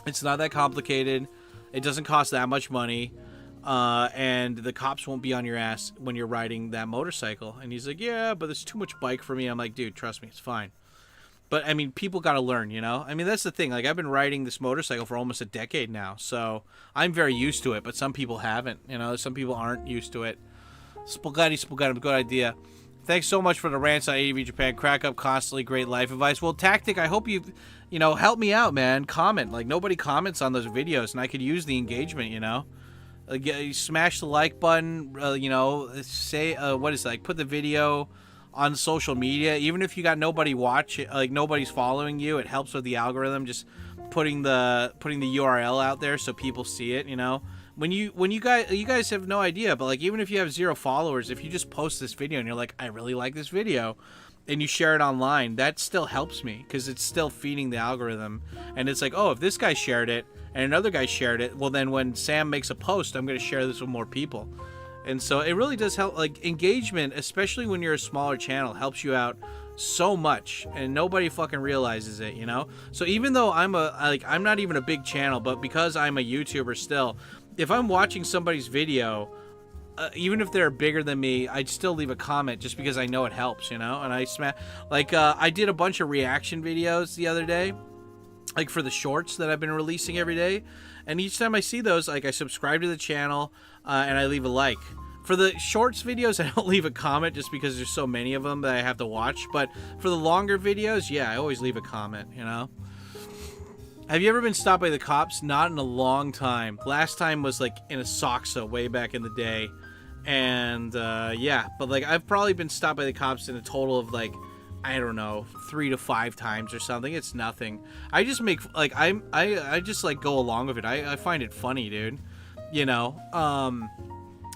It's not that complicated. It doesn't cost that much money, and the cops won't be on your ass when you're riding that motorcycle. And he's like, yeah, but there's too much bike for me. I'm like, dude, trust me, it's fine. But, I mean, people got to learn, you know? I mean, that's the thing. Like, I've been riding this motorcycle for almost a decade now, so I'm very used to it, but some people haven't, you know? Some people aren't used to it. Spaghetti, good idea. Thanks so much for the rants on ADV Japan. Crack up constantly. Great life advice. Well, Tactic, I hope you know, help me out, man. Comment. Like, nobody comments on those videos, and I could use the engagement, you know? Smash the like button, you know, say, what is it, like, put the video on social media. Even if you got nobody like, nobody's following you, it helps with the algorithm, just putting the URL out there so people see it, you know? When you guys have no idea, but like even if you have 0 followers, if you just post this video and you're like, I really like this video, and you share it online, that still helps me because it's still feeding the algorithm. And it's like, oh, if this guy shared it and another guy shared it, well then when Sam makes a post, I'm going to share this with more people. And so it really does help. Like engagement, especially when you're a smaller channel, helps you out so much, and nobody fucking realizes it, you know? So even though I'm not even a big channel, but because I'm a YouTuber still, if I'm watching somebody's video, even if they're bigger than me, I'd still leave a comment just because I know it helps, you know? And I did a bunch of reaction videos the other day, like for the shorts that I've been releasing every day. And each time I see those, like I subscribe to the channel and I leave a like. For the shorts videos, I don't leave a comment just because there's so many of them that I have to watch. But for the longer videos, yeah, I always leave a comment, you know? Have you ever been stopped by the cops? Not in a long time. Last time was like in Asakusa way back in the day. And yeah, but like I've probably been stopped by the cops in a total of like, I don't know, 3 to 5 times or something. It's nothing. I just make like I just like go along with it. I find it funny, dude. You know?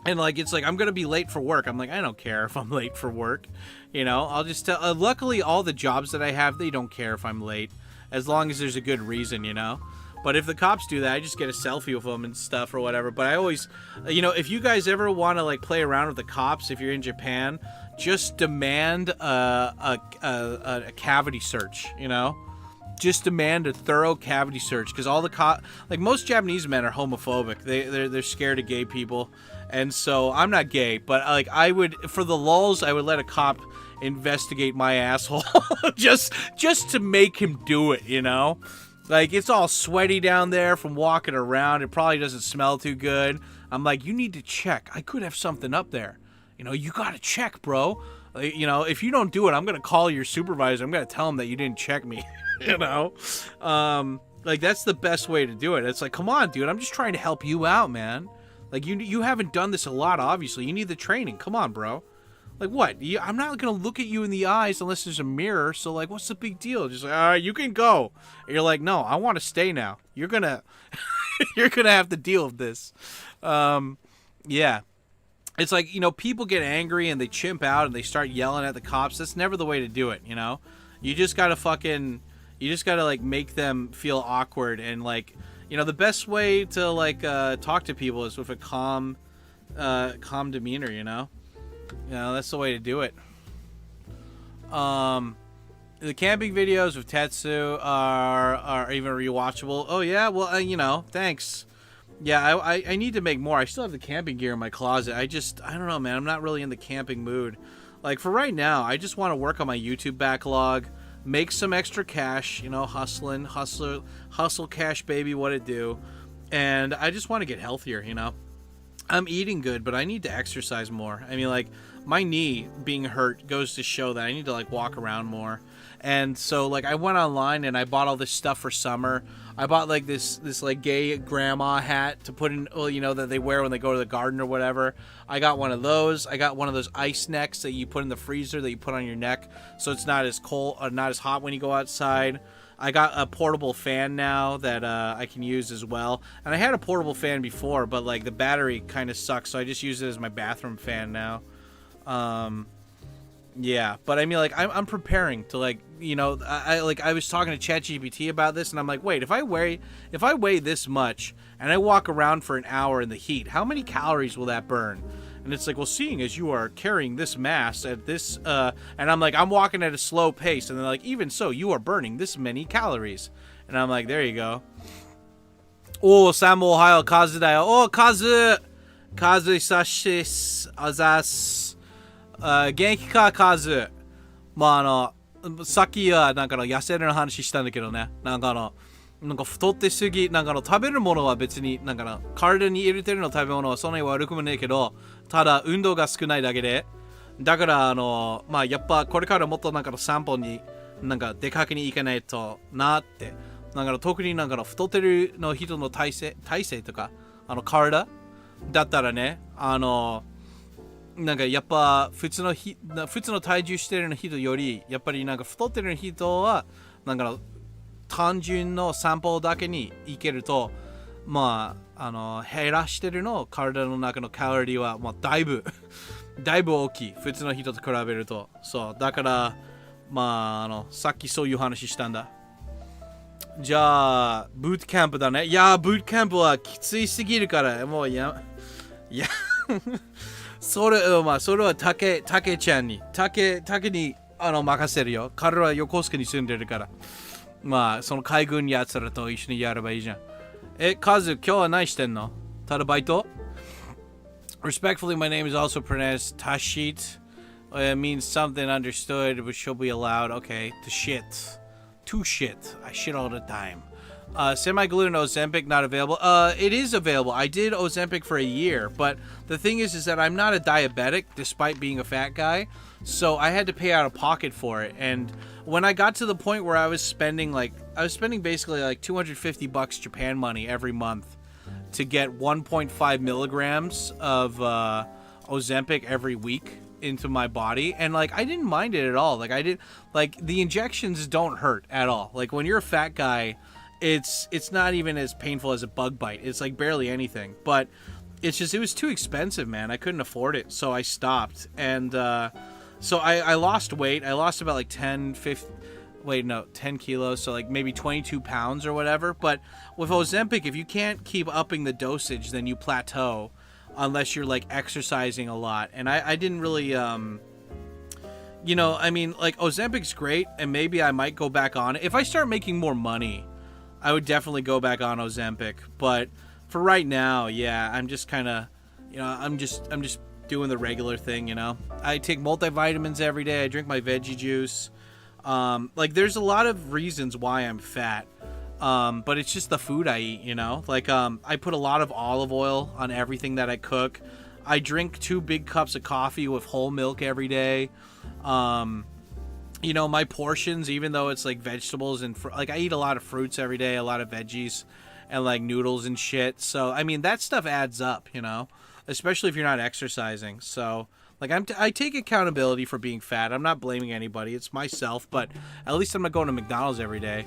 And like it's like I'm gonna be late for work. I'm like, I don't care if I'm late for work. You know, I'll just tell luckily all the jobs that I have, they don't care if I'm late. As long as there's a good reason, you know? But if the cops do that, I just get a selfie with them and stuff or whatever. But I always, you know, if you guys ever want to, like, play around with the cops, if you're in Japan, just demand a cavity search, you know? Just demand a thorough cavity search. Because all the like, most Japanese men are homophobic. They're scared of gay people. And so I'm not gay, but like I would, for the lulz, I would let a cop investigate my asshole just to make him do it, you know? Like, it's all sweaty down there from walking around. It probably doesn't smell too good. I'm like, you need to check. I could have something up there. You know, you got to check, bro. You know, if you don't do it, I'm going to call your supervisor. I'm going to tell him that you didn't check me, you know? Like, that's the best way to do it. It's like, come on, dude. I'm just trying to help you out, man. Like, you haven't done this a lot, obviously. You need the training. Come on, bro. Like, what? I'm not going to look at you in the eyes unless there's a mirror, so, like, what's the big deal? Just like, all right, you can go. And you're like, no, I want to stay now. You're going to... you're going to have to deal with this. Yeah. It's like, you know, people get angry and they chimp out and they start yelling at the cops. That's never the way to do it, you know? You just got to fucking... You just got to, like, make them feel awkward and, like... You know, the best way to, like, talk to people is with a calm demeanor, you know? You know, that's the way to do it. The camping videos with Tetsu are even rewatchable. Oh, yeah? Well, you know, thanks. Yeah, I need to make more. I still have the camping gear in my closet. I don't know, man. I'm not really in the camping mood. Like, for right now, I just want to work on my YouTube backlog, make some extra cash, you know, hustle cash, baby, what it do. And I just want to get healthier, you know. I'm eating good, but I need to exercise more. I mean, like, my knee being hurt goes to show that I need to, like, walk around more. And so, like, I went online and I bought all this stuff for summer. I bought, like, this like, gay grandma hat to put in, well, you know, that they wear when they go to the garden or whatever. I got one of those. I got one of those ice necks that you put in the freezer that you put on your neck so it's not as cold or not as hot when you go outside. I got a portable fan now that I can use as well. And I had a portable fan before, but, like, the battery kind of sucks, so I just use it as my bathroom fan now. Yeah, but I mean, like, I'm preparing to, like, you know, I was talking to ChatGPT about this, and I'm like, wait, if I weigh this much, and I walk around for an hour in the heat, how many calories will that burn? And it's like, well, seeing as you are carrying this mass at this, and I'm like, I'm walking at a slow pace, and they're like, even so, you are burning this many calories. And I'm like, there you go. Oh, Sam Ohio, Kazu da yo. Oh, Kazu! Kazu, isashi azas. 元気か、カズ。まあさっきはなんか痩せるの話したんだけどね。なんか太ってすぎ、なんか食べるものは別になんか体に入れてるの食べ物はそんなに悪くもねえけど、ただ運動が少ないだけで、だからまあやっぱこれからもっとなんか散歩になんか出かけに行かないとなって、なんか特になんか太ってるの人の体勢とか体だったらね、なんかやっぱ普通の体重してる人よりやっぱりなんか太ってる人はなんか単純の散歩だけに行けると、まあ減らしてるの体の中のカロリーはまあだいぶ大きい、普通の人と比べると。そうだからまあさっきそういう話したんだ。じゃあブートキャンプだね。いやブートキャンプはきついすぎるからもういやそれは竹ちゃんに竹に任せるよ。彼らは横須賀に住んでるから、まあその海軍やつらと一緒にやればいいじゃん。カズ今日は何してんの？ただバイト？ Respectfully, my name is also pronounced Tashit. It means something understood which should be allowed. Okay, to shit. I shit all the time. Semi-gluten Ozempic not available. It is available. I did Ozempic for a year, but the thing is that I'm not a diabetic despite being a fat guy, so I had to pay out of pocket for it. And when I got to the point where I was spending basically like $250 Japan money every month to get 1.5 milligrams of Ozempic every week into my body, and like I didn't mind it at all. Like the injections don't hurt at all. Like when you're a fat guy, it's not even as painful as a bug bite. It's like barely anything, but it's just, it was too expensive, man. I couldn't afford it, so I stopped. And so I lost weight. I lost about like 10 kilos, so like maybe 22 pounds or whatever. But with Ozempic, if you can't keep upping the dosage, then you plateau unless you're like exercising a lot. And I didn't really you know, I mean, like Ozempic's great, and maybe I might go back on it if I start making more money. I would definitely go back on Ozempic, but for right now, yeah, I'm just kind of, you know, I'm just doing the regular thing, you know. I take multivitamins every day. I drink my veggie juice. Like, there's a lot of reasons why I'm fat. But it's just the food I eat, you know. Like, I put a lot of olive oil on everything that I cook. I drink 2 big cups of coffee with whole milk every day. You know, my portions, even though it's like vegetables and like, I eat a lot of fruits every day, a lot of veggies and like noodles and shit. So, I mean, that stuff adds up, you know, especially if you're not exercising. So, like, I take accountability for being fat. I'm not blaming anybody. It's myself, but at least I'm not going to McDonald's every day.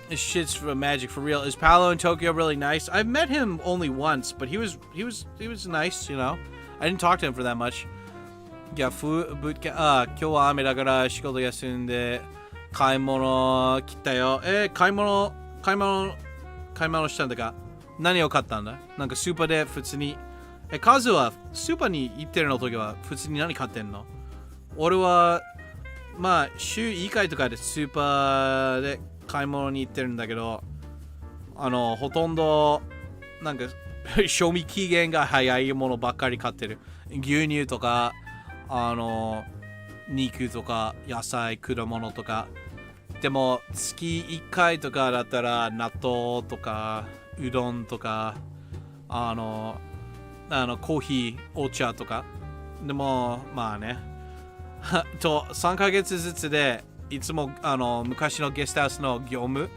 This shit's for magic for real. Is Paolo in Tokyo really nice? I've met him only once, but he was nice, you know. I didn't talk to him for that much. Yeah, food boot camp. 今日は雨だから仕事休んで買い物来たよ。買い物したんだか。何を買ったんだ？なんかスーパーで普通に。カズはスーパーに行ってるの時は普通に何買ってんの？俺はまあ週1回とかでスーパーで買い物に行ってるんだけど、ほとんどなんか賞味期限が早いものばっかり買ってる。牛乳とか肉とか野菜、果物とか。でも月1回とかだったら納豆とかうどんとかコーヒー、お茶とか。でもまあねと3ヶ月ずつでいつも昔のゲストハウスの業務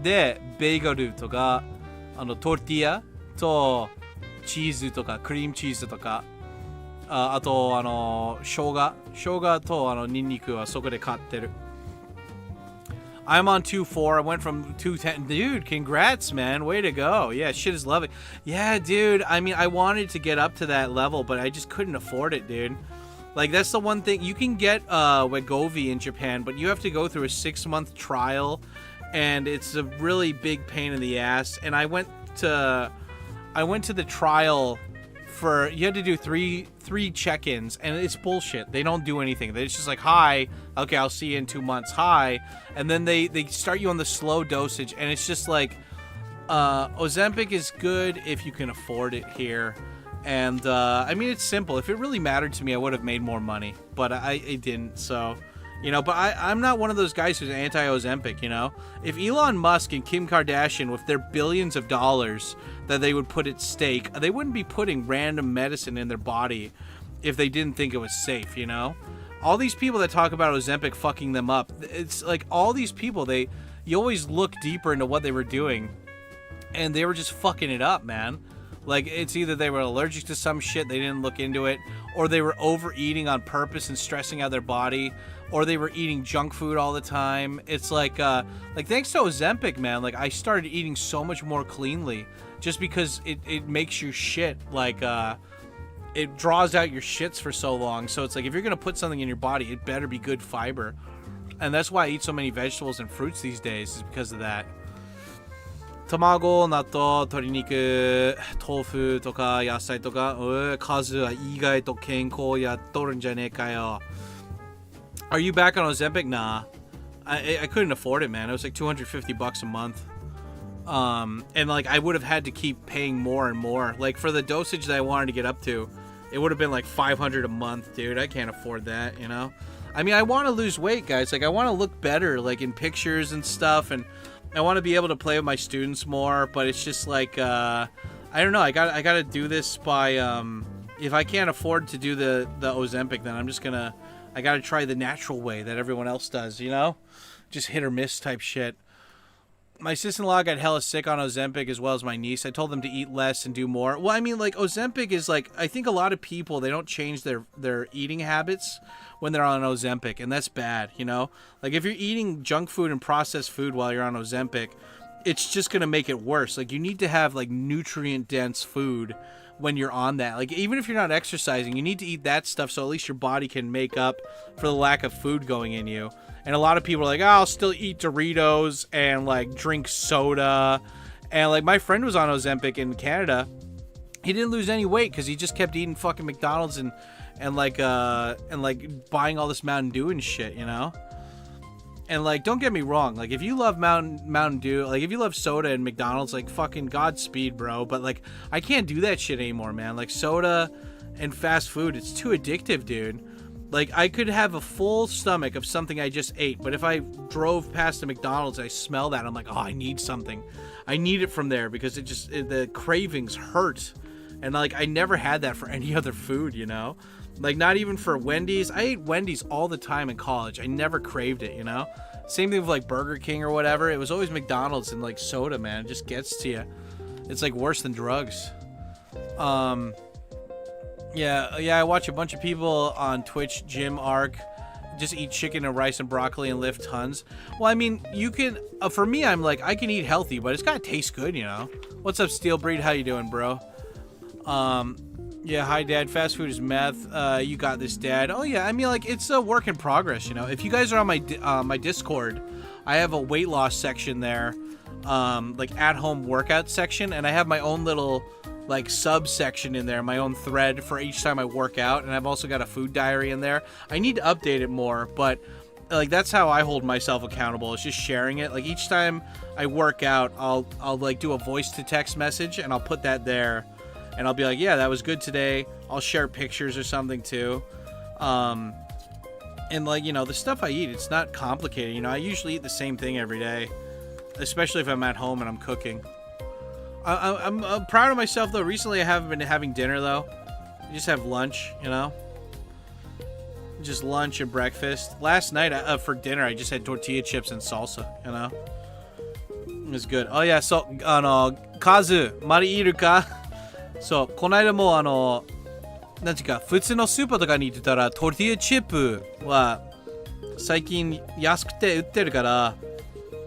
でベーグルとかトルティーヤとチーズとかクリームチーズとかあと生姜とニンニクはそこで買ってる。I'm on 2.4. I went from 2.10. Dude, congrats, man. Way to go. Yeah, shit is loving. Yeah, dude. I mean, I wanted to get up to that level, but I just couldn't afford it, dude. Like, that's the one thing. You can get Wegovy in Japan, but you have to go through a 6-month trial, and it's a really big pain in the ass. And I went to the trial for, you had to do three check-ins, and it's bullshit. They don't do anything. It's just like, hi, okay, I'll see you in 2 months, hi. And then they start you on the slow dosage, and it's just like, Ozempic is good if you can afford it here. And, I mean, it's simple. If it really mattered to me, I would have made more money. But I didn't, so... You know, but I'm not one of those guys who's anti-Ozempic, you know? If Elon Musk and Kim Kardashian, with their billions of dollars that they would put at stake, they wouldn't be putting random medicine in their body if they didn't think it was safe, you know? All these people that talk about Ozempic fucking them up, it's like all these people, you always look deeper into what they were doing, and they were just fucking it up, man. Like, it's either they were allergic to some shit, they didn't look into it, or they were overeating on purpose and stressing out their body, or they were eating junk food all the time. It's like thanks to Ozempic, man, like, I started eating so much more cleanly just because it makes your shit, like, it draws out your shits for so long. So it's like, if you're going to put something in your body, it better be good fiber. And that's why I eat so many vegetables and fruits these days, is because of that. 卵、納豆、鶏肉、豆腐とか野菜とか、数は意外と健康やっとるんじゃねえかよ。Are you back on Ozempic? Nah. I couldn't afford it, man. It was like $250 a month. And like I would have had to keep paying more and more. Like for the dosage that I wanted to get up to, it would have been like $500 a month, dude. I can't afford that, you know? I mean, I want to lose weight, guys. Like I want to look better, like in pictures and stuff, and I want to be able to play with my students more, but it's just like I don't know. I got to do this by if I can't afford to do the Ozempic, then I'm just gonna I got to try the natural way that everyone else does, you know? Just hit or miss type shit. My sister-in-law got hella sick on Ozempic as well as my niece. I told them to eat less and do more. Well, I mean, like Ozempic is like, I think a lot of people, they don't change their eating habits when they're on Ozempic, and that's bad, you know? Like if you're eating junk food and processed food while you're on Ozempic, it's just going to make it worse. Like you need to have like nutrient-dense food when you're on that. Like even if you're not exercising, you need to eat that stuff so at least your body can make up for the lack of food going in you. And a lot of people are like, oh, I'll still eat Doritos and like drink soda. And like my friend was on Ozempic in Canada. He didn't lose any weight because he just kept eating fucking McDonald's and buying all this Mountain Dew and shit, you know? And like, don't get me wrong, like if you love Mountain Dew, like if you love soda and McDonald's, like fucking Godspeed, bro. But like, I can't do that shit anymore, man. Like soda and fast food, it's too addictive, dude. Like I could have a full stomach of something I just ate, but if I drove past a McDonald's, I smell that, I'm like, oh, I need something. I need it from there because the cravings hurt. And like, I never had that for any other food, you know? Like, not even for Wendy's. I ate Wendy's all the time in college. I never craved it, you know? Same thing with, like, Burger King or whatever. It was always McDonald's and, like, soda, man. It just gets to you. It's, like, worse than drugs. Yeah, I watch a bunch of people on Twitch, Jim, Ark, just eat chicken and rice and broccoli and lift tons. Well, I mean, you can... for me, I'm like, I can eat healthy, but it's gotta taste good, you know? What's up, Steel Breed? How you doing, bro? Yeah, hi, Dad. Fast food is meth. You got this, Dad. Oh, yeah. I mean, like, it's a work in progress, you know? If you guys are on my Discord, I have a weight loss section there, like, at-home workout section, and I have my own little, like, subsection in there, my own thread for each time I work out, and I've also got a food diary in there. I need to update it more, but, like, that's how I hold myself accountable. It's just sharing it. Like, each time I work out, I'll like, do a voice-to-text message, and I'll put that there. And I'll be like, yeah, that was good today. I'll share pictures or something too. And like, you know, the stuff I eat, it's not complicated. You know, I usually eat the same thing every day, especially if I'm at home and I'm cooking. I'm proud of myself though. Recently I haven't been having dinner though. I just have lunch, you know, just lunch and breakfast. Last night for dinner, I just had tortilla chips and salsa, you know, it was good. Oh yeah, so, Kazu, Mari iru ka? そう、この間もなんていうか、普通のスーパーとかに行ってたら、トルティーヤチップは最近安くて売ってるから、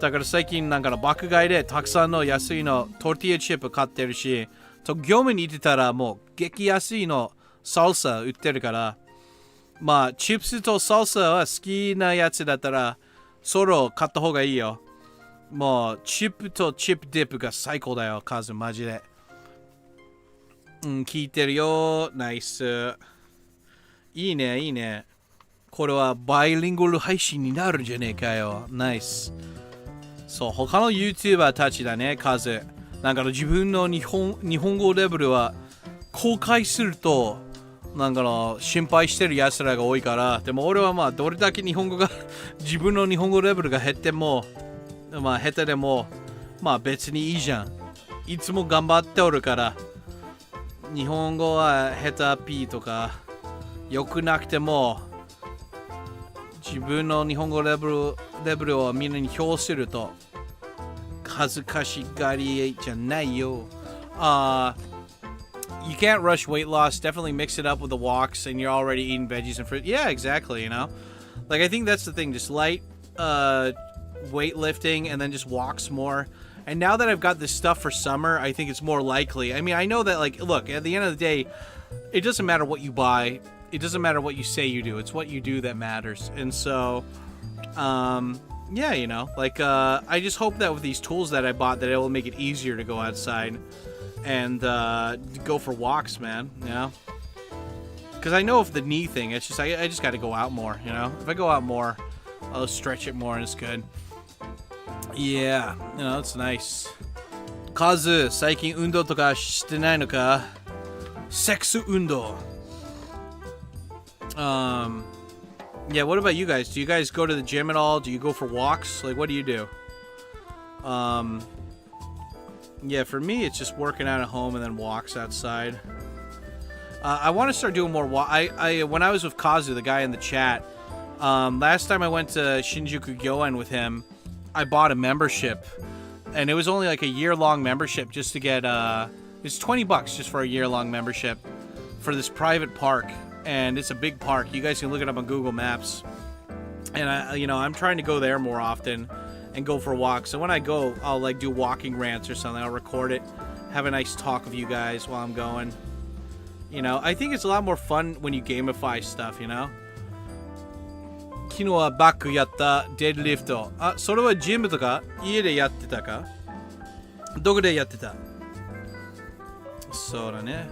だから最近なんかの爆買いでたくさんの安いのトルティーヤチップ買ってるし、業務に行ってたらもう激安いのサルサ売ってるから、まあ、チップスとサルサは好きなやつだったら、それを買った方がいいよ。もう、チップとチップディップが最高だよ、カズ、マジで。聞いてるよ。ナイス。いいね、いいね。これはバイリンガル配信になるんじゃねえかよ。ナイス。そう、他の YouTuber たちだね、数。なんか自分の日本語レベルは公開すると、なんか心配してる奴らが多いから、でも俺はまあ、どれだけ日本語が、自分の日本語レベルが減っても、まあ、下手でも、まあ別にいいじゃん。いつも頑張っておるから。日本語は下手ピーとか良くなくても自分の日本語レベルをみんなに表すると恥ずかしがりじゃないよ。You can't rush weight loss. Definitely mix it up with the walks and you're already eating veggies and fruit. Yeah, exactly, you know? Like, I think that's the thing. Just light weightlifting and then just walks more. And now that I've got this stuff for summer, I think it's more likely. I mean, I know that, like, look, at the end of the day, it doesn't matter what you buy. It doesn't matter what you say you do. It's what you do that matters. And so, yeah, you know, like, I just hope that with these tools that I bought, that it will make it easier to go outside and go for walks, man, you know? Because I know if the knee thing, it's just, I just got to go out more, you know? If I go out more, I'll stretch it more and it's good. Yeah, you know, it's nice. カズ、最近運動とかしてないのか？セックス運動。Yeah, what about you guys? Do you guys go to the gym at all? Do you go for walks? Like, what do you do? Yeah, for me, it's just working out at home and then walks outside. I want to start doing more when I was with Kazu, the guy in the chat, last time I went to Shinjuku Gyoen with him, I bought a membership, and it was only like a year-long membership just to get, it's $20 just for a year-long membership for this private park, and it's a big park. You guys can look it up on Google Maps, and I'm trying to go there more often and go for walks. So when I go, I'll like do walking rants or something. I'll record it, have a nice talk with you guys while I'm going. You know, I think it's a lot more fun when you gamify stuff, you know? 昨日はバックやったデッドリフト。あ、それはジムとか家でやってたか？どこでやってた？そうだね。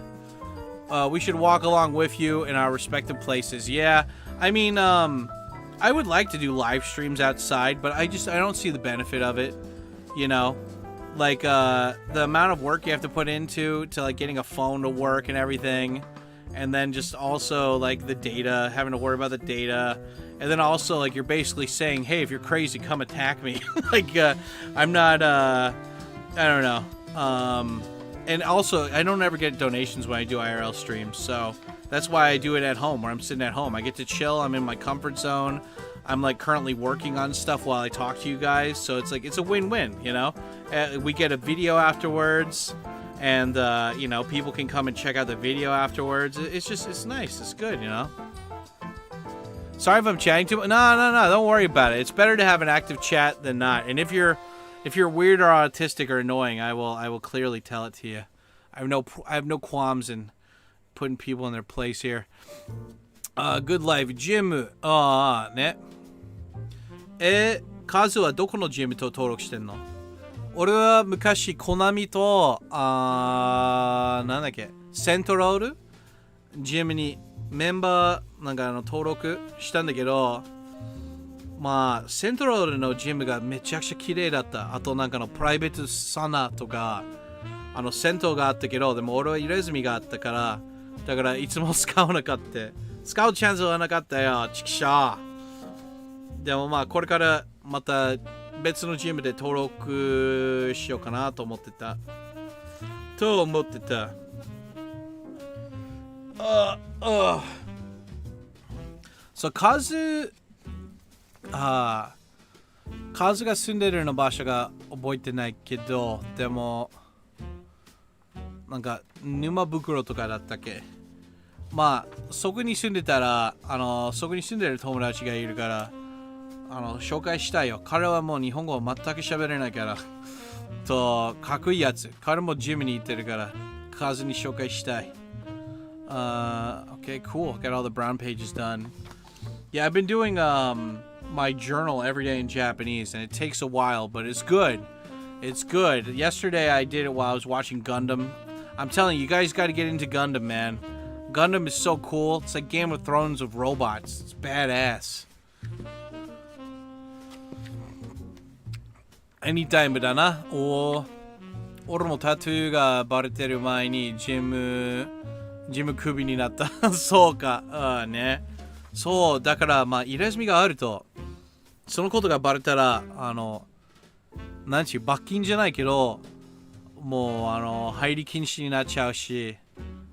We should walk along with you in our respective places. Yeah, I mean, I would like to do live streams outside, but I don't see the benefit of it, you know? Like, the amount of work you have to put into to, like, getting a phone to work and everything, and then just also, like, the data, having to worry about the data, and then also, like, you're basically saying, hey, if you're crazy, come attack me. Like, I'm not, I don't know. And also, I don't ever get donations when I do IRL streams, so that's why I do it at home, where I'm sitting at home. I get to chill, I'm in my comfort zone. I'm like currently working on stuff while I talk to you guys, so it's like it's a win-win, you know. We get a video afterwards, and you know, people can come and check out the video afterwards. It's nice, it's good, you know. Sorry if I'm chatting too much. No, don't worry about it. It's better to have an active chat than not. And if you're weird or autistic or annoying, I will clearly tell it to you. I have no qualms in putting people in their place here. Good life gym. ね。カズはどこのジムと登録してんの？俺は昔コナミとなんだっけ、セントラルジムにメンバーなんか登録したんだけど、まあセントラルのジムがめちゃくちゃ綺麗だった。あとなんかのプライベートサウナとか銭湯があったけど、でも俺は入れ墨があったから、だからいつも使わなかった。使うチャンスはなかったよ、チキシャー。でもまあこれからまた別のジムで登録しようかなと思ってた。そう、カズが住んでるの場所が覚えてないけど、でもなんか沼袋とかだったっけ。まあそこに住んでたらそこに住んでる友達がいるから紹介したいよ。彼はもう日本語を全く喋れないからとかっこいいやつ。彼もジムに行ってるからカズに紹介したい。Okay, cool. Got all the brown pages done. Yeah, I've been doing my journal every day in Japanese, and it takes a while, but it's good. It's good. Yesterday I did it while I was watching Gundam. I'm telling you, you guys got to get into Gundam, man. Gundam is so cool. It's like Game of Thrones of robots. It's badass. Anytime だな。俺もタトゥーがバレてる前にジムクビになった。そうか。ね。そう、だからまあ入れ墨があると、そのことがバレたら、なんちゅう、罰金じゃないけど、もう入り禁止になっちゃうし、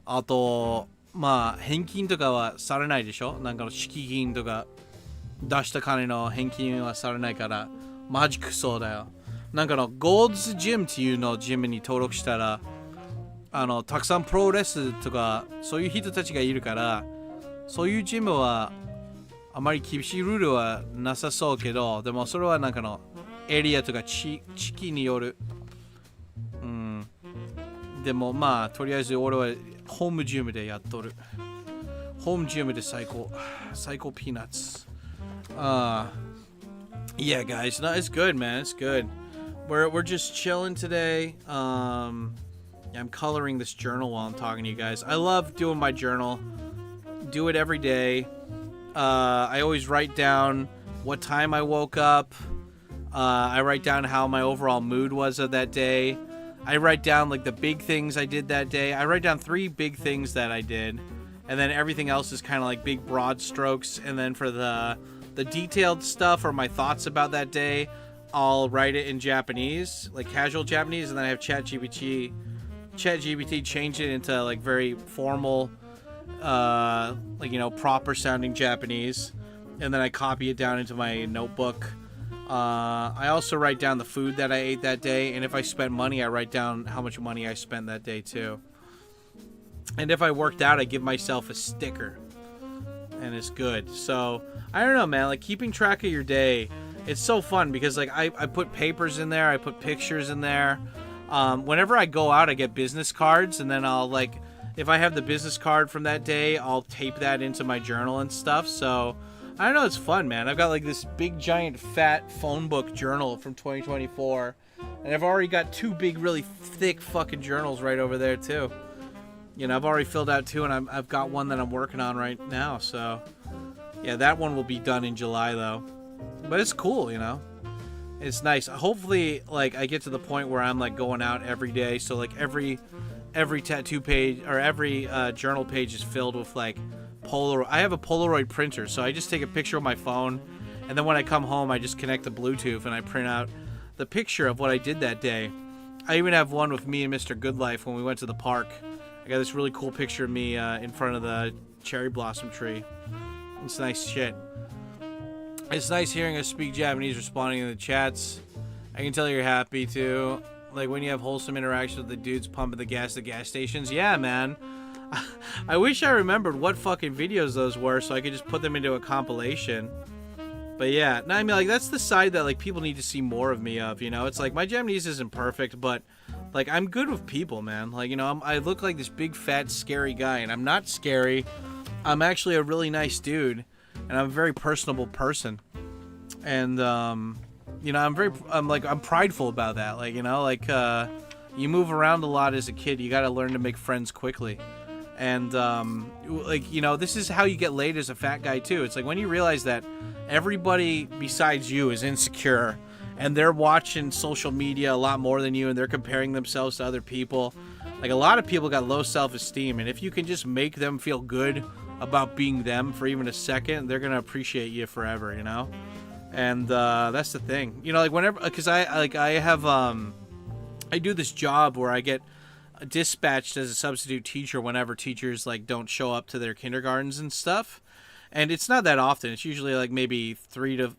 あと、まあ返金とかはされないでしょ。なんかの敷金とか出した金の返金はされないから、マジクソだよ。なんかのゴールズジムっていうのジムに登録したら、たくさんプロレスとかそういう人たちがいるから、そういうジムはあまり厳しいルールはなさそうけど、でもそれはなんかのエリアとか地域による。でもまあとりあえず俺はホームジムでやっとる。ホームジムで最高ピーナッツ。Yeah, guys, no, it's good, man. It's good. We're just chilling today. I'm coloring this journal while I'm talking to you guys. I love doing my journal. Do it every day. I always write down what time I woke up. I write down how my overall mood was of that day. I write down like the big things I did that day. I write down 3 big things that I did, and then everything else is kind of like big broad strokes. And then for the detailed stuff or my thoughts about that day, I'll write it in Japanese, like casual Japanese, and then I have ChatGPT change it into like very formal, like, you know, proper sounding Japanese, and then I copy it down into my notebook. I also write down the food that I ate that day, and if I spent money, I write down how much money I spent that day too. And if I worked out, I give myself a sticker, and it's good. So I don't know, man, like keeping track of your day, it's so fun because like I put papers in there, I put pictures in there. Whenever I go out, I get business cards, and then I'll like, if I have the business card from that day, I'll tape that into my journal and stuff. So I don't know, it's fun, man. I've got like this big giant fat phone book journal from 2024, and I've already got 2 big really thick fucking journals right over there too. You know, I've already filled out 2, and I've got one that I'm working on right now. So Yeah, that one will be done in July though. But it's cool, you know. It's nice. Hopefully, like, I get to the point where I'm like going out every day. So like every tattoo page or every journal page is filled with like Polaroid. I have a Polaroid printer, so I just take a picture of my phone, and then when I come home, I just connect the Bluetooth and I print out the picture of what I did that day. I even have one with me and Mr. Goodlife when we went to the park. I got this really cool picture of me in front of the cherry blossom tree. It's nice shit. It's nice hearing us speak Japanese, responding in the chats. I can tell you're happy too. Like when you have wholesome interactions with the dudes pumping the gas at the gas stations. Yeah, man. I wish I remembered what fucking videos those were so I could just put them into a compilation. But yeah, no, I mean, like, that's the side that, like, people need to see more of me of, you know? It's like, my Japanese isn't perfect, but, like, I'm good with people, man. Like, you know, I look like this big, fat, scary guy, and I'm not scary. I'm actually a really nice dude, and I'm a very personable person. And, you know, I'm prideful about that. Like, you know, like, you move around a lot as a kid. You gotta learn to make friends quickly. And, like, you know, this is how you get laid as a fat guy, too. It's like when you realize that everybody besides you is insecure and they're watching social media a lot more than you and they're comparing themselves to other people. Like, a lot of people got low self-esteem, and if you can just make them feel good about being them for even a second, they're gonna appreciate you forever, you know? And, that's the thing. You know, like, whenever, because I do this job where I get dispatched as a substitute teacher whenever teachers, like, don't show up to their kindergartens and stuff. And it's not that often. It's usually like maybe 3+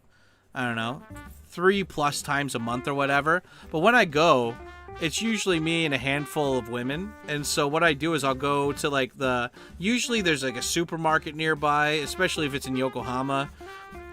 times a month or whatever. But when I go, it's usually me and a handful of women. And so what I do is I'll go to like usually there's like a supermarket nearby, especially if it's in Yokohama.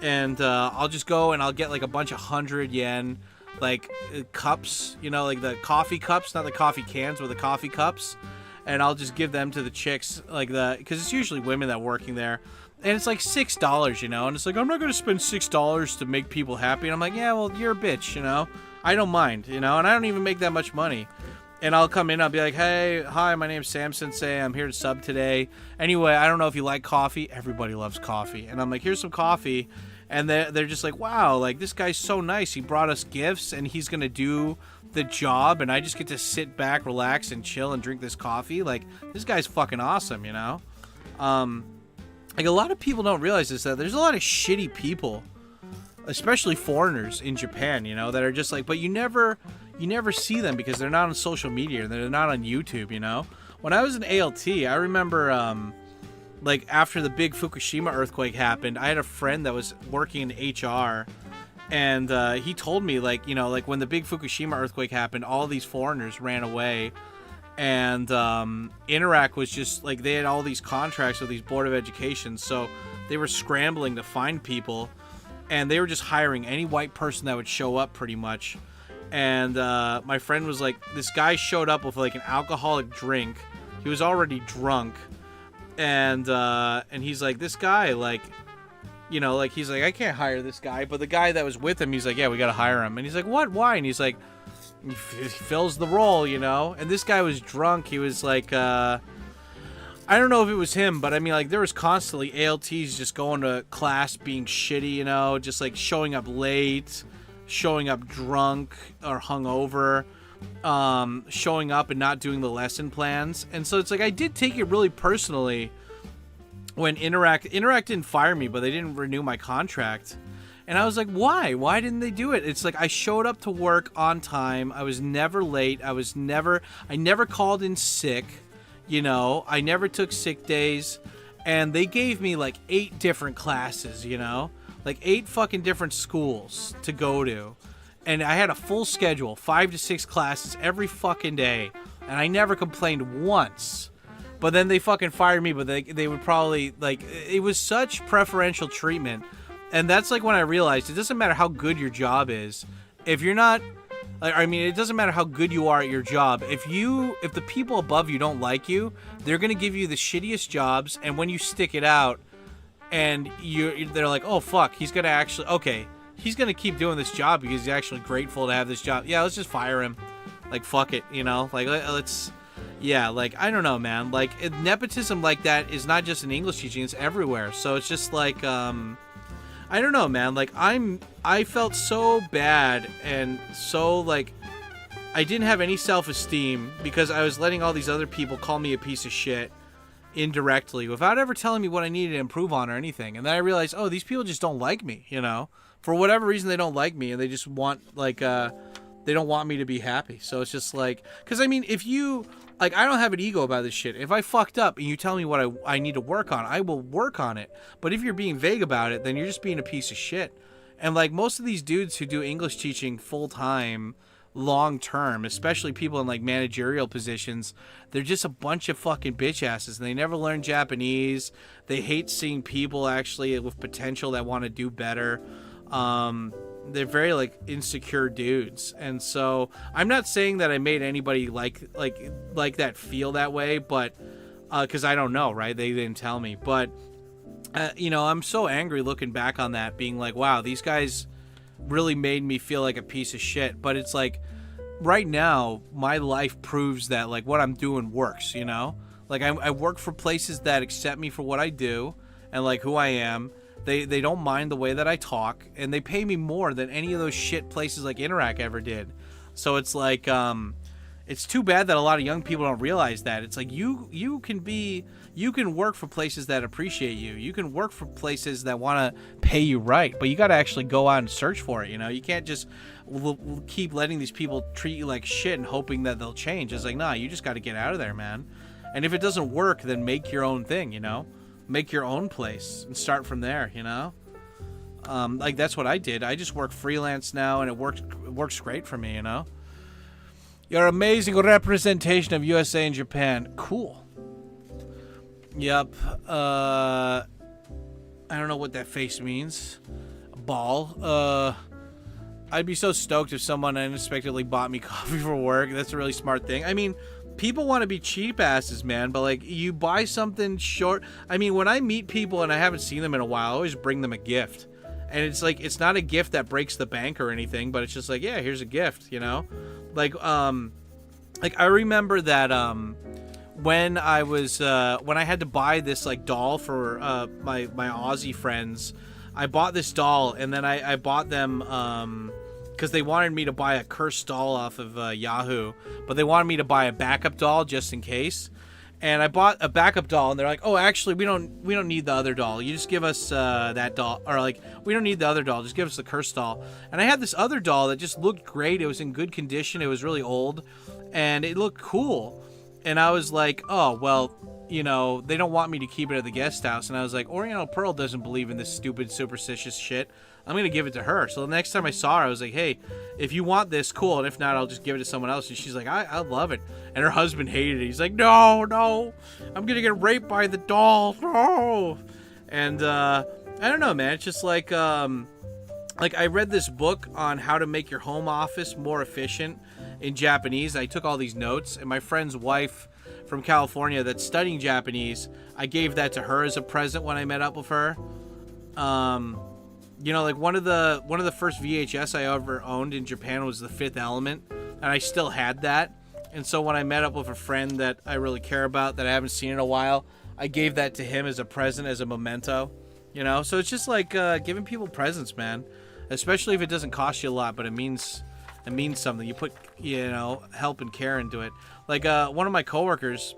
And I'll just go and I'll get like a bunch of 100 yen, like cups, you know, like the coffee cups, not the coffee cans, but the coffee cups. And I'll just give them to the chicks, like because it's usually women that are working there. And it's like $6, you know, and it's like, I'm not going to spend $6 to make people happy. And I'm like, yeah, well, you're a bitch, you know, I don't mind, you know, and I don't even make that much money. And I'll come in, I'll be like, hey, hi, my name's Sam Sensei, I'm here to sub today. Anyway, I don't know if you like coffee. Everybody loves coffee. And I'm like, here's some coffee. And they're just like, wow, like, this guy's so nice. He brought us gifts, and he's going to do the job, and I just get to sit back, relax, and chill and drink this coffee. Like, this guy's fucking awesome, you know? Like, a lot of people don't realize this, that there's a lot of shitty people, especially foreigners in Japan, you know, that are just like, but you never see them because they're not on social media, they're not on YouTube, you know? When I was in ALT, I remember, like, after the big Fukushima earthquake happened, I had a friend that was working in HR, and he told me, like, you know, like, when the big Fukushima earthquake happened, all these foreigners ran away. And Interact was just like, they had all these contracts with these Board of Education, so they were scrambling to find people, and they were just hiring any white person that would show up pretty much. And my friend was like, this guy showed up with like an alcoholic drink. He was already drunk, and he's like, this guy, like, you know, like, he's like, I can't hire this guy. But the guy that was with him, he's like, yeah, we gotta hire him. And he's like, what? Why? And he's like, he fills the role, you know? And this guy was drunk. He was like, I don't know if it was him, but I mean, like, there was constantly ALTs just going to class being shitty, you know? Just, like, showing up late, showing up drunk or hungover, showing up and not doing the lesson plans. And so it's like, I did take it really personally when Interact didn't fire me, but they didn't renew my contract. And I was like, why? Why didn't they do it? It's like, I showed up to work on time. I was never late. I never called in sick. You know, I never took sick days. And they gave me like 8 different classes, you know? Like 8 fucking different schools to go to. And I had a full schedule, 5 to 6 classes every fucking day. And I never complained once. But then they fucking fired me, but they would probably, like, it was such preferential treatment. And that's like when I realized it doesn't matter how good your job is. If you're not, like, I mean, it doesn't matter how good you are at your job. If the people above you don't like you, they're going to give you the shittiest jobs. And when you stick it out and they're like, oh, fuck, he's going to actually, okay, he's going to keep doing this job because he's actually grateful to have this job. Yeah, let's just fire him. Like, fuck it, you know, like, let's, yeah, like, I don't know, man. Like, nepotism like that is not just in English teaching, it's everywhere. So it's just like, I don't know, man. Like, I felt so bad and so, like, I didn't have any self-esteem because I was letting all these other people call me a piece of shit indirectly without ever telling me what I needed to improve on or anything. And then I realized, oh, these people just don't like me, you know? For whatever reason, they don't like me, and they just want, like, they don't want me to be happy. So it's just like, because, I mean, if you, like, I don't have an ego about this shit. If I fucked up and you tell me what I need to work on, I will work on it. But if you're being vague about it, then you're just being a piece of shit. And, like, most of these dudes who do English teaching full-time, long-term, especially people in, like, managerial positions, they're just a bunch of fucking bitch asses, and they never learn Japanese. They hate seeing people, actually, with potential that want to do better. They're very, like, insecure dudes. And so I'm not saying that I made anybody like that feel that way, but because I don't know, right? They didn't tell me. But you know, I'm so angry looking back on that, being like, wow, these guys really made me feel like a piece of shit. But it's like, right now my life proves that, like, what I'm doing works, you know? Like, I work for places that accept me for what I do and, like, who I am. They don't mind the way that I talk, and they pay me more than any of those shit places like Interac ever did. So it's like, it's too bad that a lot of young people don't realize that. It's like, you can work for places that appreciate you. You can work for places that want to pay you right, but you got to actually go out and search for it, you know? You can't just keep letting these people treat you like shit and hoping that they'll change. It's like, nah, you just got to get out of there, man. And if it doesn't work, then make your own thing, you know? Make your own place and start from there, you know? Like, that's what I did. I just work freelance now, and it works great for me, you know? Your amazing representation of USA and Japan. Cool. Yep. I don't know what that face means. Ball. I'd be so stoked if someone unexpectedly bought me coffee for work. That's a really smart thing. I mean, people want to be cheap asses, man, but, like, you buy something short. I mean, when I meet people and I haven't seen them in a while, I always bring them a gift. And it's like, it's not a gift that breaks the bank or anything, but it's just like, yeah, here's a gift, you know? Like I remember that when I was when I had to buy this, like, doll for my Aussie friends, I bought this doll, and then I bought them because they wanted me to buy a cursed doll off of Yahoo, but they wanted me to buy a backup doll just in case. And I bought a backup doll, and they're like, "Oh, actually, we don't need the other doll. You just give us that doll, or, like, we don't need the other doll. Just give us the cursed doll." And I had this other doll that just looked great. It was in good condition. It was really old, and it looked cool. And I was like, "Oh, well, you know, they don't want me to keep it at the guest house." And I was like, Oriental Pearl doesn't believe in this stupid superstitious shit. I'm going to give it to her. So the next time I saw her, I was like, hey, if you want this, cool. And if not, I'll just give it to someone else. And she's like, I love it. And her husband hated it. He's like, no, I'm going to get raped by the doll. No. And I don't know, man. It's just like I read this book on how to make your home office more efficient in Japanese. I took all these notes, and my friend's wife from California that's studying Japanese, I gave that to her as a present when I met up with her. You know, like, one of the first VHS I ever owned in Japan was The Fifth Element, and I still had that. And so when I met up with a friend that I really care about that I haven't seen in a while, I gave that to him as a present, as a memento. You know, so it's just like giving people presents, man. Especially if it doesn't cost you a lot, but it means something. You put, you know, help and care into it. Like one of my coworkers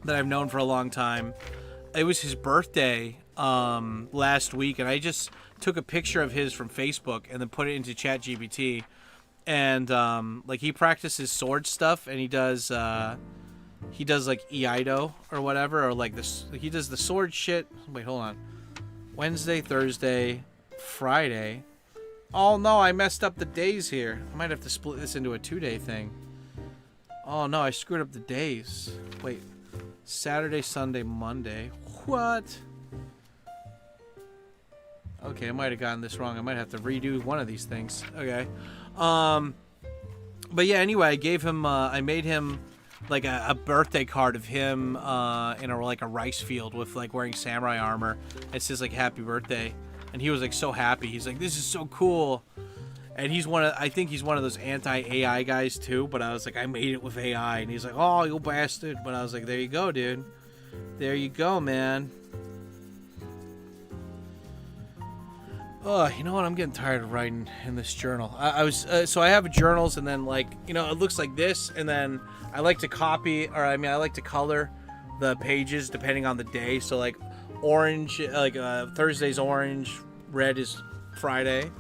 that I've known for a long time, it was his birthday last week, and I just took a picture of his from Facebook and then put it into ChatGPT. And like, he practices sword stuff, and he does like Iaido or whatever, or like this. He does the sword shit. Wait, hold on. Wednesday, Thursday, Friday. Oh no, I messed up the days here. I might have to split this into a 2-day thing. Oh no, I screwed up the days. Wait. Saturday, Sunday, Monday. What? Okay, I might have gotten this wrong. I might have to redo one of these things. Okay. But yeah, anyway, I gave him, I made him like a birthday card of him in a rice field with, like, wearing samurai armor. It says, like, happy birthday. And he was, like, so happy. He's like, this is so cool. And I think he's one of those anti-AI guys too, but I was like, I made it with AI. And he's like, oh, you bastard. But I was like, there you go, dude. There you go, man. Oh, you know what? I'm getting tired of writing in this journal. So I have journals, and then like, you know, it looks like this, and then I like to I like to color the pages depending on the day. So like orange, like Thursday's orange, red is Friday.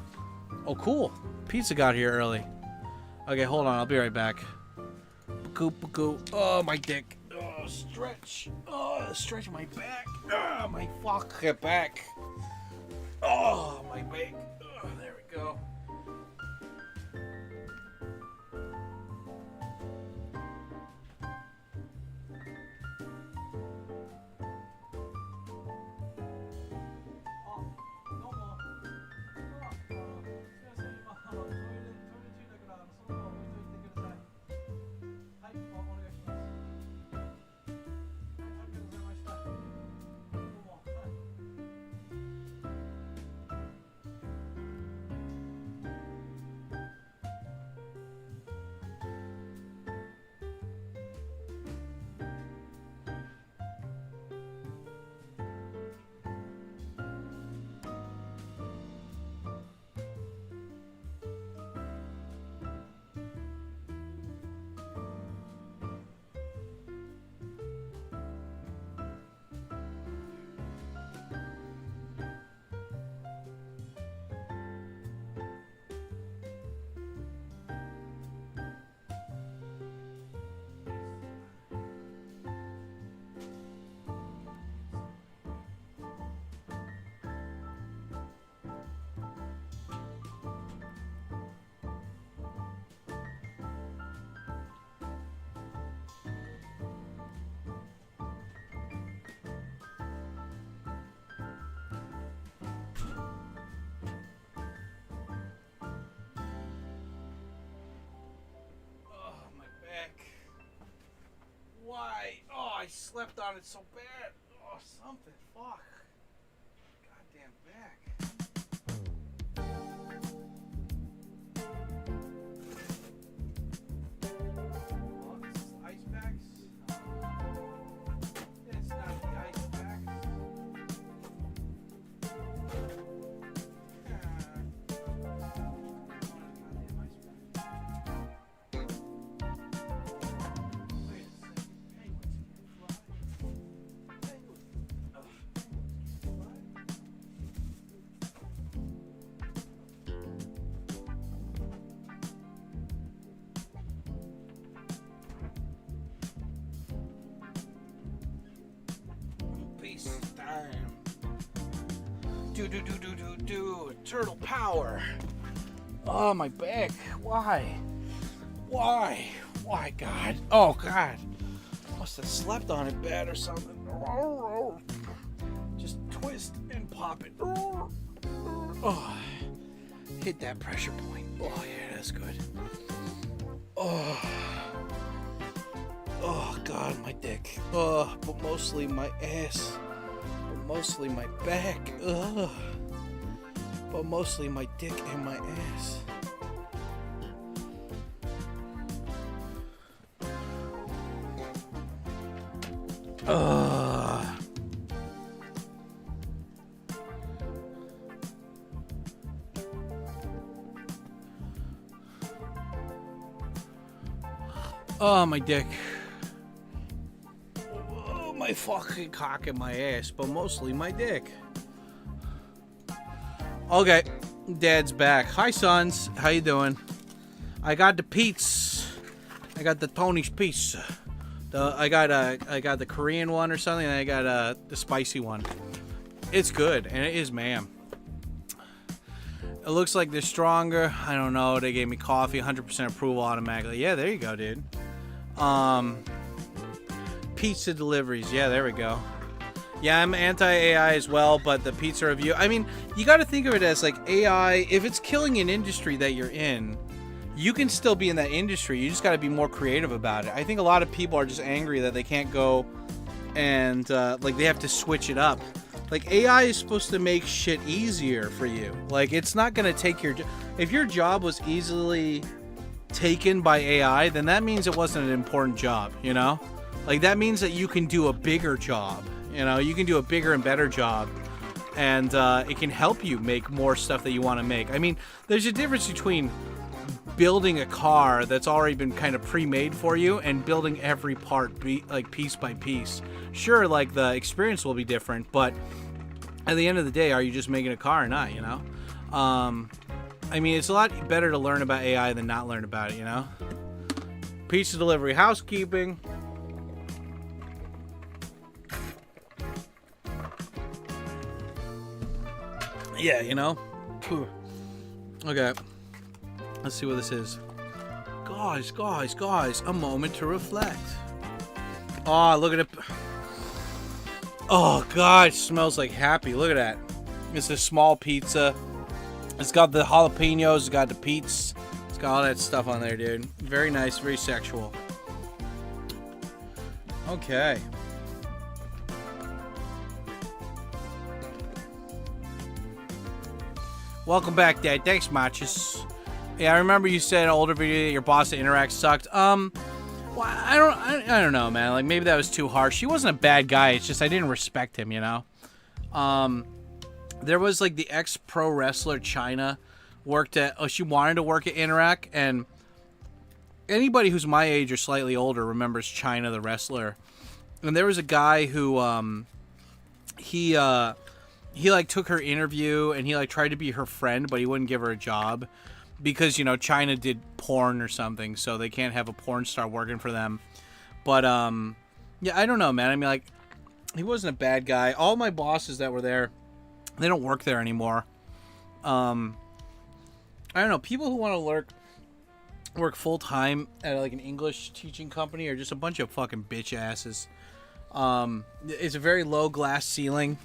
Oh, cool. Pizza got here early. Okay, hold on. I'll be right back. Oh, my dick. Oh, stretch. Oh, stretch my back. Oh, my fucking back. Oh, my back. Oh, there we go. Why? Oh, I slept on it so bad. Oh, something. Fuck. Goddamn back. Oh, this is ice packs? It's not the ice packs. Time. Do. Turtle power. Oh, my back. Why? Why, God? Oh, God. Must have slept on it bad or something. Just twist and pop it. Oh, hit that pressure point. Oh, yeah, that's good. Oh, God, my dick. Oh, but mostly my ass. Mostly my back, but mostly my dick and my ass. Oh, my dick. My fucking cock and my ass, but mostly my dick. Okay, Dad's back. Hi, sons. How you doing? I got the pizza. I got the Tony's pizza. I got the Korean one or something, and I got the spicy one. It's good, and it is, ma'am. It looks like they're stronger. I don't know. They gave me coffee, 100% approval automatically. Yeah, there you go, dude. Pizza deliveries. Yeah, there we go. Yeah, I'm anti-AI as well, but the pizza review, I mean, you got to think of it as like AI, if it's killing an industry that you're in, you can still be in that industry. You just got to be more creative about it. I think a lot of people are just angry that they can't go and like they have to switch it up. Like, AI is supposed to make shit easier for you. Like, it's not going to take your... If your job was easily taken by AI, then that means it wasn't an important job, you know? Like, that means that you can do a bigger job, you know? You can do a bigger and better job, and it can help you make more stuff that you want to make. I mean, there's a difference between building a car that's already been kind of pre-made for you and building every part like piece by piece. Sure, like the experience will be different, but at the end of the day, are you just making a car or not, you know? I mean, it's a lot better to learn about AI than not learn about it, you know? Pizza delivery, housekeeping. Yeah, you know? Okay. Let's see what this is. Guys, a moment to reflect. Oh, look at it. Oh, God, it smells like happy. Look at that. It's a small pizza. It's got the jalapenos, it's got the peats. It's got all that stuff on there, dude. Very nice, very sexual. Okay. Welcome back, Dad. Thanks, Matches. Yeah, I remember you said in an older video that your boss at Interact sucked. Well, I don't know, man. Like, maybe that was too harsh. He wasn't a bad guy. It's just I didn't respect him, you know? There was, like, the ex-pro wrestler China worked at... Oh, she wanted to work at Interact, and anybody who's my age or slightly older remembers China, the wrestler. And there was a guy who, he like, took her interview, and he, like, tried to be her friend, but he wouldn't give her a job. Because, you know, China did porn or something, so they can't have a porn star working for them. But, yeah, I don't know, man. I mean, like, he wasn't a bad guy. All my bosses that were there, they don't work there anymore. I don't know. People who want to work full-time at, like, an English teaching company are just a bunch of fucking bitch asses. It's a very low glass ceiling.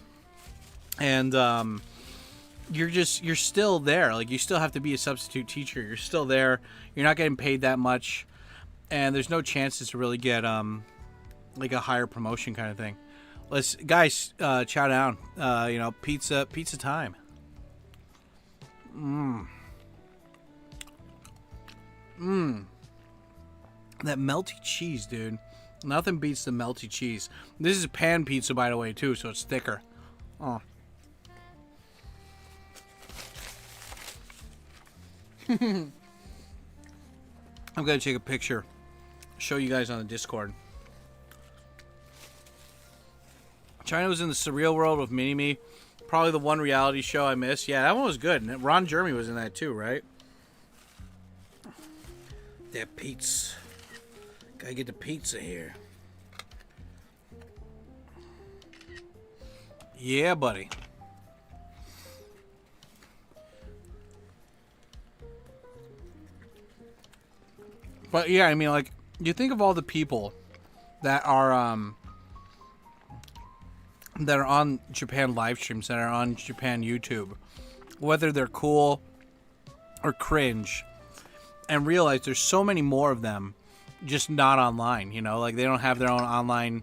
And, you're still there. Like, you still have to be a substitute teacher. You're still there. You're not getting paid that much. And there's no chances to really get, like a higher promotion kind of thing. Guys, chow down. You know, pizza time. That melty cheese, dude. Nothing beats the melty cheese. This is pan pizza, by the way, too, so it's thicker. Oh. I'm gonna take a picture, show you guys on the Discord. China was in the Surreal World with Mini-Me. Probably the one reality show I missed. Yeah, that one was good. And Ron Jeremy was in that too, right? That pizza. Gotta get the pizza here. Yeah, buddy. But yeah, I mean, like, you think of all the people that are on Japan live streams, that are on Japan YouTube, whether they're cool or cringe, and realize there's so many more of them just not online, you know? Like, they don't have their own online,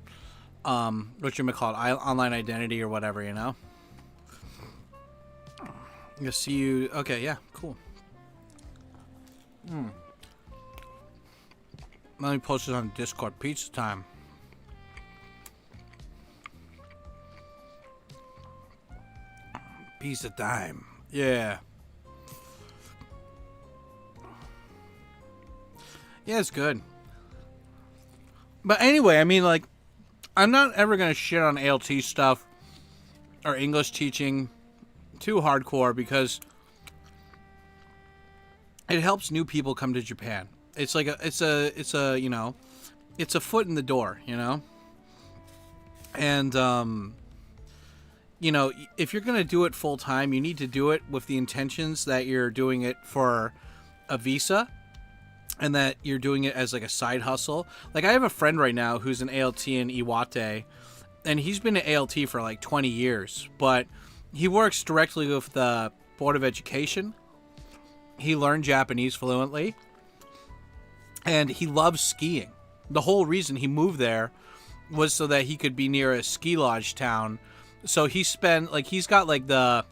online identity or whatever, you know? You'll see you... Okay, yeah, cool. Let me post this on Discord. Pizza time. Pizza time. Yeah. Yeah, it's good. But anyway, I mean, like, I'm not ever going to shit on ALT stuff or English teaching too hardcore because it helps new people come to Japan. It's like it's a you know, it's a foot in the door, you know? And, you know, if you're going to do it full time, you need to do it with the intentions that you're doing it for a visa and that you're doing it as like a side hustle. Like, I have a friend right now who's an ALT in Iwate, and he's been an ALT for like 20 years, but he works directly with the Board of Education. He learned Japanese fluently. And he loves skiing. The whole reason he moved there was so that he could be near a ski lodge town So he's got like the,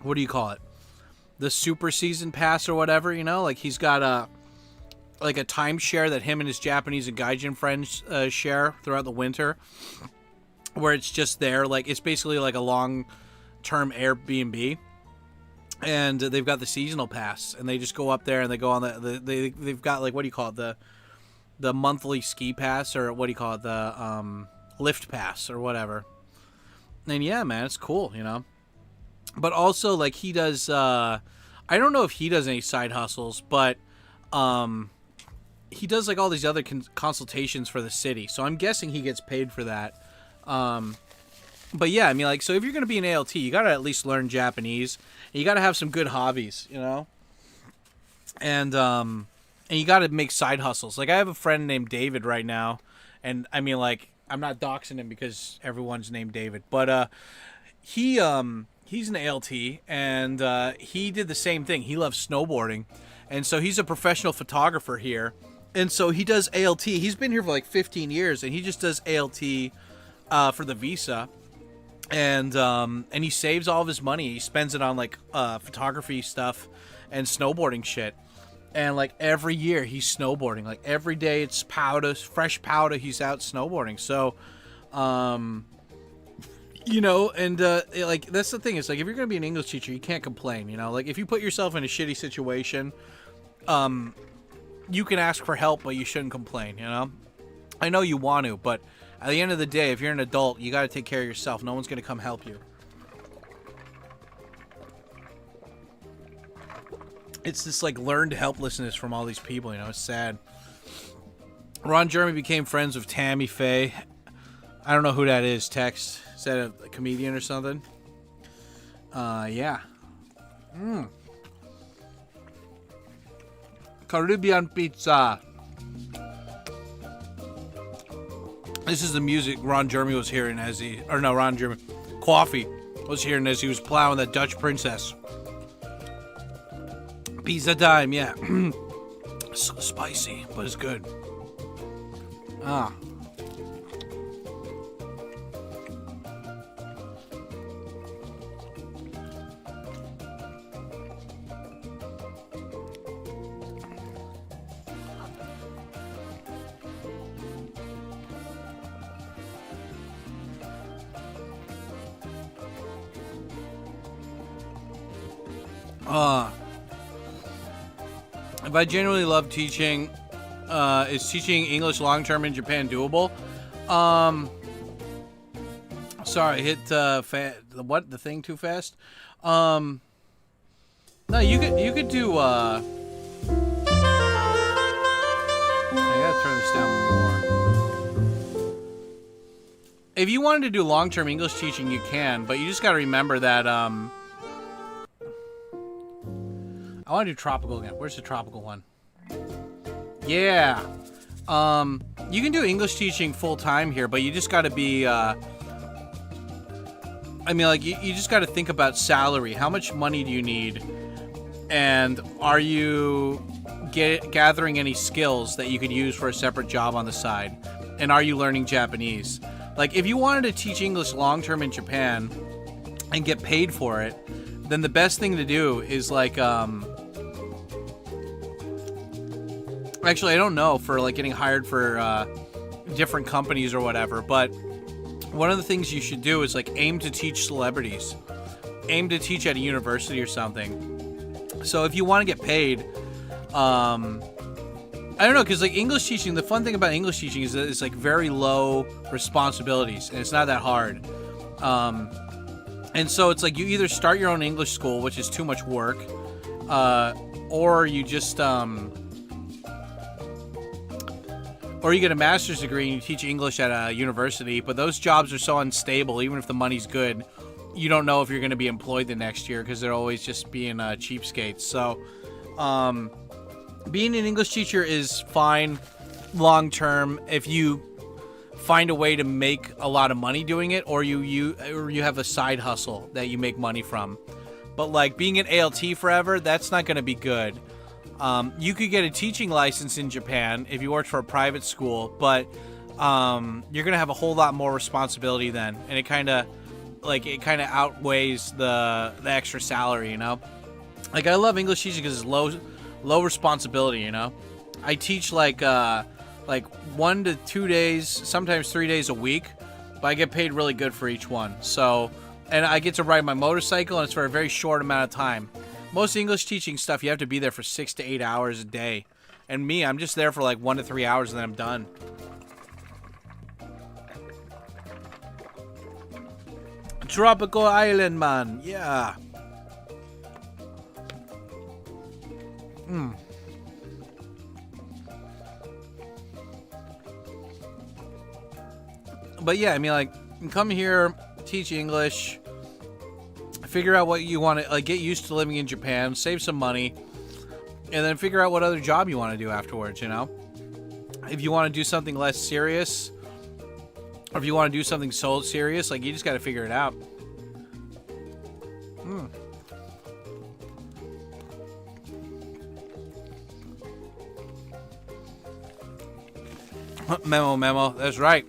what do you call it? The super season pass or whatever, you know? Like he's got a timeshare that him and his Japanese and Gaijin friends share throughout the winter, where it's just there. Like it's basically like a long-term Airbnb. And they've got the seasonal pass, and they just go up there and they go on they've got like, what do you call it? The monthly ski pass, or what do you call it? The lift pass or whatever. And yeah, man, it's cool, you know. But also, like, he does, I don't know if he does any side hustles, but he does like all these other consultations for the city. So I'm guessing he gets paid for that. But yeah, I mean, like, so if you're going to be an ALT, you got to at least learn Japanese. You got to have some good hobbies, you know? And you got to make side hustles. Like, I have a friend named David right now. And, I mean, like, I'm not doxing him because everyone's named David. But he's an ALT, and he did the same thing. He loves snowboarding. And so he's a professional photographer here. And so he does ALT. He's been here for, like, 15 years, and he just does ALT for the visa. And he saves all of his money. He spends it on like photography stuff and snowboarding shit. And like every year he's snowboarding. Like every day it's powder, fresh powder. He's out snowboarding. So, you know, and like that's the thing. Is like if you're gonna be an English teacher, you can't complain. You know, like if you put yourself in a shitty situation, you can ask for help, but you shouldn't complain. You know, I know you want to, but at the end of the day, if you're an adult, you got to take care of yourself. No one's going to come help you. It's this, like, learned helplessness from all these people, you know? It's sad. Ron Jeremy became friends with Tammy Faye. I don't know who that is. Text. Is that a comedian or something? Yeah. Caribbean pizza. This is the music Ron Jeremy was hearing as Coffee was hearing as he was plowing that Dutch princess. Pizza time, yeah. So spicy, but it's good. Ah. If I genuinely love teaching, is teaching English long-term in Japan doable? Sorry, hit the thing too fast. No, you could do. I gotta turn this down more. If you wanted to do long-term English teaching, you can, but you just gotta remember that I want to do tropical again. Where's the tropical one? Yeah. You can do English teaching full-time here, but you just got to be, I mean, like, you just got to think about salary. How much money do you need? And are you gathering any skills that you could use for a separate job on the side? And are you learning Japanese? Like, if you wanted to teach English long-term in Japan and get paid for it, then the best thing to do is, like, actually, I don't know, for, like, getting hired for, different companies or whatever, but one of the things you should do is, like, aim to teach celebrities. Aim to teach at a university or something. So if you want to get paid, I don't know, because, like, English teaching, the fun thing about English teaching is that it's, like, very low responsibilities, and it's not that hard. And so it's like you either start your own English school, which is too much work, or you just, or you get a master's degree and you teach English at a university, but those jobs are so unstable, even if the money's good, you don't know if you're going to be employed the next year because they're always just being cheapskates. So, being an English teacher is fine long term if you find a way to make a lot of money doing it, or you have a side hustle that you make money from. But like being an ALT forever, that's not going to be good. You could get a teaching license in Japan if you worked for a private school, but you're going to have a whole lot more responsibility then, and it kind of like it kind of outweighs the extra salary, you know. Like I love English teaching because it's low responsibility, you know. I teach like 1 to 2 days, sometimes 3 days a week, but I get paid really good for each one. So, and I get to ride my motorcycle, and it's for a very short amount of time. Most English teaching stuff, you have to be there for 6 to 8 hours a day. And me, I'm just there for like 1 to 3 hours, and then I'm done. Tropical Island, man. Yeah. But yeah, I mean, like, come here, teach English, figure out what you want to, like, get used to living in Japan, save some money, and then figure out what other job you want to do afterwards, you know? If you want to do something less serious, or if you want to do something so serious, like, you just got to figure it out. Memo, that's right.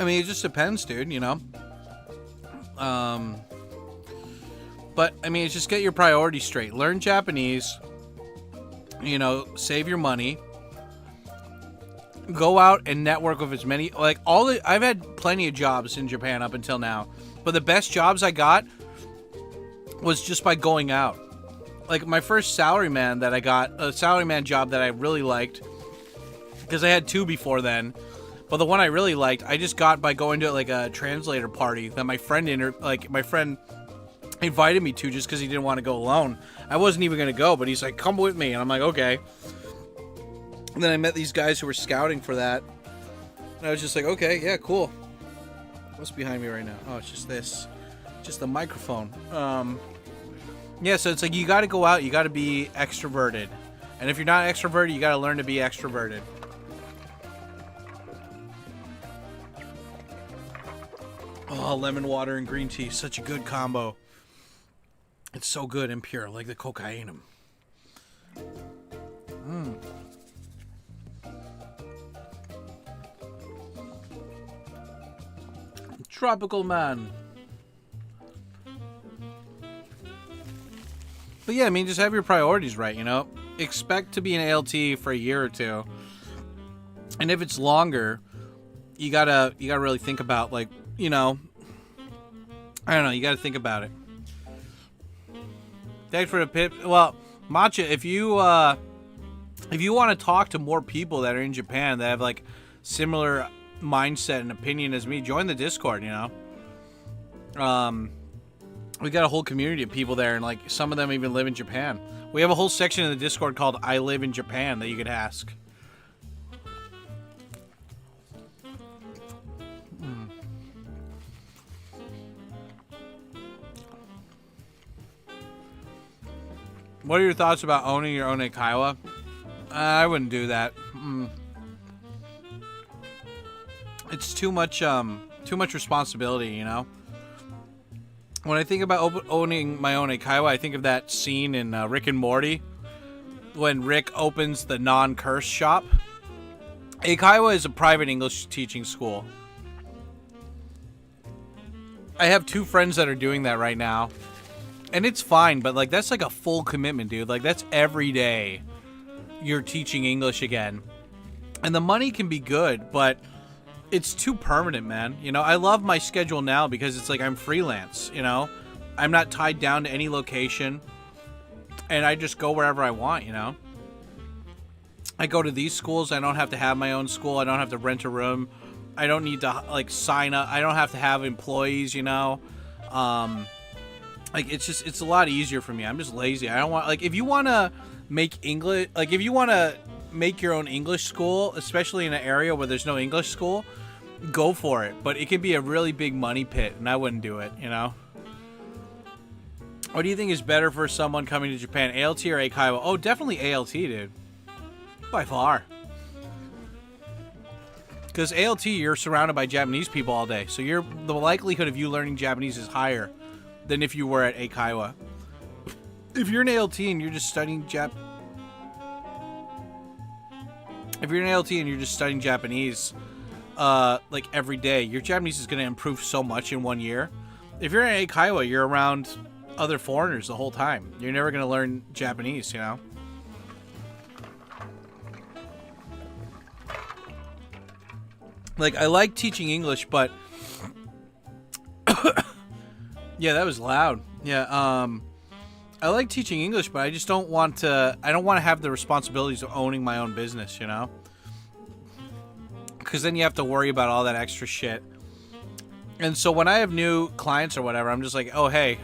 I mean, it just depends, dude, you know? But, I mean, it's just get your priorities straight. Learn Japanese, you know, save your money. Go out and network with as many, like, I've had plenty of jobs in Japan up until now. But the best jobs I got was just by going out. Like, my first salaryman that I got, a salaryman job that I really liked, because I had 2 before then, but the one I really liked, I just got by going to, like, a translator party that my friend invited me to just because he didn't want to go alone. I wasn't even going to go, but he's like, come with me, and I'm like, okay. And then I met these guys who were scouting for that, and I was just like, okay, yeah, cool. What's behind me right now? Oh, it's just this. Just the microphone. Yeah, so it's like you got to go out, you got to be extroverted. And if you're not extroverted, you got to learn to be extroverted. Oh, lemon water and green tea, such a good combo. It's so good and pure, like the cocaine. Tropical man. But yeah, I mean, just have your priorities right, you know? Expect to be an ALT for a year or 2. And if it's longer, you gotta really think about, like, you know, I don't know, you gotta think about it. Thanks for the pip. Well, Matcha, if you want to talk to more people that are in Japan that have, like, similar mindset and opinion as me, join the Discord, you know? We got a whole community of people there, and, like, some of them even live in Japan. We have a whole section in the Discord called I Live in Japan that you could ask. What are your thoughts about owning your own eikaiwa? I wouldn't do that. It's too much responsibility, you know? When I think about owning my own eikaiwa, I think of that scene in Rick and Morty when Rick opens the non-curse shop. Eikaiwa is a private English teaching school. I have 2 friends that are doing that right now. And it's fine, but, like, that's like a full commitment, dude. Like, that's every day you're teaching English again. And the money can be good, but it's too permanent, man. You know, I love my schedule now because it's like I'm freelance, you know? I'm not tied down to any location. And I just go wherever I want, you know? I go to these schools. I don't have to have my own school. I don't have to rent a room. I don't need to, like, sign up. I don't have to have employees, you know? Like, it's a lot easier for me. I'm just lazy. I don't want, like, if you want to make English, like, if you want to make your own English school, especially in an area where there's no English school, go for it. But it can be a really big money pit, and I wouldn't do it, you know? What do you think is better for someone coming to Japan, ALT or eikaiwa? Oh, definitely ALT, dude. By far. Because ALT, you're surrounded by Japanese people all day, so the likelihood of you learning Japanese is higher than if you were at eikaiwa. If you're an ALT and you're just studying Japanese, like every day, your Japanese is going to improve so much in 1 year. If you're in Eikaiwa, you're around other foreigners the whole time. You're never going to learn Japanese, you know? Like, I like teaching English, but... yeah, that was loud. Yeah, I like teaching English, but I just don't want to... I don't want to have the responsibilities of owning my own business, you know? Because then you have to worry about all that extra shit. And so when I have new clients or whatever, I'm just like, oh, hey,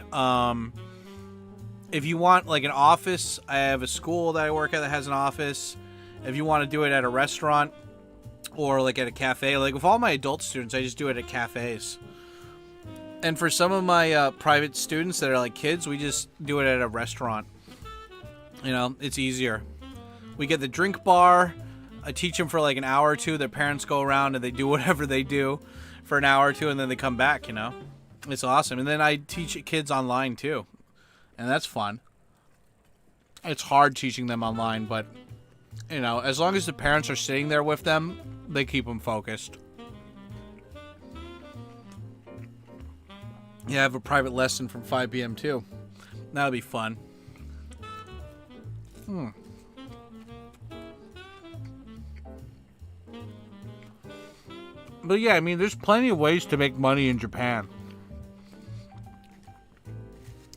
if you want, like, an office, I have a school that I work at that has an office. If you want to do it at a restaurant or, like, at a cafe, like, with all my adult students, I just do it at cafes. And for some of my private students that are, like, kids, we just do it at a restaurant. You know, it's easier. We get the drink bar. I teach them for, like, an hour or two. Their parents go around and they do whatever they do for an hour or two, and then they come back, you know? It's awesome. And then I teach kids online, too. And that's fun. It's hard teaching them online, but, you know, as long as the parents are sitting there with them, they keep them focused. Yeah, I have a private lesson from 5 p.m., too. That'll be fun. But yeah, I mean, there's plenty of ways to make money in Japan.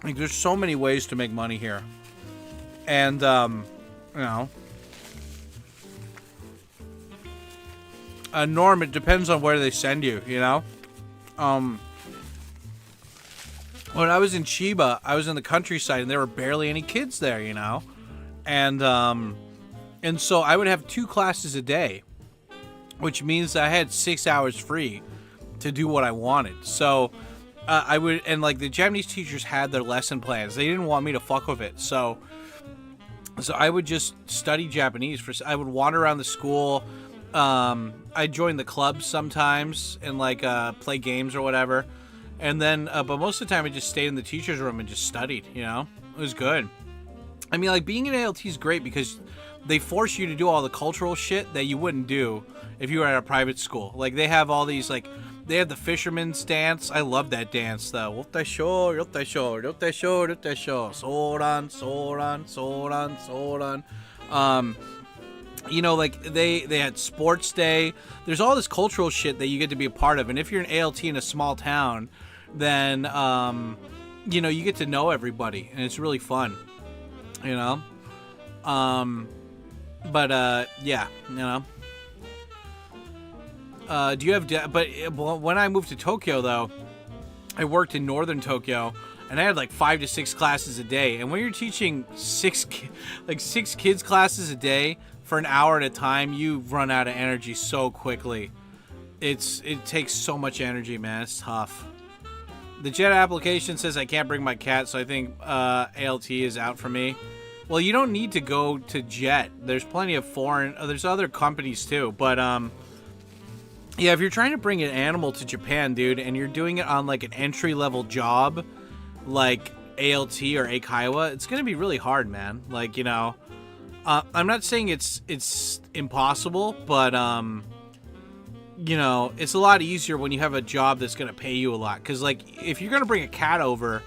Like, there's so many ways to make money here. And, you know. Norm, it depends on where they send you, you know? When I was in Chiba, I was in the countryside, and there were barely any kids there, you know? And so I would have 2 classes a day, which means I had 6 hours free to do what I wanted. So I would, and like the Japanese teachers had their lesson plans. They didn't want me to fuck with it. So I would just study Japanese. I would wander around the school. I'd join the clubs sometimes and like play games or whatever. And then, but most of the time I just stayed in the teacher's room and just studied, you know? It was good. I mean, like, being in ALT is great because they force you to do all the cultural shit that you wouldn't do if you were at a private school. Like, they have all these, like, they have the fisherman's dance. I love that dance, though. Yotaisho, yotaisho, yotaisho, yotaisho. Soran, soran, soran, soran. You know, like, they had sports day. There's all this cultural shit that you get to be a part of. And if you're an ALT in a small town, then, you know, you get to know everybody. And it's really fun, you know? But, yeah, you know. Do you have... But when I moved to Tokyo, though, I worked in northern Tokyo, and I had, like, 5 to 6 classes a day. And when you're teaching 6 kids classes a day for an hour at a time, you run out of energy so quickly. It takes so much energy, man. It's tough. The Jet application says I can't bring my cat, so I think ALT is out for me. Well, you don't need to go to Jet. There's plenty of foreign... there's other companies, too. But, yeah, if you're trying to bring an animal to Japan, dude, and you're doing it on, like, an entry-level job, like ALT or Eikaiwa, it's going to be really hard, man. Like, you know... I'm not saying it's impossible, but, you know, it's a lot easier when you have a job that's going to pay you a lot. Because, like, if you're going to bring a cat over,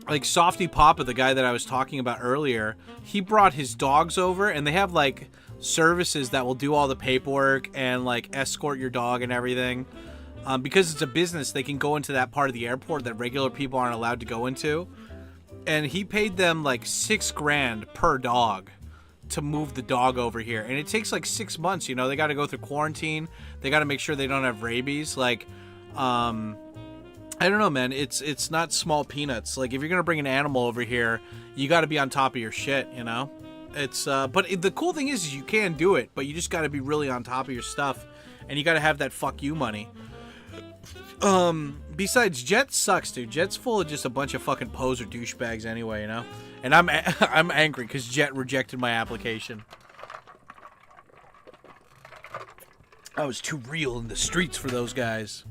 like Softy Papa, the guy that I was talking about earlier, he brought his dogs over, and they have, like, services that will do all the paperwork and, like, escort your dog and everything. Because it's a business, they can go into that part of the airport that regular people aren't allowed to go into. And he paid them like $6,000 per dog to move the dog over here. And it takes like 6 months, you know, they got to go through quarantine. They got to make sure they don't have rabies. Like, I don't know, man. It's not small peanuts. Like, if you're going to bring an animal over here, you got to be on top of your shit, you know? It's, but the cool thing is you can do it, but you just got to be really on top of your stuff. And you got to have that fuck you money. Besides, Jet sucks, dude. Jet's full of just a bunch of fucking poser douchebags anyway, you know? And I'm angry because Jet rejected my application. I was too real in the streets for those guys.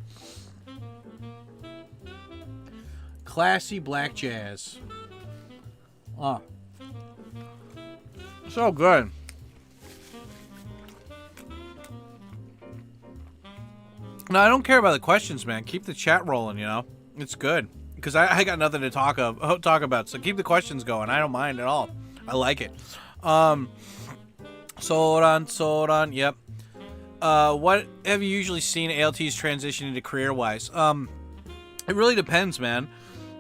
Classy black jazz. Oh. So good. No, I don't care about the questions, man. Keep the chat rolling, you know? It's good. Because I got nothing to talk about, so keep the questions going. I don't mind at all. I like it. Soran, yep. What have you usually seen ALTs transition into career-wise? It really depends, man.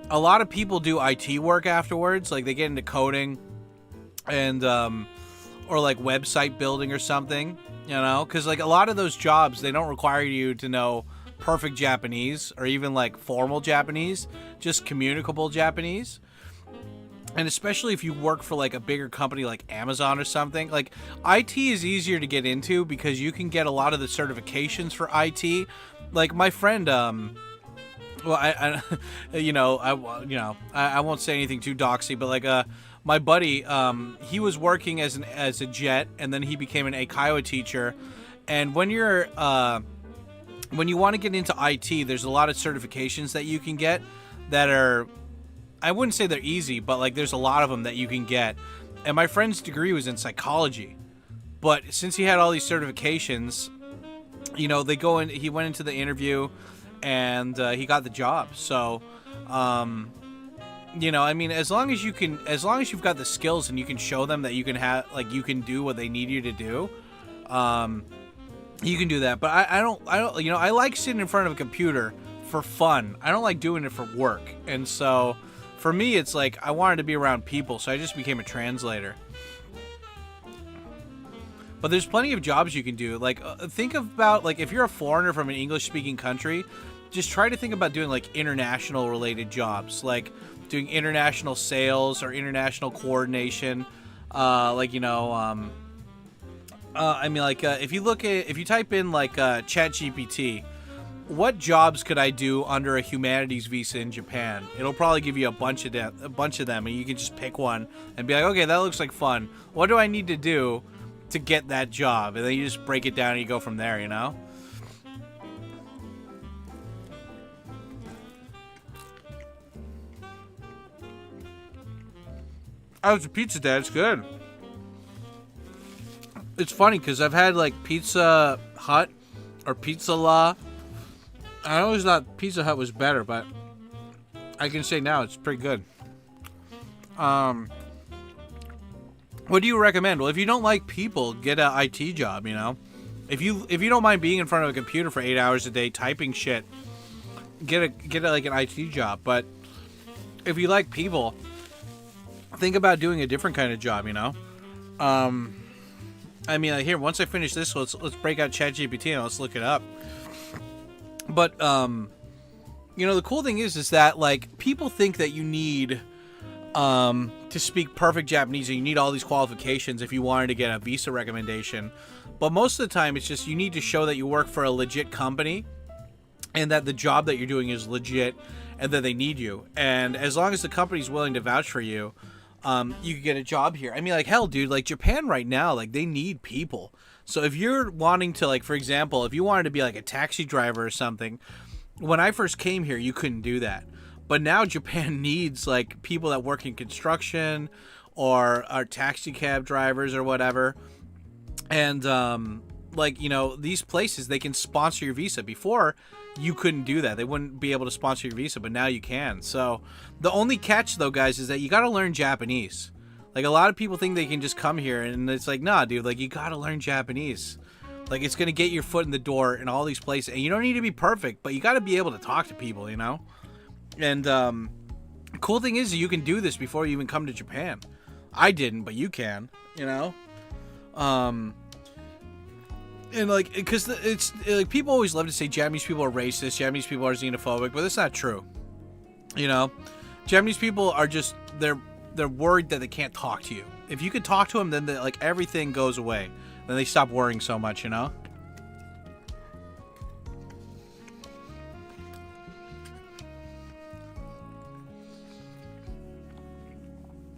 A lot of people do IT work afterwards, like they get into coding and, or like website building or something, you know? Because like a lot of those jobs, they don't require you to know perfect Japanese or even like formal Japanese, just communicable Japanese. And especially if you work for like a bigger company like Amazon or something, like IT is easier to get into because you can get a lot of the certifications for IT. Like my friend, well, I won't say anything too doxy, but like my buddy, he was working as a jet, and then he became an Eikaiwa teacher. And when you want to get into IT, there's a lot of certifications that you can get that are, I wouldn't say they're easy, but like there's a lot of them that you can get. And my friend's degree was in psychology, but since he had all these certifications, you know, he went into the interview and he got the job. So, you know, I mean, as long as you've got the skills and you can show them that you can do what they need you to do, you can do that. But I don't, you know, I like sitting in front of a computer for fun. I don't like doing it for work. And so for me, it's like I wanted to be around people, so I just became a translator. But there's plenty of jobs you can do. Like, think about, like, if you're a foreigner from an English-speaking country, just try to think about doing, like, international-related jobs. Like, doing international sales or international coordination. Like, you know, I mean, like, if you type in, like, ChatGPT, what jobs could I do under a humanities visa in Japan? It'll probably give you a bunch of them, and you can just pick one and be like, okay, that looks like fun. What do I need to do to get that job? And then you just break it down and you go from there, you know? Oh, it's a pizza, Dad. It's good. It's funny because I've had like Pizza Hut or Pizza La. I always thought Pizza Hut was better, but I can say now it's pretty good. What do you recommend? Well, if you don't like people, get an IT job, you know? If you don't mind being in front of a computer for 8 hours a day typing shit, get like an IT job. But if you like people, think about doing a different kind of job, you know? I mean, like, here, once I finish this, let's break out ChatGPT and let's look it up. But, you know, the cool thing is that, like, people think that you need, to speak perfect Japanese and you need all these qualifications if you wanted to get a visa recommendation. But most of the time, it's just you need to show that you work for a legit company and that the job that you're doing is legit and that they need you. And as long as the company's willing to vouch for you, you can get a job here. I mean, like, hell, dude, like, Japan right now, like, they need people. So if you're wanting to, like, for example, if you wanted to be like a taxi driver or something, when I first came here, you couldn't do that. But now Japan needs, like, people that work in construction or are taxi cab drivers or whatever. And, like, you know, these places, they can sponsor your visa. Before, you couldn't do that. They wouldn't be able to sponsor your visa, but now you can. So the only catch, though, guys, is that you got to learn Japanese. Like, a lot of people think they can just come here, and it's like, nah, dude, like, you gotta learn Japanese. Like, it's gonna get your foot in the door in all these places, and you don't need to be perfect, but you gotta be able to talk to people, you know? And, the cool thing is you can do this before you even come to Japan. I didn't, but you can, you know? And, like, because it's, like, people always love to say Japanese people are racist, Japanese people are xenophobic, but that's not true. You know? Japanese people are just, they're worried that they can't talk to you. If you could talk to them, then like everything goes away. Then they stop worrying so much, you know?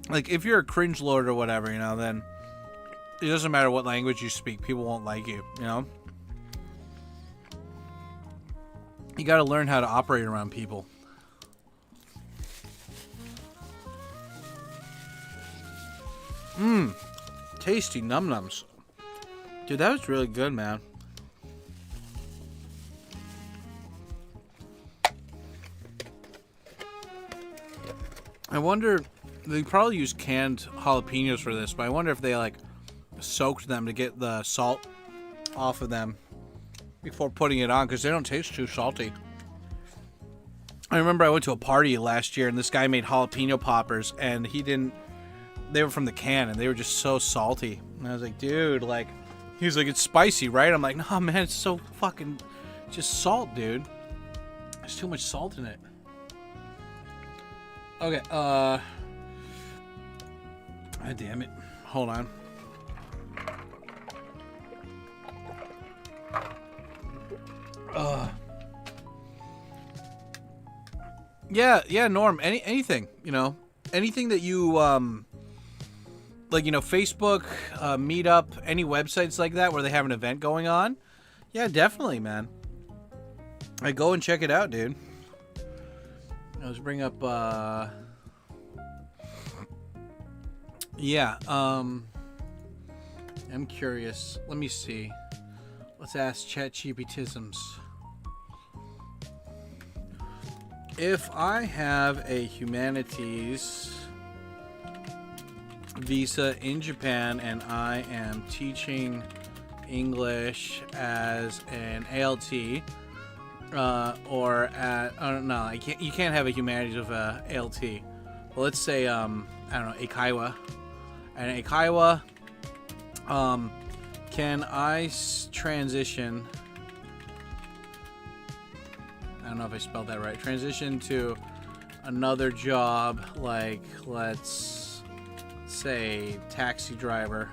Like, if you're a cringe lord or whatever, you know, then it doesn't matter what language you speak. People won't like you, you know? You gotta learn how to operate around people. Tasty num-nums. Dude, that was really good, man. I wonder, they probably use canned jalapenos for this, but I wonder if they like soaked them to get the salt off of them before putting it on, because they don't taste too salty. I remember I went to a party last year and this guy made jalapeno poppers, and they were from the can and they were just so salty. And I was like, dude, like, he was like, it's spicy, right? I'm like, no, man, it's so fucking just salt, dude. There's too much salt in it. Okay, God damn it. Hold on. Yeah, Norm, anything, you know, anything that you, like, you know, Facebook, Meetup, any websites like that where they have an event going on. Yeah, definitely, man. I go and check it out, dude. Let's bring up, yeah, I'm curious. Let me see. Let's ask ChatGPTisms. If I have a humanities visa in Japan and I am teaching English as an ALT, or at, I don't know, you can't have a humanities of a ALT. Well, let's say, I don't know, Eikaiwa. And Eikaiwa, can I transition, I don't know if I spelled that right, transition to another job, like, let's say, taxi driver,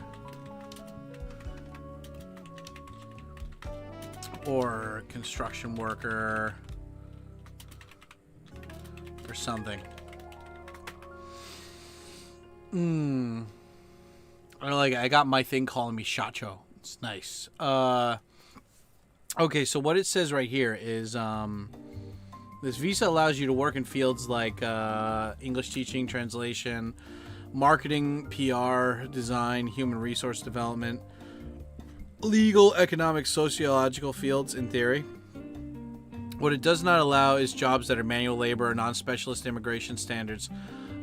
or construction worker, or something. Or like, I got my thing calling me Shacho. It's nice. Okay, so what it says right here is, this visa allows you to work in fields like English teaching, translation, marketing, PR, design, human resource development, legal, economic, sociological fields, in theory. What it does not allow is jobs that are manual labor or non-specialist immigration standards.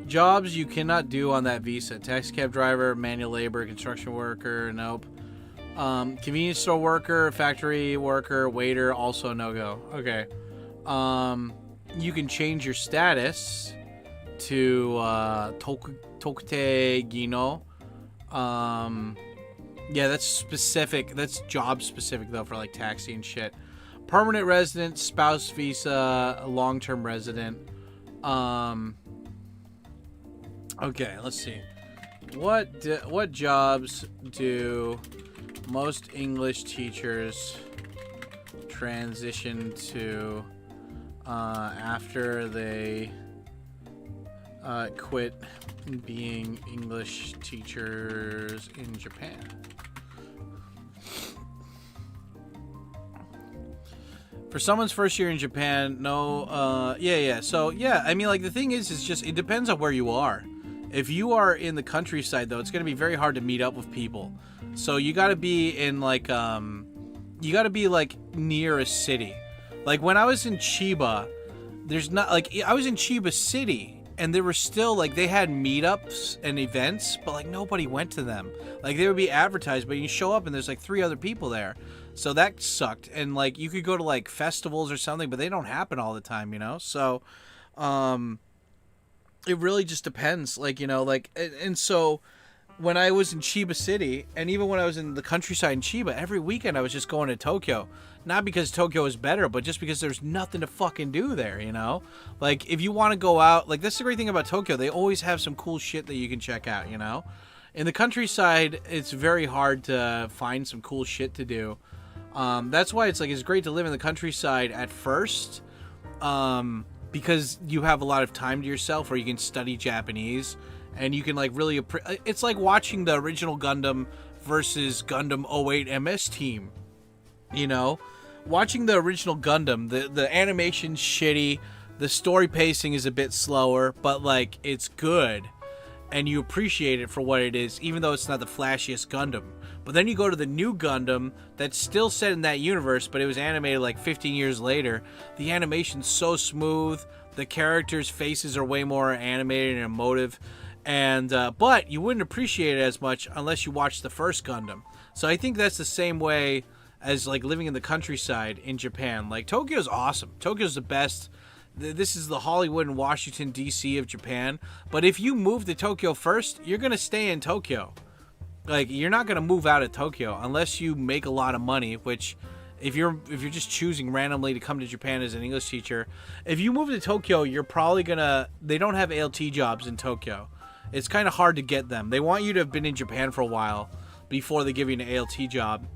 Jobs you cannot do on that visa. Taxi cab driver, manual labor, construction worker, nope. Convenience store worker, factory worker, waiter, also no-go. Okay. You can change your status to Tokute Gino. Yeah, that's specific. That's job specific though, for like taxi and shit. Permanent resident, spouse visa, long-term resident. Okay, let's see. What jobs do most English teachers transition to after they quit being English teachers in Japan? For someone's first year in Japan, no, yeah. So, yeah, I mean, like, the thing is just, it depends on where you are. If you are in the countryside, though, it's going to be very hard to meet up with people. So you got to be in, like, you got to be, like, near a city. Like, when I was in Chiba, there's not, like, I was in Chiba City, and there were still, like, they had meetups and events, but, like, nobody went to them. Like, they would be advertised, but you show up, and there's, like, 3 other people there. So that sucked. And, like, you could go to, like, festivals or something, but they don't happen all the time, you know? So, it really just depends. Like, you know, like, and so when I was in Chiba City, and even when I was in the countryside in Chiba, every weekend I was just going to Tokyo. Not because Tokyo is better, but just because there's nothing to fucking do there, you know? Like, if you want to go out, like, that's the great thing about Tokyo. They always have some cool shit that you can check out, you know? In the countryside, it's very hard to find some cool shit to do. That's why it's like, it's great to live in the countryside at first, because you have a lot of time to yourself where you can study Japanese and you can like really, it's like watching the original Gundam versus Gundam 08 MS Team, you know, watching the original Gundam, the animation's shitty, the story pacing is a bit slower, but like, it's good and you appreciate it for what it is, even though it's not the flashiest Gundam. But then you go to the new Gundam that's still set in that universe, but it was animated like 15 years later. The animation's so smooth. The characters' faces are way more animated and emotive, and but you wouldn't appreciate it as much unless you watched the first Gundam. So I think that's the same way as like living in the countryside in Japan. Like Tokyo's awesome. Tokyo's the best. This is the Hollywood and Washington D.C. of Japan. But if you move to Tokyo first, you're gonna stay in Tokyo. Like you're not gonna move out of Tokyo unless you make a lot of money. Which, if you're just choosing randomly to come to Japan as an English teacher, if you move to Tokyo, you're probably gonna. They don't have ALT jobs in Tokyo. It's kind of hard to get them. They want you to have been in Japan for a while before they give you an ALT job,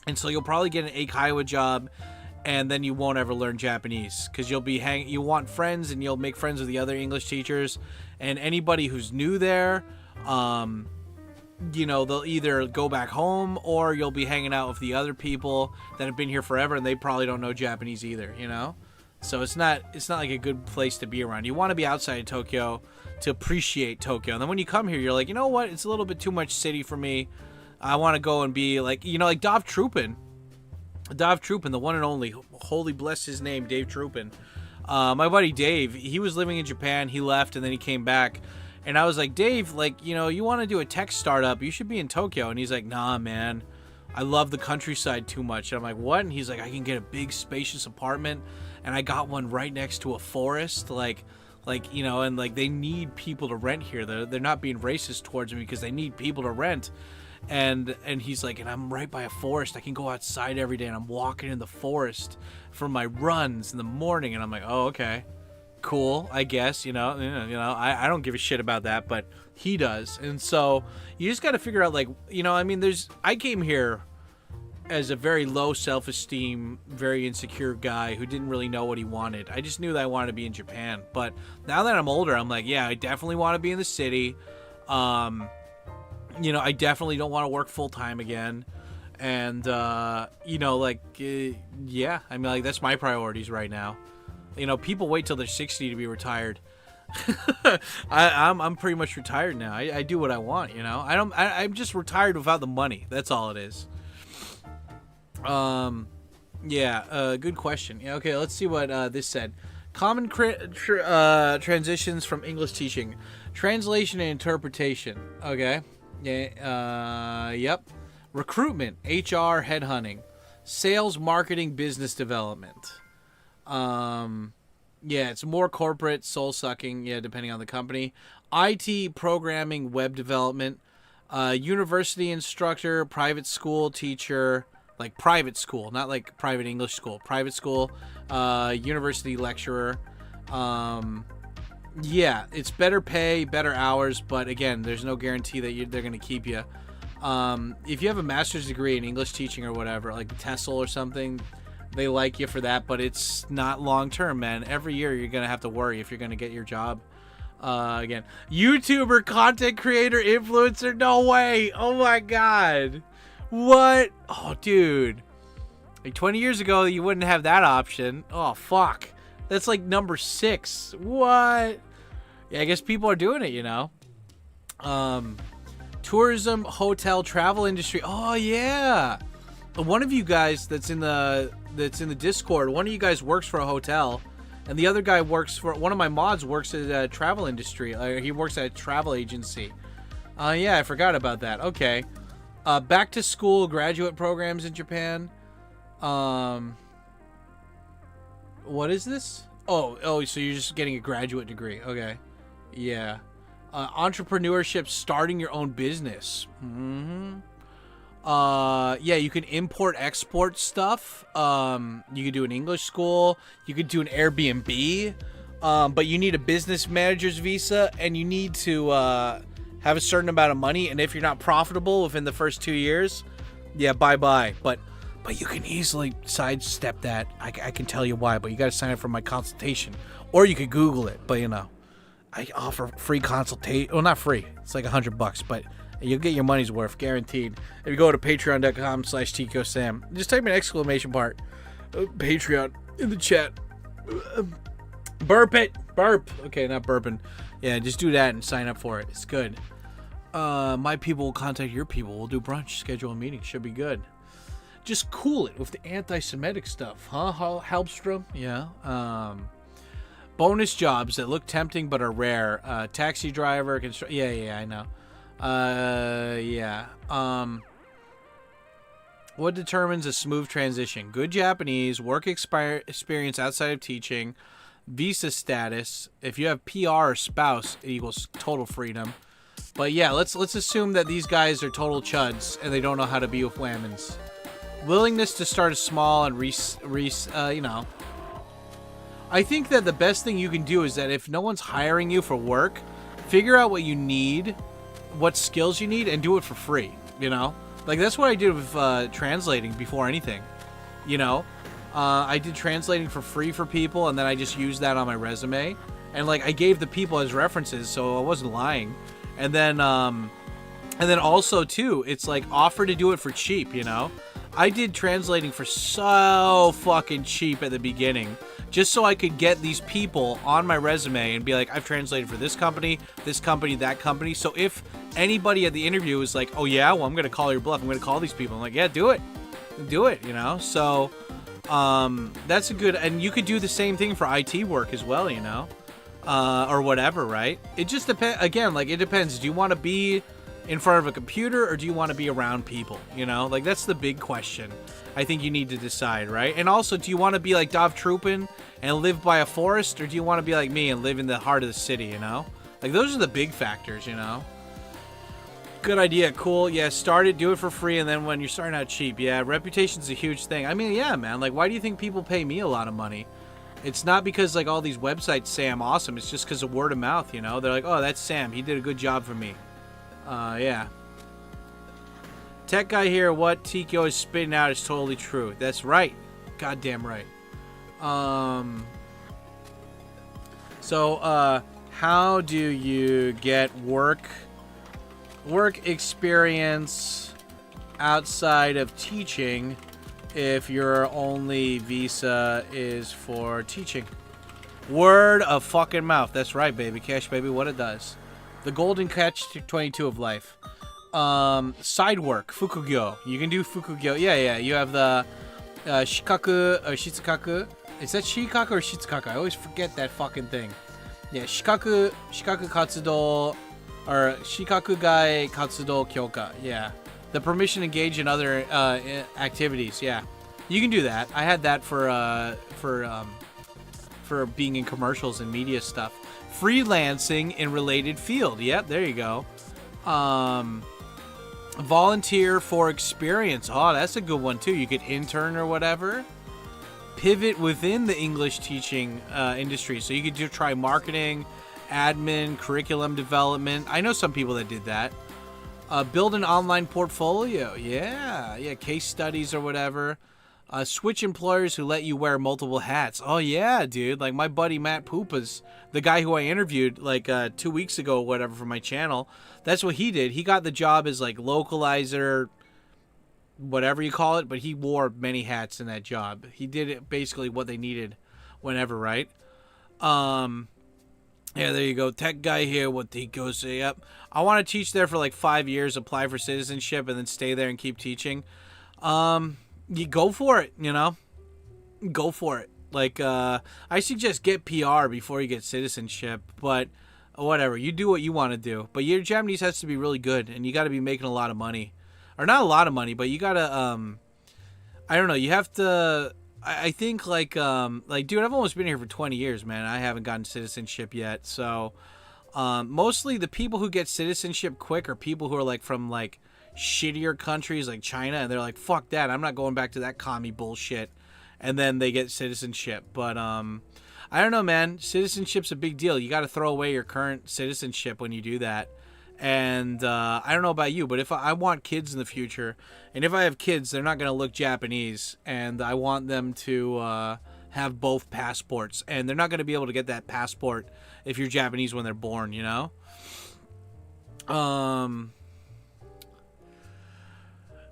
and so you'll probably get an Eikaiwa job. And then you won't ever learn Japanese because you'll be you want friends and you'll make friends with the other English teachers, and anybody who's new there, you know, they'll either go back home or you'll be hanging out with the other people that have been here forever and they probably don't know Japanese either, you know? So it's not like a good place to be around. You want to be outside of Tokyo to appreciate Tokyo. And then when you come here, you're like, you know what? It's a little bit too much city for me. I want to go and be like, you know, like Dov Troopin, the one and only, holy bless his name, Dave Troopin. My buddy Dave, he was living in Japan. He left and then he came back. And I was like, Dave, like, you know, you want to do a tech startup, you should be in Tokyo. And he's like, nah, man, I love the countryside too much. And I'm like, what? And he's like, I can get a big spacious apartment. And I got one right next to a forest. Like, you know, and like they need people to rent here. They're not being racist towards me because they need people to rent. And he's like, and I'm right by a forest. I can go outside every day and I'm walking in the forest for my runs in the morning. And I'm like, oh, okay, cool, I guess, you know, I don't give a shit about that, but he does. And so you just got to figure out, like, you know, I mean, I came here as a very low self-esteem, very insecure guy who didn't really know what he wanted. I just knew that I wanted to be in Japan. But now that I'm older, I'm like, yeah, I definitely want to be in the city. You know, I definitely don't want to work full-time again. And, you know, like, yeah, I mean, like, that's my priorities right now. You know, people wait till they're 60 to be retired. I'm pretty much retired now. I do what I want, you know. I'm just retired without the money. That's all it is. Yeah, good question. Yeah, okay, let's see what this said. Common transitions from English teaching. Translation and interpretation. Okay. Yeah, yep. Recruitment, HR, headhunting. Sales, marketing, business development. Yeah, it's more corporate, soul-sucking, yeah, depending on the company. IT, programming, web development. University instructor, private school teacher, like private school, not like private English school. Private school, university lecturer. Yeah, it's better pay, better hours, but again, there's no guarantee that they're going to keep you. If you have a master's degree in English teaching or whatever, like TESOL or something, they like you for that, but it's not long term, man. Every year you're going to have to worry if you're going to get your job. Again, YouTuber, content creator, influencer, no way. Oh my God. What? Oh, dude. Like 20 years ago, you wouldn't have that option. Oh, fuck. That's like number 6. What? Yeah, I guess people are doing it, you know. Tourism, hotel, travel industry. Oh yeah. One of you guys that's in the Discord, one of you guys works for a hotel, and the other guy works for one of my mods works at a travel industry. He works at a travel agency. Yeah, I forgot about that. Okay. Back to school graduate programs in Japan. What is this? Oh, so you're just getting a graduate degree. Okay. Yeah. Entrepreneurship, starting your own business. Yeah, you can import, export stuff. You could do an English school. You could do an Airbnb. But you need a business manager's visa, and you need to have a certain amount of money. And if you're not profitable within the first 2 years, yeah, bye-bye. But you can easily sidestep that. I can tell you why, but you got to sign up for my consultation. Or you could Google it, but you know. I offer free consultation. Well, not free. It's like $100, but you'll get your money's worth, guaranteed. If you go to patreon.com/TkyoSam, just type an exclamation part, Patreon, in the chat. Burp it. Burp. Okay, not burping. Yeah, just do that and sign up for it. It's good. My people will contact your people. We'll do brunch, schedule a meeting. Should be good. Just cool it with the anti-Semitic stuff, huh, Halbstrom? Yeah. Bonus jobs that look tempting but are rare. Taxi driver, yeah, I know. Yeah. What determines a smooth transition? Good Japanese, work experience outside of teaching, visa status. If you have PR or spouse, it equals total freedom. But yeah, let's assume that these guys are total chuds and they don't know how to be with whammons. Willingness to start small and you know. I think that the best thing you can do is that if no one's hiring you for work, figure out what you need, what skills you need, and do it for free, you know? Like, that's what I did with translating before anything, you know? I did translating for free for people, and then I just used that on my resume. And, like, I gave the people as references, so I wasn't lying. And then also, too, it's, like, offer to do it for cheap, you know? I did translating for so fucking cheap at the beginning, just so I could get these people on my resume and be like, I've translated for this company, that company. So if anybody at the interview is like, oh yeah, well, I'm going to call your bluff, I'm going to call these people, I'm like, yeah, do it, you know? So that's a good, and you could do the same thing for IT work as well, you know? Or whatever, right? It just depends, again, like, it depends. Do you want to be in front of a computer, or do you want to be around people, you know? Like, that's the big question I think you need to decide, right? And also, do you want to be like Dov Troopin and live by a forest, or do you want to be like me and live in the heart of the city, you know? Like, those are the big factors, you know? Good idea, cool. Yeah, start it, do it for free, and then when you're starting out cheap, yeah, reputation's a huge thing. I mean, yeah, man, like, why do you think people pay me a lot of money? It's not because, like, all these websites say I'm awesome, it's just because of word of mouth, you know? They're like, oh, that's Sam, he did a good job for me. Yeah. Tech guy here, what Tikyo is spitting out is totally true. That's right. Goddamn right. So, how do you get work experience outside of teaching if your only visa is for teaching? Word of fucking mouth. That's right, baby. Cash, baby, what it does. The golden catch-22 of life. Side work, fukugyo. You can do fukugyo. Yeah. You have the shikaku or shitsukaku. Is that shikaku or shitsukaku? I always forget that fucking thing. Yeah, shikaku katsudo, or shikakugai katsudo kyoka. Yeah, the permission to engage in other activities. Yeah, you can do that. I had that for being in commercials and media stuff. Freelancing in related field. Yep, there you go. Volunteer for experience. Oh, that's a good one too. You could intern or whatever. Pivot within the English teaching industry. So you could try marketing, admin, curriculum development. I know some people that did that. Build an online portfolio. Yeah, case studies or whatever. Switch employers who let you wear multiple hats. Oh yeah, dude. Like my buddy Matt Poopas, the guy who I interviewed like 2 weeks ago or whatever for my channel. That's what he did. He got the job as like localizer, whatever you call it, but he wore many hats in that job. He did it basically what they needed whenever, right? Yeah, there you go. Tech guy here, what he goes say, yep. I want to teach there for like 5 years, apply for citizenship, and then stay there and keep teaching. You go for it, you know? Go for it. Like, I suggest get PR before you get citizenship, but whatever. You do what you want to do. But your Japanese has to be really good, and you got to be making a lot of money. Or not a lot of money, but you got to, I don't know, you have to, I think, like, dude, I've almost been here for 20 years, man. I haven't gotten citizenship yet, so, mostly the people who get citizenship quick are people who are, like, from, like, shittier countries like China, and they're like, fuck that, I'm not going back to that commie bullshit, and then they get citizenship. But I don't know, man, citizenship's a big deal. You got to throw away your current citizenship when you do that. And I don't know about you, but if I want kids in the future, and if I have kids, they're not going to look Japanese, and I want them to have both passports, and they're not going to be able to get that passport if you're Japanese when they're born, you know?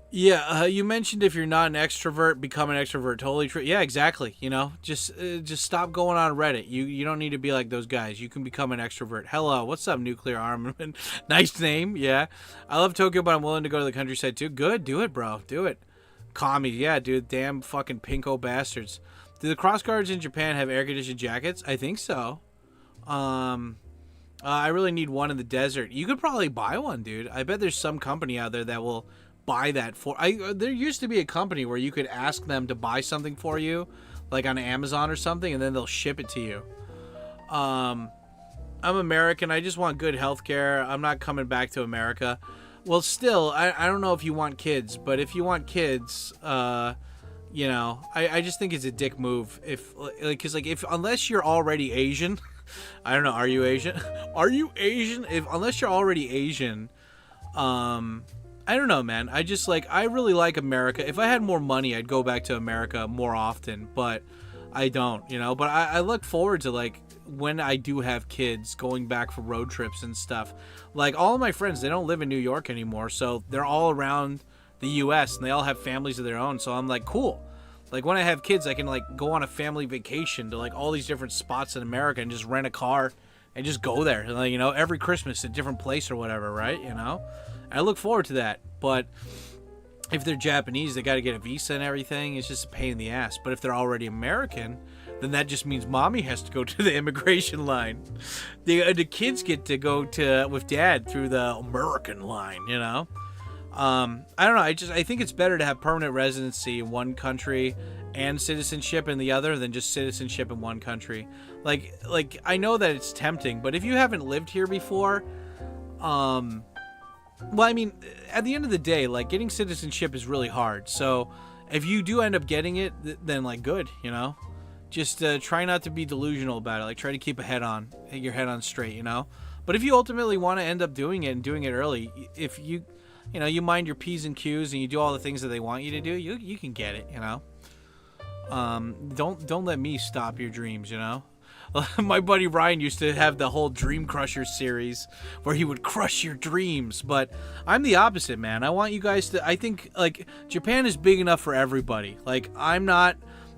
Yeah, you mentioned if you're not an extrovert, become an extrovert. Totally true. Yeah, exactly. You know, just stop going on Reddit. You don't need to be like those guys. You can become an extrovert. Hello, what's up, Nuclear Armament? Nice name. Yeah, I love Tokyo, but I'm willing to go to the countryside too. Good, do it, bro. Do it. Commie, yeah, dude. Damn fucking pinko bastards. Do the cross guards in Japan have air conditioned jackets? I think so. I really need one in the desert. You could probably buy one, dude. I bet there's some company out there that will buy that for. There used to be a company where you could ask them to buy something for you, like on Amazon or something, and then they'll ship it to you. I'm American. I just want good health care. I'm not coming back to America. Well, still, I don't know if you want kids, but if you want kids, you know, I just think it's a dick move. Unless you're already Asian, I don't know. Are you Asian? Are you Asian? Unless you're already Asian, I don't know, man. I really like America. If I had more money, I'd go back to America more often, but I don't, you know. But I look forward to, like, when I do have kids, going back for road trips and stuff. Like, all of my friends, they don't live in New York anymore, so they're all around the U.S. and they all have families of their own. So I'm like, cool. Like, when I have kids, I can, like, go on a family vacation to, like, all these different spots in America and just rent a car and just go there. And, like, you know, every Christmas a different place or whatever, right? You know? And I look forward to that. But if they're Japanese, they got to get a visa and everything. It's just a pain in the ass. But if they're already American, then that just means mommy has to go to the immigration line. The kids get to go with dad through the American line, you know? I don't know. I think it's better to have permanent residency in one country and citizenship in the other than just citizenship in one country. Like I know that it's tempting, but if you haven't lived here before, well, I mean, at the end of the day, like, getting citizenship is really hard. So if you do end up getting it, then, like, good, you know? Just try not to be delusional about it. Like, try to keep your head on straight, you know? But if you ultimately want to end up doing it and doing it early, if you know, you mind your P's and Q's and you do all the things that they want you to do, you can get it, you know? Don't let me stop your dreams, you know? My buddy Ryan used to have the whole Dream Crusher series where he would crush your dreams, but I'm the opposite, man. I want you guys to, I think, like, Japan is big enough for everybody. Like,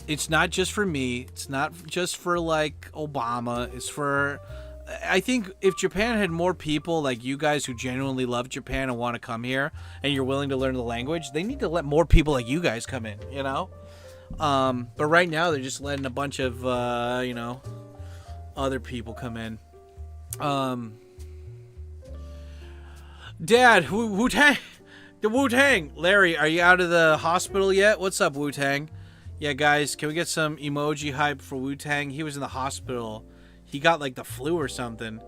it's not just for me. It's not just for, like, Obama. It's for, I think if Japan had more people like you guys who genuinely love Japan and want to come here and you're willing to learn the language, they need to let more people like you guys come in, you know? But right now they're just letting a bunch of, you know, other people come in. Dad, Wu-Tang, the Wu-Tang. Larry, are you out of the hospital yet? What's up, Wu-Tang? Yeah, guys, can we get some emoji hype for Wu-Tang? He was in the hospital. He got, like, the flu or something.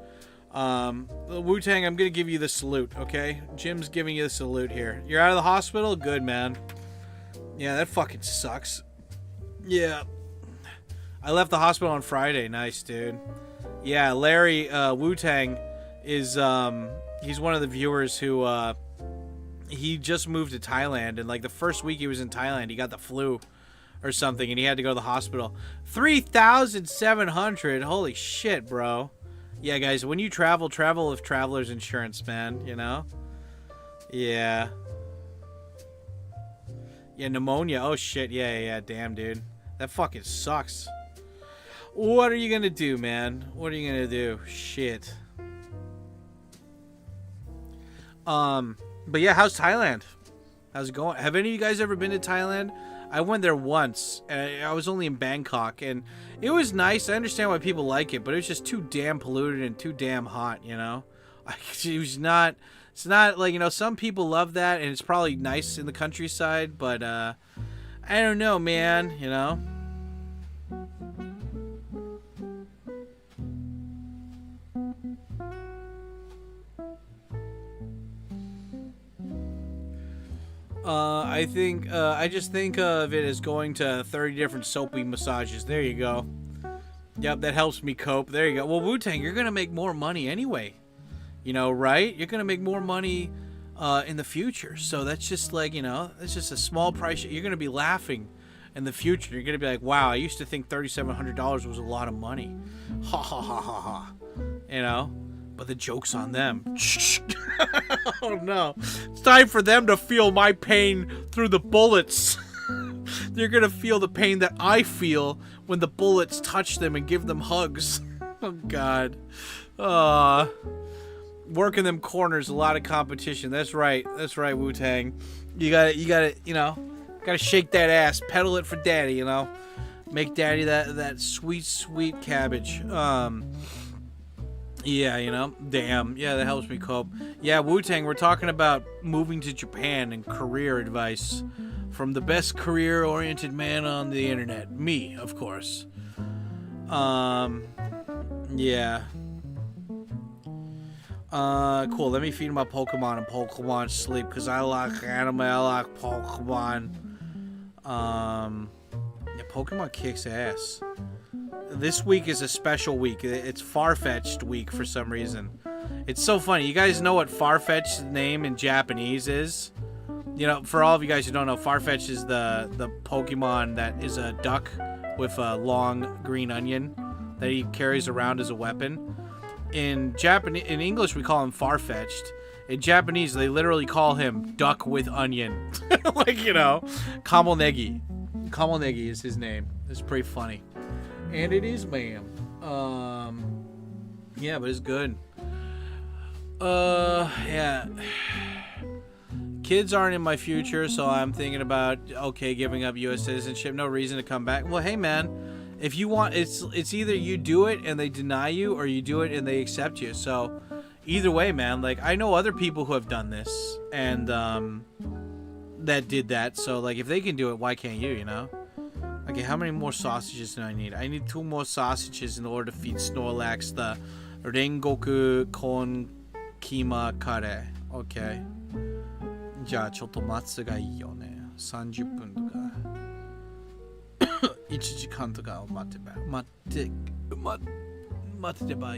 Wu-Tang, I'm gonna give you the salute, okay? Jim's giving you the salute here. You're out of the hospital? Good, man. Yeah, that fucking sucks. Yeah. I left the hospital on Friday. Nice, dude. Yeah, Larry, Wu-Tang is, he's one of the viewers who, he just moved to Thailand, and, like, the first week he was in Thailand, he got the flu or something, and he had to go to the hospital. 3,700. Holy shit, bro. Yeah, guys, when you travel with traveler's insurance, man, you know? Yeah. Yeah, pneumonia. Oh, shit. Yeah. Damn, dude. That fucking sucks. What are you gonna do, man? What are you gonna do? Shit. But yeah, how's Thailand? How's it going? Have any of you guys ever been to Thailand? I went there once. I was only in Bangkok, and it was nice. I understand why people like it, but it was just too damn polluted and too damn hot, you know? It was not... It's not, like, you know, some people love that, and it's probably nice in the countryside, but, I don't know, man, you know? I just think of it as going to 30 different soapy massages. There you go. Yep, that helps me cope. There you go. Well, Wu-Tang, you're gonna make more money anyway. You know, right? You're gonna make more money in the future. So that's just like, you know, it's just a small price. You're gonna be laughing in the future. You're gonna be like, wow, I used to think $3,700 was a lot of money. Ha ha ha ha ha. You know? But the joke's on them. Oh no. It's time for them to feel my pain through the bullets. They're gonna feel the pain that I feel when the bullets touch them and give them hugs. Oh god. Working them corners, a lot of competition. That's right, Wu-Tang. You gotta, you know, gotta shake that ass, pedal it for daddy, you know. Make daddy that sweet cabbage. Yeah, you know, damn. Yeah, that helps me cope. Yeah, Wu-Tang, we're talking about moving to Japan and career advice from the best career-oriented man on the internet. Me, of course. Yeah. Cool. Let me feed my Pokemon and Pokemon sleep, because I like anime, I like Pokemon. Yeah, Pokemon kicks ass. This week is a special week. It's Farfetch'd week for some reason. It's so funny. You guys know what Farfetch's name in Japanese is? You know, for all of you guys who don't know, Farfetch is the Pokemon that is a duck with a long green onion that he carries around as a weapon. In English, we call him Farfetch'd. In Japanese, they literally call him Duck with Onion. Like, you know, Kamonegi. Kamonegi is his name. It's pretty funny. And it is, ma'am. Yeah, but it's good. Yeah. Kids aren't in my future, so I'm thinking about, okay, giving up U.S. citizenship. No reason to come back. Well, hey, man, if you want, it's either you do it and they deny you, or you do it and they accept you. So either way, man, like, I know other people who have done this and that did that. So, like, if they can do it, why can't you, you know? Okay, how many more sausages do I need? I need 2 more sausages in order to feed Snorlax the Rengoku Kon Kima Kare. Okay. じゃあちょっと待つがいいよね。30分とか1時間とかを待てばい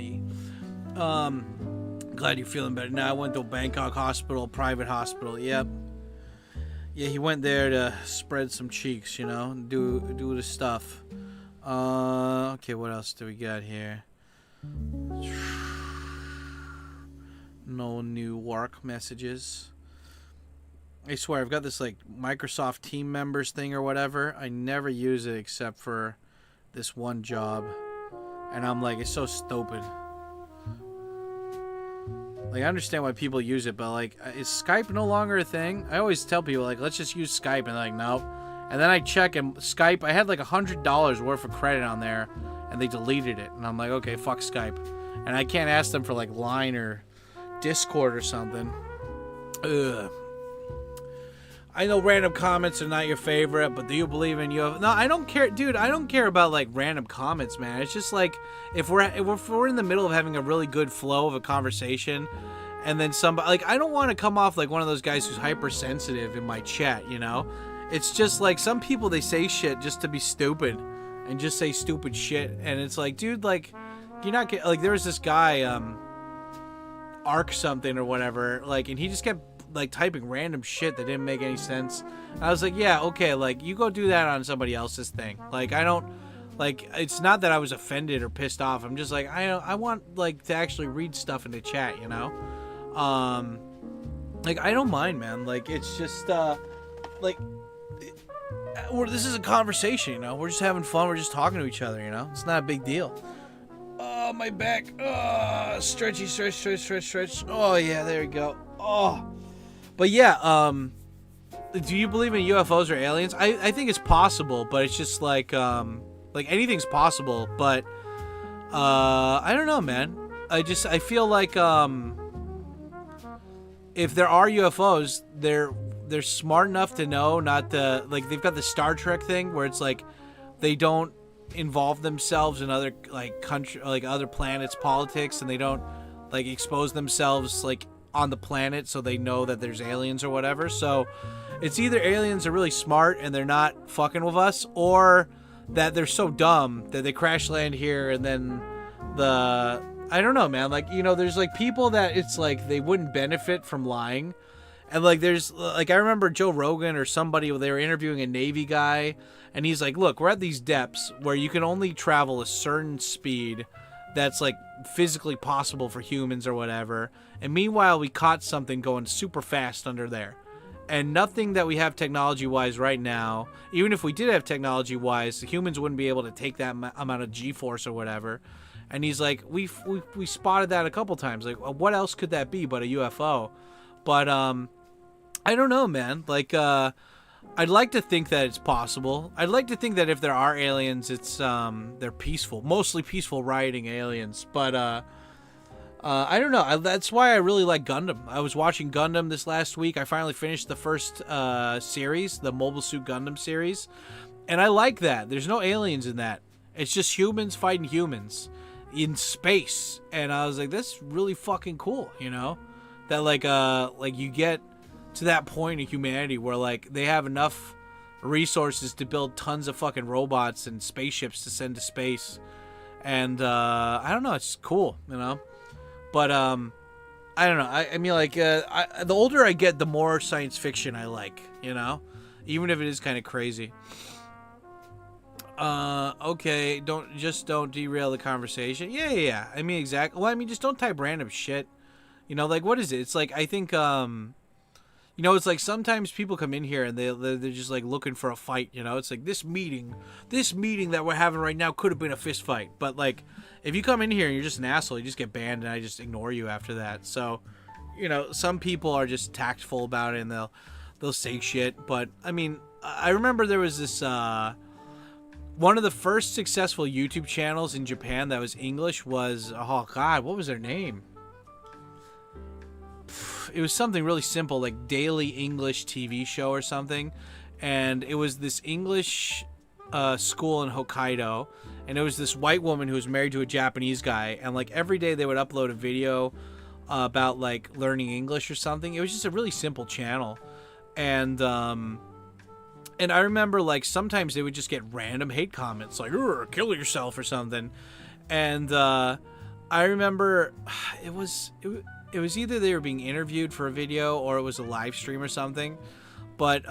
い。Glad you're feeling better. Now I went to Bangkok Hospital, private hospital. Yep. Yeah, he went there to spread some cheeks, you know, do the stuff. Okay, what else do we got here? No new work messages. I swear, I've got this, like, Microsoft team members thing or whatever. I never use it except for this one job. And I'm like, it's so stupid. Like, I understand why people use it, but, like, is Skype no longer a thing? I always tell people, like, let's just use Skype, and they're like, no. And then I check, and Skype, I had, like, $100 worth of credit on there, and they deleted it. And I'm like, okay, fuck Skype. And I can't ask them for, like, Line or Discord or something. Ugh. I know random comments are not your favorite, but do you believe in UFO? No, I don't care, dude. I don't care about, like, random comments, man. It's just like if we're in the middle of having a really good flow of a conversation, and then somebody, like, I don't want to come off like one of those guys who's hypersensitive in my chat, you know? It's just like some people, they say shit just to be stupid and just say stupid shit, and it's like, dude, like, you're not like, there was this guy, Arc something or whatever, like, and he just kept, like, typing random shit that didn't make any sense. I was like, yeah, okay, like, you go do that on somebody else's thing. Like, I don't, like, it's not that I was offended or pissed off. I'm just like, I want, like, to actually read stuff in the chat, you know? Like, I don't mind, man. Like, it's just, like, this is a conversation, you know? We're just having fun. We're just talking to each other, you know? It's not a big deal. Oh, my back. Oh, stretchy, stretch. Oh, yeah, there we go. Oh. But yeah, do you believe in UFOs or aliens? I think it's possible, but it's just like anything's possible, but I don't know, man. I feel like if there are UFOs, they're smart enough to know not to, like, they've got the Star Trek thing where it's like they don't involve themselves in other, like, other planets' politics, and they don't, like, expose themselves, like, on the planet, so they know that there's aliens or whatever. So it's either aliens are really smart and they're not fucking with us, or that they're so dumb that they crash land here, and then I don't know, man. Like, you know, there's, like, people that it's like they wouldn't benefit from lying. And, like, there's, like, I remember Joe Rogan or somebody, they were interviewing a Navy guy, and he's like, look, we're at these depths where you can only travel a certain speed that's, like, physically possible for humans or whatever. And meanwhile, we caught something going super fast under there. And nothing that we have technology-wise right now, even if we did have technology-wise, the humans wouldn't be able to take that amount of G-force or whatever. And he's like, we spotted that a couple times. Like, what else could that be but a UFO? But, I don't know, man. Like, I'd like to think that it's possible. I'd like to think that if there are aliens, it's they're peaceful, mostly peaceful rioting aliens. But I don't know. That's why I really like Gundam. I was watching Gundam this last week. I finally finished the first series, the Mobile Suit Gundam series, and I like that. There's no aliens in that. It's just humans fighting humans in space, and I was like, that's really fucking cool. You know, that like you get to that point in humanity where like they have enough resources to build tons of fucking robots and spaceships to send to space, and I don't know, it's cool, you know. But I don't know. I mean, like the older I get, the more science fiction I like, you know, even if it is kind of crazy. Okay, don't derail the conversation. Yeah. I mean, exactly. Well, I mean, just don't type random shit. You know, like what is it? It's like I think you know, it's like sometimes people come in here and they're just like looking for a fight, you know? It's like this meeting that we're having right now could have been a fist fight. But like, if you come in here and you're just an asshole, you just get banned and I just ignore you after that. So, you know, some people are just tactful about it and they'll say shit. But I mean, I remember there was this, one of the first successful YouTube channels in Japan that was English was, oh God, what was their name? It was something really simple, like Daily English TV show or something, and it was this English school in Hokkaido, and it was this white woman who was married to a Japanese guy, and like every day they would upload a video about like learning English or something. It was just a really simple channel, and I remember like sometimes they would just get random hate comments like kill yourself or something, and I remember it was either they were being interviewed for a video or it was a live stream or something. But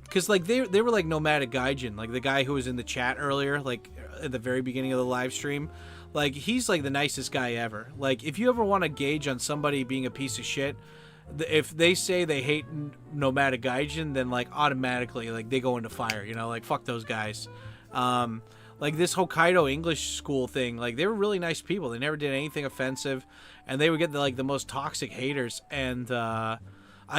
because like they were like Nomadic Gaijin, like the guy who was in the chat earlier, like at the very beginning of the live stream, like he's like the nicest guy ever. Like if you ever want to gauge on somebody being a piece of shit, if they say they hate Nomadic Gaijin, then like automatically like they go into fire, you know, like fuck those guys. Like this Hokkaido English school thing, like they were really nice people. They never did anything offensive, and they would get the most toxic haters. And I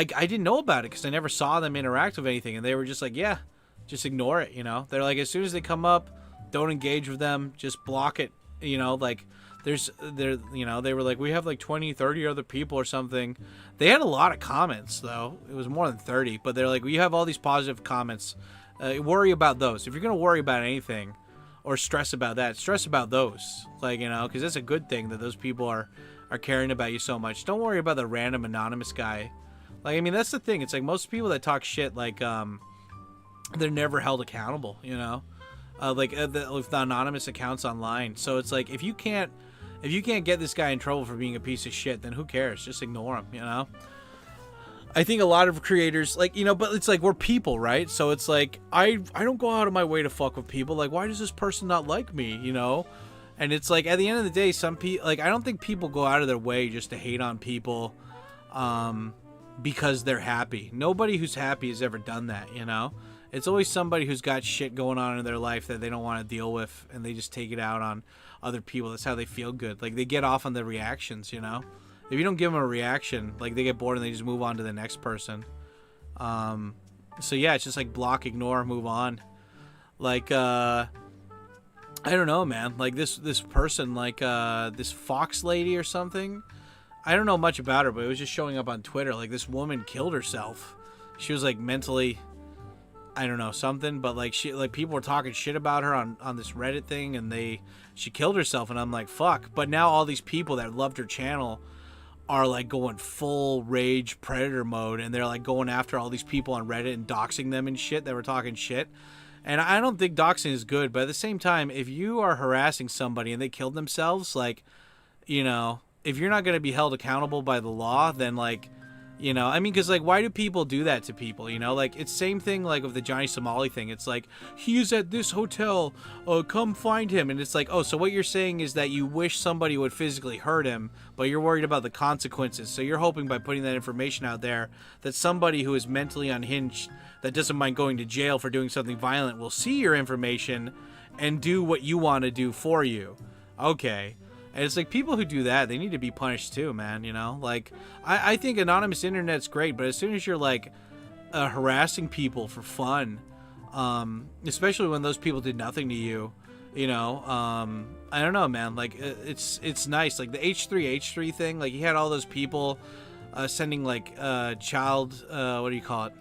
didn't know about it because I never saw them interact with anything. And they were just like, yeah, just ignore it. You know, they're like, as soon as they come up, don't engage with them, just block it. You know, like you know, they were like, we have like 20, 30 other people or something. They had a lot of comments though. It was more than 30, but they're like, you have all these positive comments. Worry about those. If you're gonna worry about anything or stress about that, stress about those, like, you know, because that's a good thing that those people are caring about you so much. Don't worry about the random anonymous guy. Like, I mean, that's the thing. It's like most people that talk shit, like, they're never held accountable, you know, with the anonymous accounts online. So it's like, if you can't get this guy in trouble for being a piece of shit, then who cares? Just ignore him, you know. I think a lot of creators, like, you know, but it's like we're people, right? So it's like I don't go out of my way to fuck with people. Like, why does this person not like me, you know? And it's like at the end of the day, some people, like, I don't think people go out of their way just to hate on people because they're happy. Nobody who's happy has ever done that, you know? It's always somebody who's got shit going on in their life that they don't want to deal with, and they just take it out on other people. That's how they feel good. Like, they get off on the reactions, you know? If you don't give them a reaction, like, they get bored and they just move on to the next person. So yeah, it's just like block, ignore, move on. Like, I don't know, man. Like this person, like this Fox lady or something. I don't know much about her, but it was just showing up on Twitter. Like, this woman killed herself. She was like mentally, I don't know, something, but like people were talking shit about her on this Reddit thing, and she killed herself, and I'm like, fuck. But now all these people that loved her channel are like going full rage predator mode, and they're like going after all these people on Reddit and doxing them and shit that were talking shit. And I don't think doxing is good, but at the same time, if you are harassing somebody and they killed themselves, like, you know, if you're not going to be held accountable by the law, then like, you know, I mean, because like, why do people do that to people? You know, like, it's same thing like with the Johnny Somali thing. It's like, he's at this hotel, come find him. And it's like, oh, so what you're saying is that you wish somebody would physically hurt him, but you're worried about the consequences. So you're hoping by putting that information out there that somebody who is mentally unhinged, that doesn't mind going to jail for doing something violent, will see your information and do what you want to do for you. Okay. And it's like, people who do that, they need to be punished too, man, you know? Like, I think anonymous internet's great, but as soon as you're like, harassing people for fun, especially when those people did nothing to you. You know, I don't know, man. Like, it's nice. Like the H3H3 thing. Like, he had all those people sending like child. What do you call it?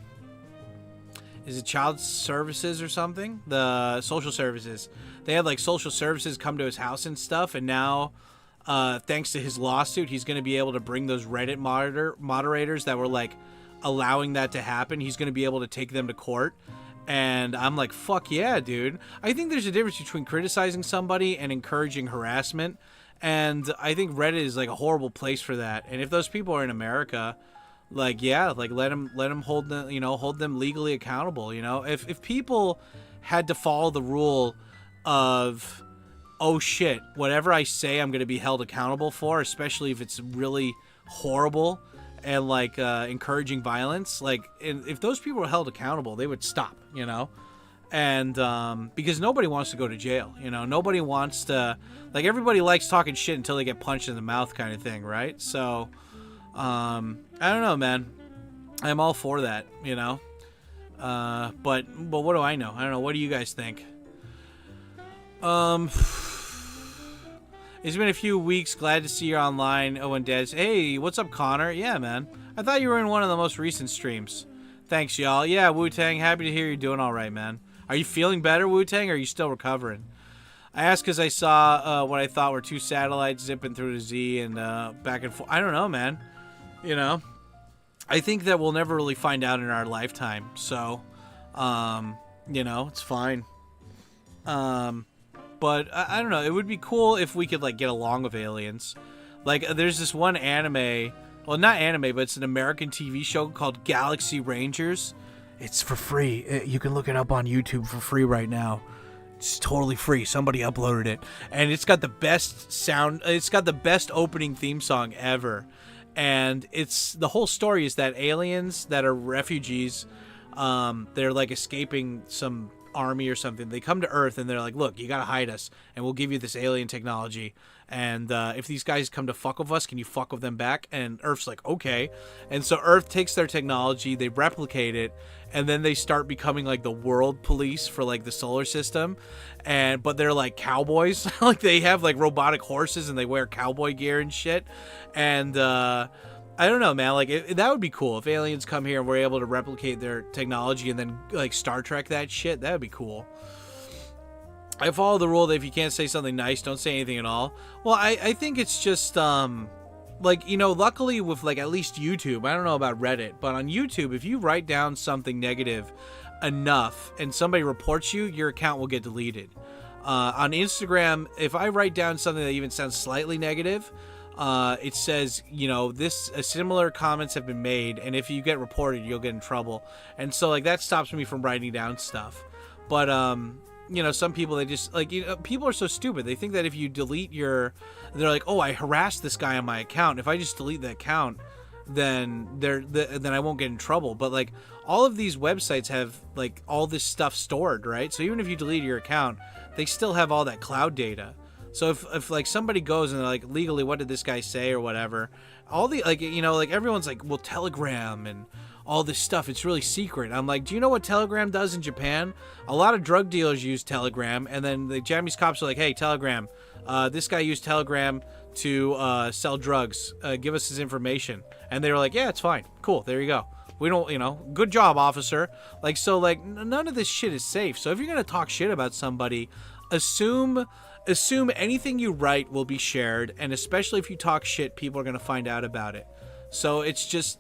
Is it child services or something? The social services. They had like social services come to his house and stuff, and now, thanks to his lawsuit, he's going to be able to bring those Reddit moderators that were like allowing that to happen. He's going to be able to take them to court. And I'm like, fuck yeah, dude. I think there's a difference between criticizing somebody and encouraging harassment. And I think Reddit is like a horrible place for that. And if those people are in America, like, yeah, like let them hold them, hold them legally accountable. If people had to follow the rule of, oh shit, whatever I say, I'm going to be held accountable for, especially if it's really horrible and like encouraging violence, like if those people were held accountable, they would stop, and because nobody wants to go to jail, nobody wants to, like, everybody likes talking shit until they get punched in the mouth kind of thing, right? So I don't know, man. I'm all for that, but what do I know? I don't know. What do you guys think? It's been a few weeks. Glad to see you online. Oh, and Des. Hey, what's up, Connor? Yeah, man. I thought you were in one of the most recent streams. Thanks, y'all. Yeah, Wu-Tang. Happy to hear you're doing all right, man. Are you feeling better, Wu-Tang, or are you still recovering? I asked because I saw what I thought were 2 satellites zipping through the Z and back and forth. I don't know, man. I think that we'll never really find out in our lifetime. So, it's fine. But I don't know. It would be cool if we could like get along with aliens. Like, there's this one anime. Well, not anime, but it's an American TV show called Galaxy Rangers. It's for free. You can look it up on YouTube for free right now. It's totally free. Somebody uploaded it, and it's got the best sound. It's got the best opening theme song ever. And the whole story is that aliens that are refugees, they're like escaping some army or something. They come to Earth and they're like, look, you gotta hide us and we'll give you this alien technology, and if these guys come to fuck with us, can you fuck with them back? And Earth's like, okay. And so Earth takes their technology, they replicate it, and then they start becoming like the world police for like the solar system. But they're like cowboys. Like, they have like robotic horses and they wear cowboy gear and shit. And I don't know, man. Like, that would be cool if aliens come here and we're able to replicate their technology and then like Star Trek that shit. That would be cool. I follow the rule that if you can't say something nice, don't say anything at all. Well, I think it's just like, luckily with like at least YouTube, I don't know about Reddit, but on YouTube, if you write down something negative enough and somebody reports you, your account will get deleted. On Instagram, if I write down something that even sounds slightly negative, it says, similar comments have been made, and if you get reported, you'll get in trouble. And so like that stops me from writing down stuff. But some people, they just like, people are so stupid. They think that if you delete they're like, oh, I harassed this guy on my account. If I just delete the account, then then I won't get in trouble. But like, all of these websites have like all this stuff stored, right? So even if you delete your account, they still have all that cloud data. So if like somebody goes and they're like, legally, what did this guy say or whatever, all the like, like everyone's like, well, Telegram and all this stuff, it's really secret. I'm like, do you know what Telegram does in Japan? A lot of drug dealers use Telegram, and then the Japanese cops are like, hey, Telegram, this guy used Telegram to sell drugs. Give us his information. And they were like, yeah, it's fine. Cool. There you go. We don't, good job, officer. Like, so like none of this shit is safe. So if you're going to talk shit about somebody, assume anything you write will be shared, and especially if you talk shit, people are going to find out about it. So it's just,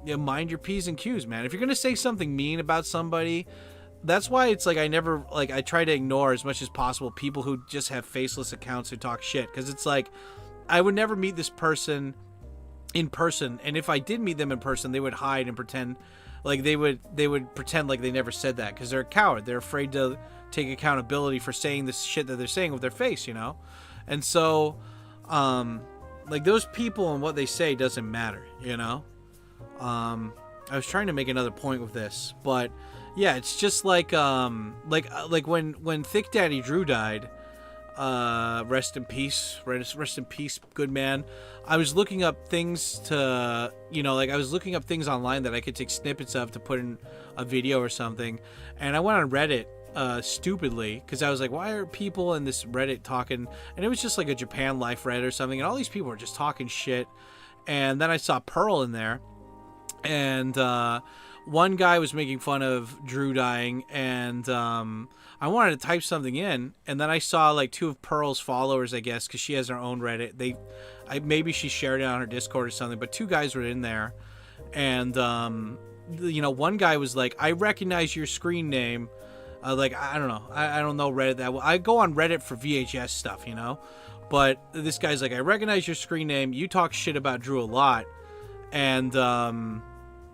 mind your P's and Q's, man. If you're going to say something mean about somebody, that's why it's like I try to ignore as much as possible people who just have faceless accounts who talk shit, because it's like, I would never meet this person in person, and if I did meet them in person, they would hide and pretend like they would pretend like they never said that, because they're a coward. They're afraid to take accountability for saying this shit that they're saying with their face, and so like those people and what they say doesn't matter. I was trying to make another point with this, but yeah, it's just like when Thick Daddy Drew died, Rest in peace. Rest in peace, good man. I was looking up things to, like I was looking up things online that I could take snippets of to put in a video or something. And I went on Reddit stupidly because I was like, why are people in this Reddit talking? And it was just like a Japan Life Reddit or something. And all these people were just talking shit. And then I saw Pearl in there. And one guy was making fun of Drew dying, and I wanted to type something in, and then I saw like two of Pearl's followers, I guess, because she has her own Reddit. Maybe she shared it on her Discord or something, but two guys were in there, and one guy was like, "I recognize your screen name." Like, I don't know, I don't know Reddit that well. I go on Reddit for VHS stuff, but this guy's like, "I recognize your screen name. You talk shit about Drew a lot," and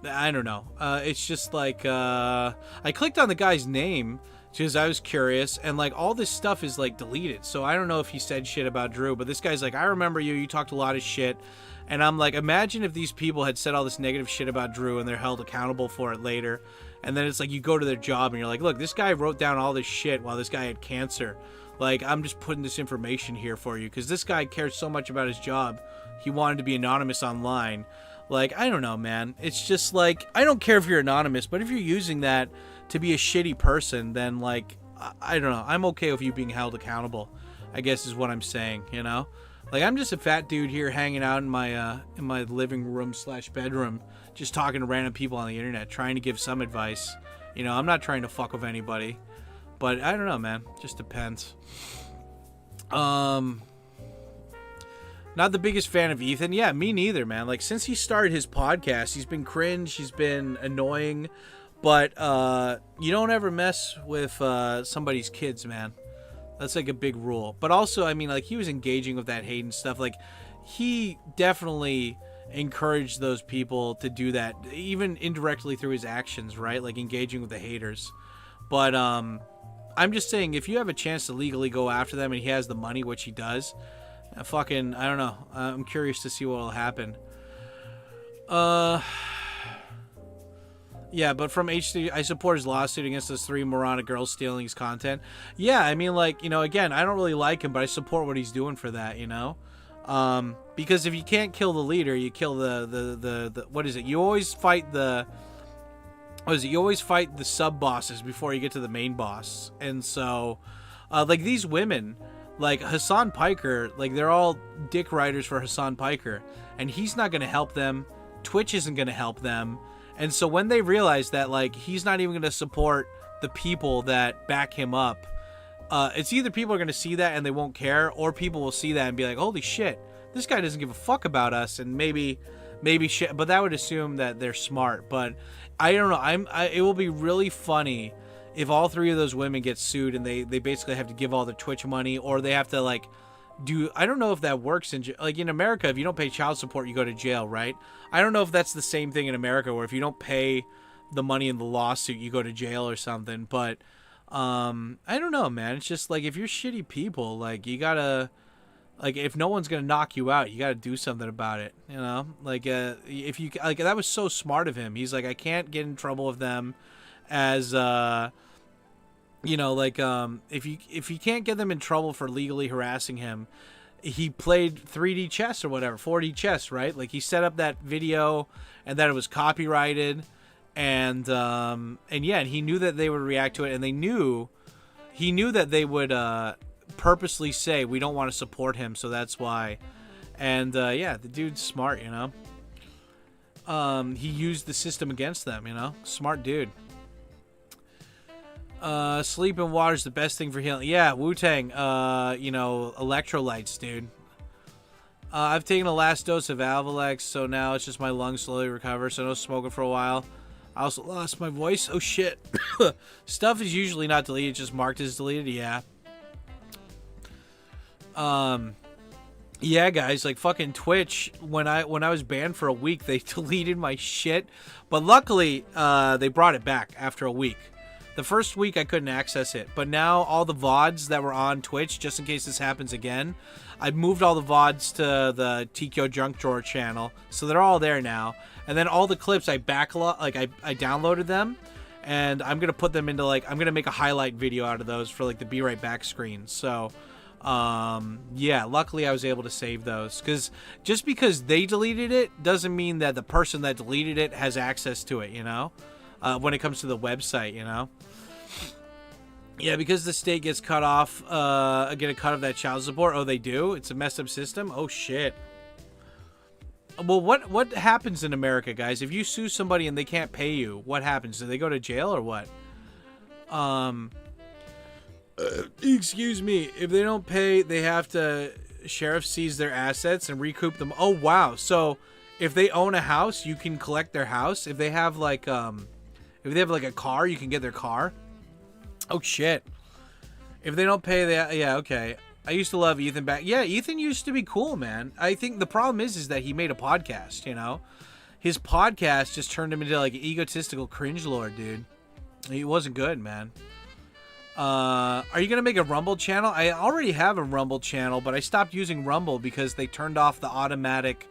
I don't know. It's just like I clicked on the guy's name because I was curious, and like all this stuff is like deleted. So I don't know if he said shit about Drew, but this guy's like, I remember you. You talked a lot of shit, and I'm like, imagine if these people had said all this negative shit about Drew and they're held accountable for it later, and then it's like you go to their job and you're like, look, this guy wrote down all this shit while this guy had cancer. Like, I'm just putting this information here for you because this guy cares so much about his job. He wanted to be anonymous online. Like, I don't know, man. It's just like, I don't care if you're anonymous, but if you're using that to be a shitty person, then like, I don't know. I'm okay with you being held accountable, I guess is what I'm saying, Like, I'm just a fat dude here hanging out in my living room / bedroom, just talking to random people on the internet, trying to give some advice. I'm not trying to fuck with anybody, but I don't know, man. Just depends. Not the biggest fan of Ethan. Yeah, me neither, man. Like, since he started his podcast, he's been cringe, he's been annoying, but you don't ever mess with somebody's kids, man. That's like a big rule. But also, I mean, like, he was engaging with that hate and stuff. Like, he definitely encouraged those people to do that, even indirectly through his actions, right? Like, engaging with the haters. But I'm just saying, if you have a chance to legally go after them and he has the money, which he does, I don't know. I'm curious to see what will happen. Yeah, but from HD, I support his lawsuit against those 3 moronic girls stealing his content. Yeah, I mean, like, again, I don't really like him, but I support what he's doing for that, because if you can't kill the leader, you kill the what is it? You always fight the sub bosses before you get to the main boss. And so, like, these women, like Hassan Piker, like, they're all dick riders for Hassan Piker, and he's not going to help them. Twitch isn't going to help them. And so when they realize that, like, he's not even going to support the people that back him up, it's either people are going to see that and they won't care, or people will see that and be like, holy shit, this guy doesn't give a fuck about us, and maybe shit. But that would assume that they're smart. But I don't know. It will be really funny if all 3 of those women get sued and they basically have to give all the Twitch money, or they have to, like, I don't know if that works in America. If you don't pay child support, you go to jail, right? I don't know if that's the same thing in America, where if you don't pay the money in the lawsuit, you go to jail or something. But I don't know, man. It's just like, if you're shitty people, like, you gotta, like, if no one's gonna knock you out, you gotta do something about it, like, if you, like, that was so smart of him. He's like, I can't get in trouble with them as like, if you can't get them in trouble for legally harassing him, he played 3D chess or whatever, 4D chess, right? Like, he set up that video and that it was copyrighted, and yeah, and he knew that they would react to it, and he knew that they would purposely say, we don't want to support him, so that's why. And yeah, the dude's smart, he used the system against them, smart dude. Sleep and water is the best thing for healing. Yeah, Wu-Tang, electrolytes, dude. I've taken the last dose of Alvalex, so now it's just my lungs slowly recover, so no smoking for a while. I also lost my voice. Oh, shit. Stuff is usually not deleted, just marked as deleted. Yeah. Yeah, guys, like, fucking Twitch, when I was banned for a week, they deleted my shit, but luckily, they brought it back after a week. The first week I couldn't access it, but now all the VODs that were on Twitch, just in case this happens again, I've moved all the VODs to the TKyo Junk Drawer channel, so they're all there now. And then all the clips I downloaded them, and I'm gonna put them into, like, I'm gonna make a highlight video out of those for, like, the Be Right Back screen. So Yeah, luckily I was able to save those, because just because they deleted it doesn't mean that the person that deleted it has access to it, you know, when it comes to the website, you know. Yeah, because the state gets cut off, get a cut of that child support. Oh, they do? It's a messed up system? Oh, shit. Well, what happens in America, guys? If you sue somebody and they can't pay you, what happens? Do they go to jail or what? Excuse me. If they don't pay, they have to... Sheriff seize their assets and recoup them. Oh, wow. So, if they own a house, you can collect their house. If they have, like, a car, you can get their car. Oh, shit. If they don't pay, yeah, okay. I used to love Ethan back. Yeah, Ethan used to be cool, man. I think the problem is that he made a podcast, you know? His podcast just turned him into, like, an egotistical cringe lord, dude. He wasn't good, man. Are you going to make a Rumble channel? I already have a Rumble channel, but I stopped using Rumble because they turned off the automatic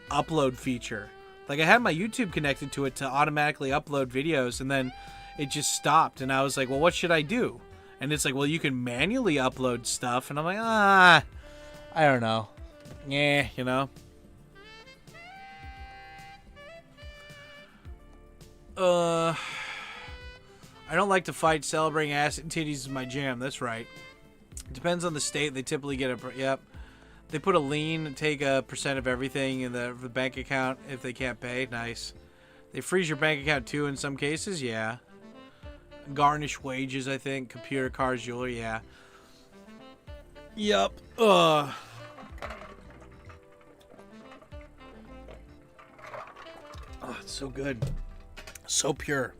upload feature. Like, I had my YouTube connected to it to automatically upload videos, and then it just stopped. And I was like, well, what should I do? And it's like, well, you can manually upload stuff. And I'm like, I don't know. Yeah, you know. I don't like to fight. Celebrating ass and titties is my jam. That's right. It depends on the state. They typically get a... Yep. They put a lien, take a % of everything in the bank account if they can't pay. Nice. They freeze your bank account too in some cases. Yeah. Garnish wages, I think. Computer, cars, jewelry, yeah. Yep. Oh, it's so good. So pure.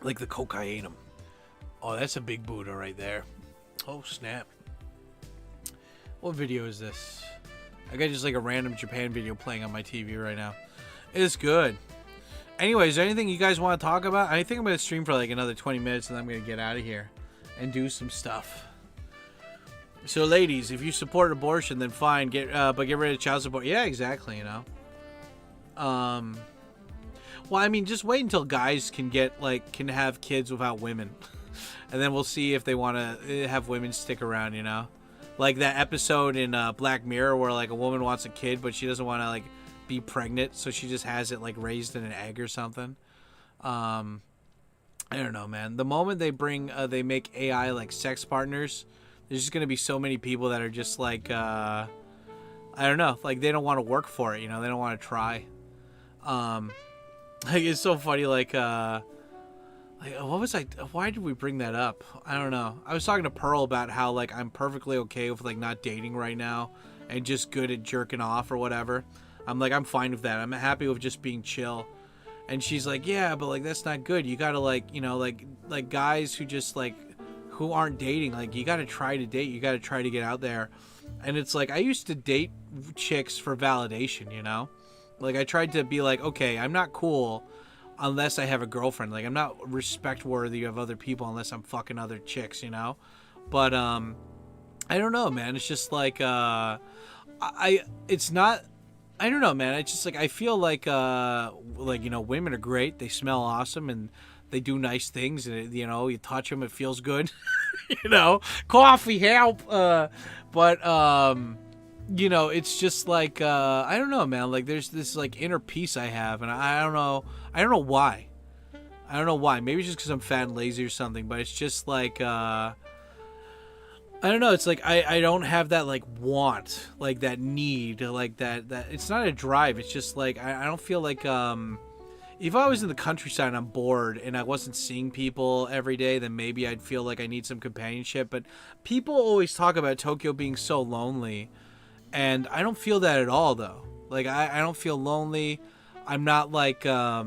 Like the cocainum. Oh, that's a big Buddha right there. Oh, snap. What video is this? I got just like a random Japan video playing on my TV right now. It's good. Anyways, is there anything you guys want to talk about? I think I'm going to stream for like another 20 minutes and then I'm going to get out of here and do some stuff. So, ladies, if you support abortion, then fine. But get rid of child support. Yeah, exactly, you know. Well, I mean, just wait until guys can have kids without women. And then we'll see if they want to have women stick around, you know. Like that episode in Black Mirror where like a woman wants a kid, but she doesn't want to like be pregnant, so she just has it like raised in an egg or something. I don't know, man. The moment they make AI like sex partners, there's just gonna be so many people that are just like I don't know, like they don't want to work for it, you know, they don't want to try. Like it's so funny, like what was why did we bring that up? I don't know. I was talking to Pearl about how like I'm perfectly okay with like not dating right now and just good at jerking off or whatever. I'm like, I'm fine with that. I'm happy with just being chill. And she's like, yeah, but like that's not good. You gotta like, you know, like guys who just like who aren't dating, like you gotta try to date. You gotta try to get out there. And it's like I used to date chicks for validation, you know? Like I tried to be like, okay, I'm not cool unless I have a girlfriend. Like I'm not respect worthy of other people unless I'm fucking other chicks, you know? But I don't know, man. It's just like it's not, I don't know, man. It's just like I feel like you know, women are great. They smell awesome and they do nice things, and you know, you touch them, it feels good. You know, coffee help. But you know, it's just like I don't know, man. Like there's this like inner peace I have, and I don't know why. I don't know why. Maybe just because I'm fat and lazy or something. But it's just like I don't know. It's like I don't have that like want, like that need, like that it's not a drive. It's just like I don't feel like if I was in the countryside and I'm bored and I wasn't seeing people every day, then maybe I'd feel like I need some companionship. But people always talk about Tokyo being so lonely, and I don't feel that at all though. Like I don't feel lonely. I'm not like I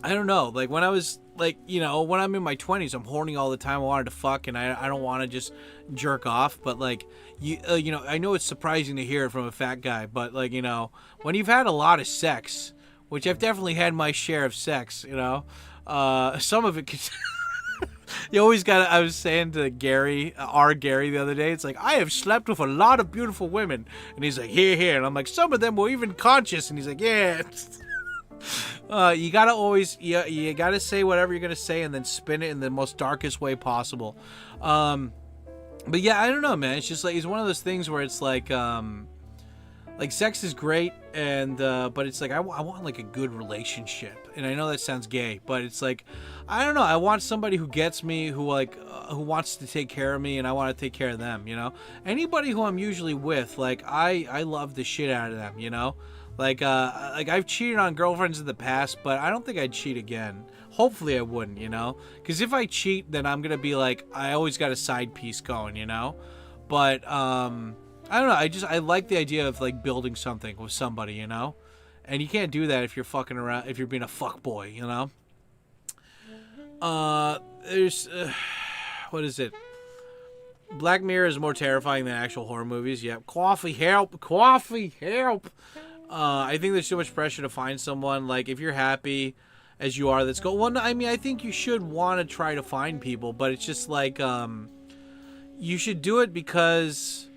don't know. Like when I was like, you know, when I'm in my 20s, I'm horny all the time. I wanted to fuck, and I don't want to just jerk off. But like you know, I know it's surprising to hear it from a fat guy, but like, you know, when you've had a lot of sex, which I've definitely had my share of sex, you know, some of it can you always got to, I was saying to Gary the other day, it's like, I have slept with a lot of beautiful women, and he's like, here, and I'm like, some of them were even conscious, and he's like, yeah. You gotta always, you gotta say whatever you're gonna say and then spin it in the most darkest way possible. But yeah, I don't know, man. It's just like, it's one of those things where it's like sex is great, and but it's like I want like a good relationship, and I know that sounds gay, but it's like, I don't know, I want somebody who gets me, who like who wants to take care of me, and I want to take care of them, you know. Anybody who I'm usually with, like I love the shit out of them, you know. Like I've cheated on girlfriends in the past, but I don't think I'd cheat again. Hopefully I wouldn't, you know, because if I cheat, then I'm gonna be like, I always got a side piece going, you know. But I don't know. I like the idea of like building something with somebody, you know, and you can't do that if you're fucking around, if you're being a fuck boy, you know. There's what is it? Black Mirror is more terrifying than actual horror movies. Yep. Coffee help. Coffee help. I think there's too much pressure to find someone. Like, if you're happy as you are, let's go. Well, no, I mean, I think you should want to try to find people, but it's just like you should do it because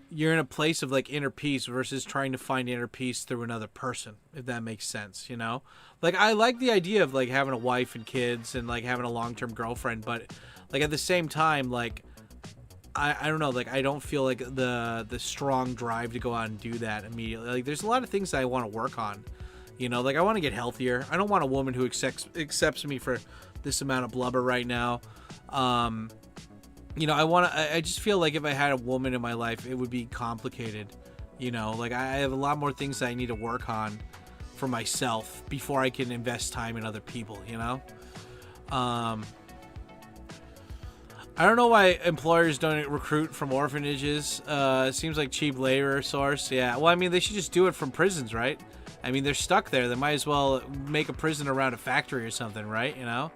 you're in a place of like inner peace versus trying to find inner peace through another person, if that makes sense, you know. Like, I like the idea of like having a wife and kids and like having a long-term girlfriend, but like at the same time, like I don't know, like I don't feel like the strong drive to go out and do that immediately. Like, there's a lot of things that I want to work on, you know. Like, I want to get healthier. I don't want a woman who accepts me for this amount of blubber right now. You know, I just feel like if I had a woman in my life, it would be complicated, you know. Like, I have a lot more things that I need to work on for myself before I can invest time in other people, you know. I don't know why employers don't recruit from orphanages. It seems like cheap labor source. Yeah, well, I mean, they should just do it from prisons, right? I mean, they're stuck there. They might as well make a prison around a factory or something, right? You know?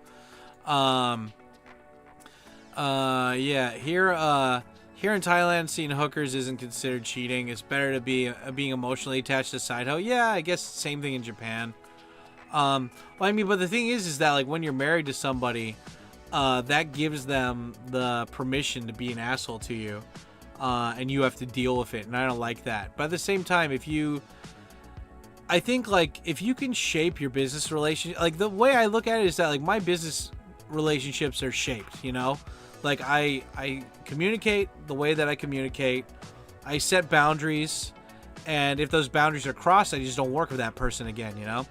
Yeah, here in Thailand, seeing hookers isn't considered cheating. It's better to be being emotionally attached to side hoe. Yeah, I guess same thing in Japan. Well, I mean, but the thing is that like when you're married to somebody, that gives them the permission to be an asshole to you, and you have to deal with it, and I don't like that. But at the same time, I think like if you can shape your business relationship, like the way I look at it is that like my business relationships are shaped, you know. Like I communicate the way that I communicate, I set boundaries, and if those boundaries are crossed, I just don't work with that person again, you know.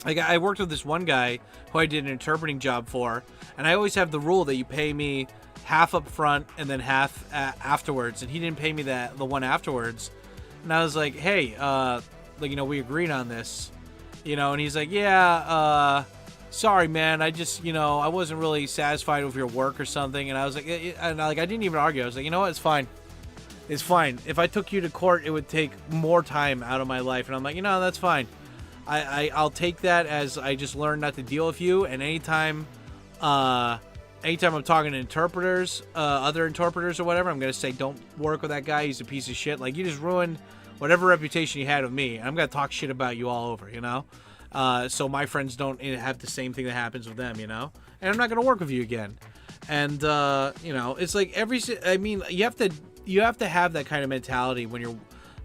Like, I worked with this one guy who I did an interpreting job for, and I always have the rule that you pay me half up front and then half afterwards, and he didn't pay me the one afterwards. And I was like, hey, like, you know, we agreed on this, you know. And he's like, yeah, sorry, man, I just, you know, I wasn't really satisfied with your work or something. And I was like, and I didn't even argue. I was like, you know what, it's fine. It's fine. If I took you to court, it would take more time out of my life. And I'm like, you know, that's fine. I'll take that as I just learned not to deal with you. And anytime I'm talking to interpreters, other interpreters or whatever, I'm going to say, don't work with that guy. He's a piece of shit. Like, you just ruined whatever reputation you had of me. I'm going to talk shit about you all over, you know? So my friends don't have the same thing that happens with them, you know? And I'm not going to work with you again. And, you know, it's like I mean, you have to have that kind of mentality when you're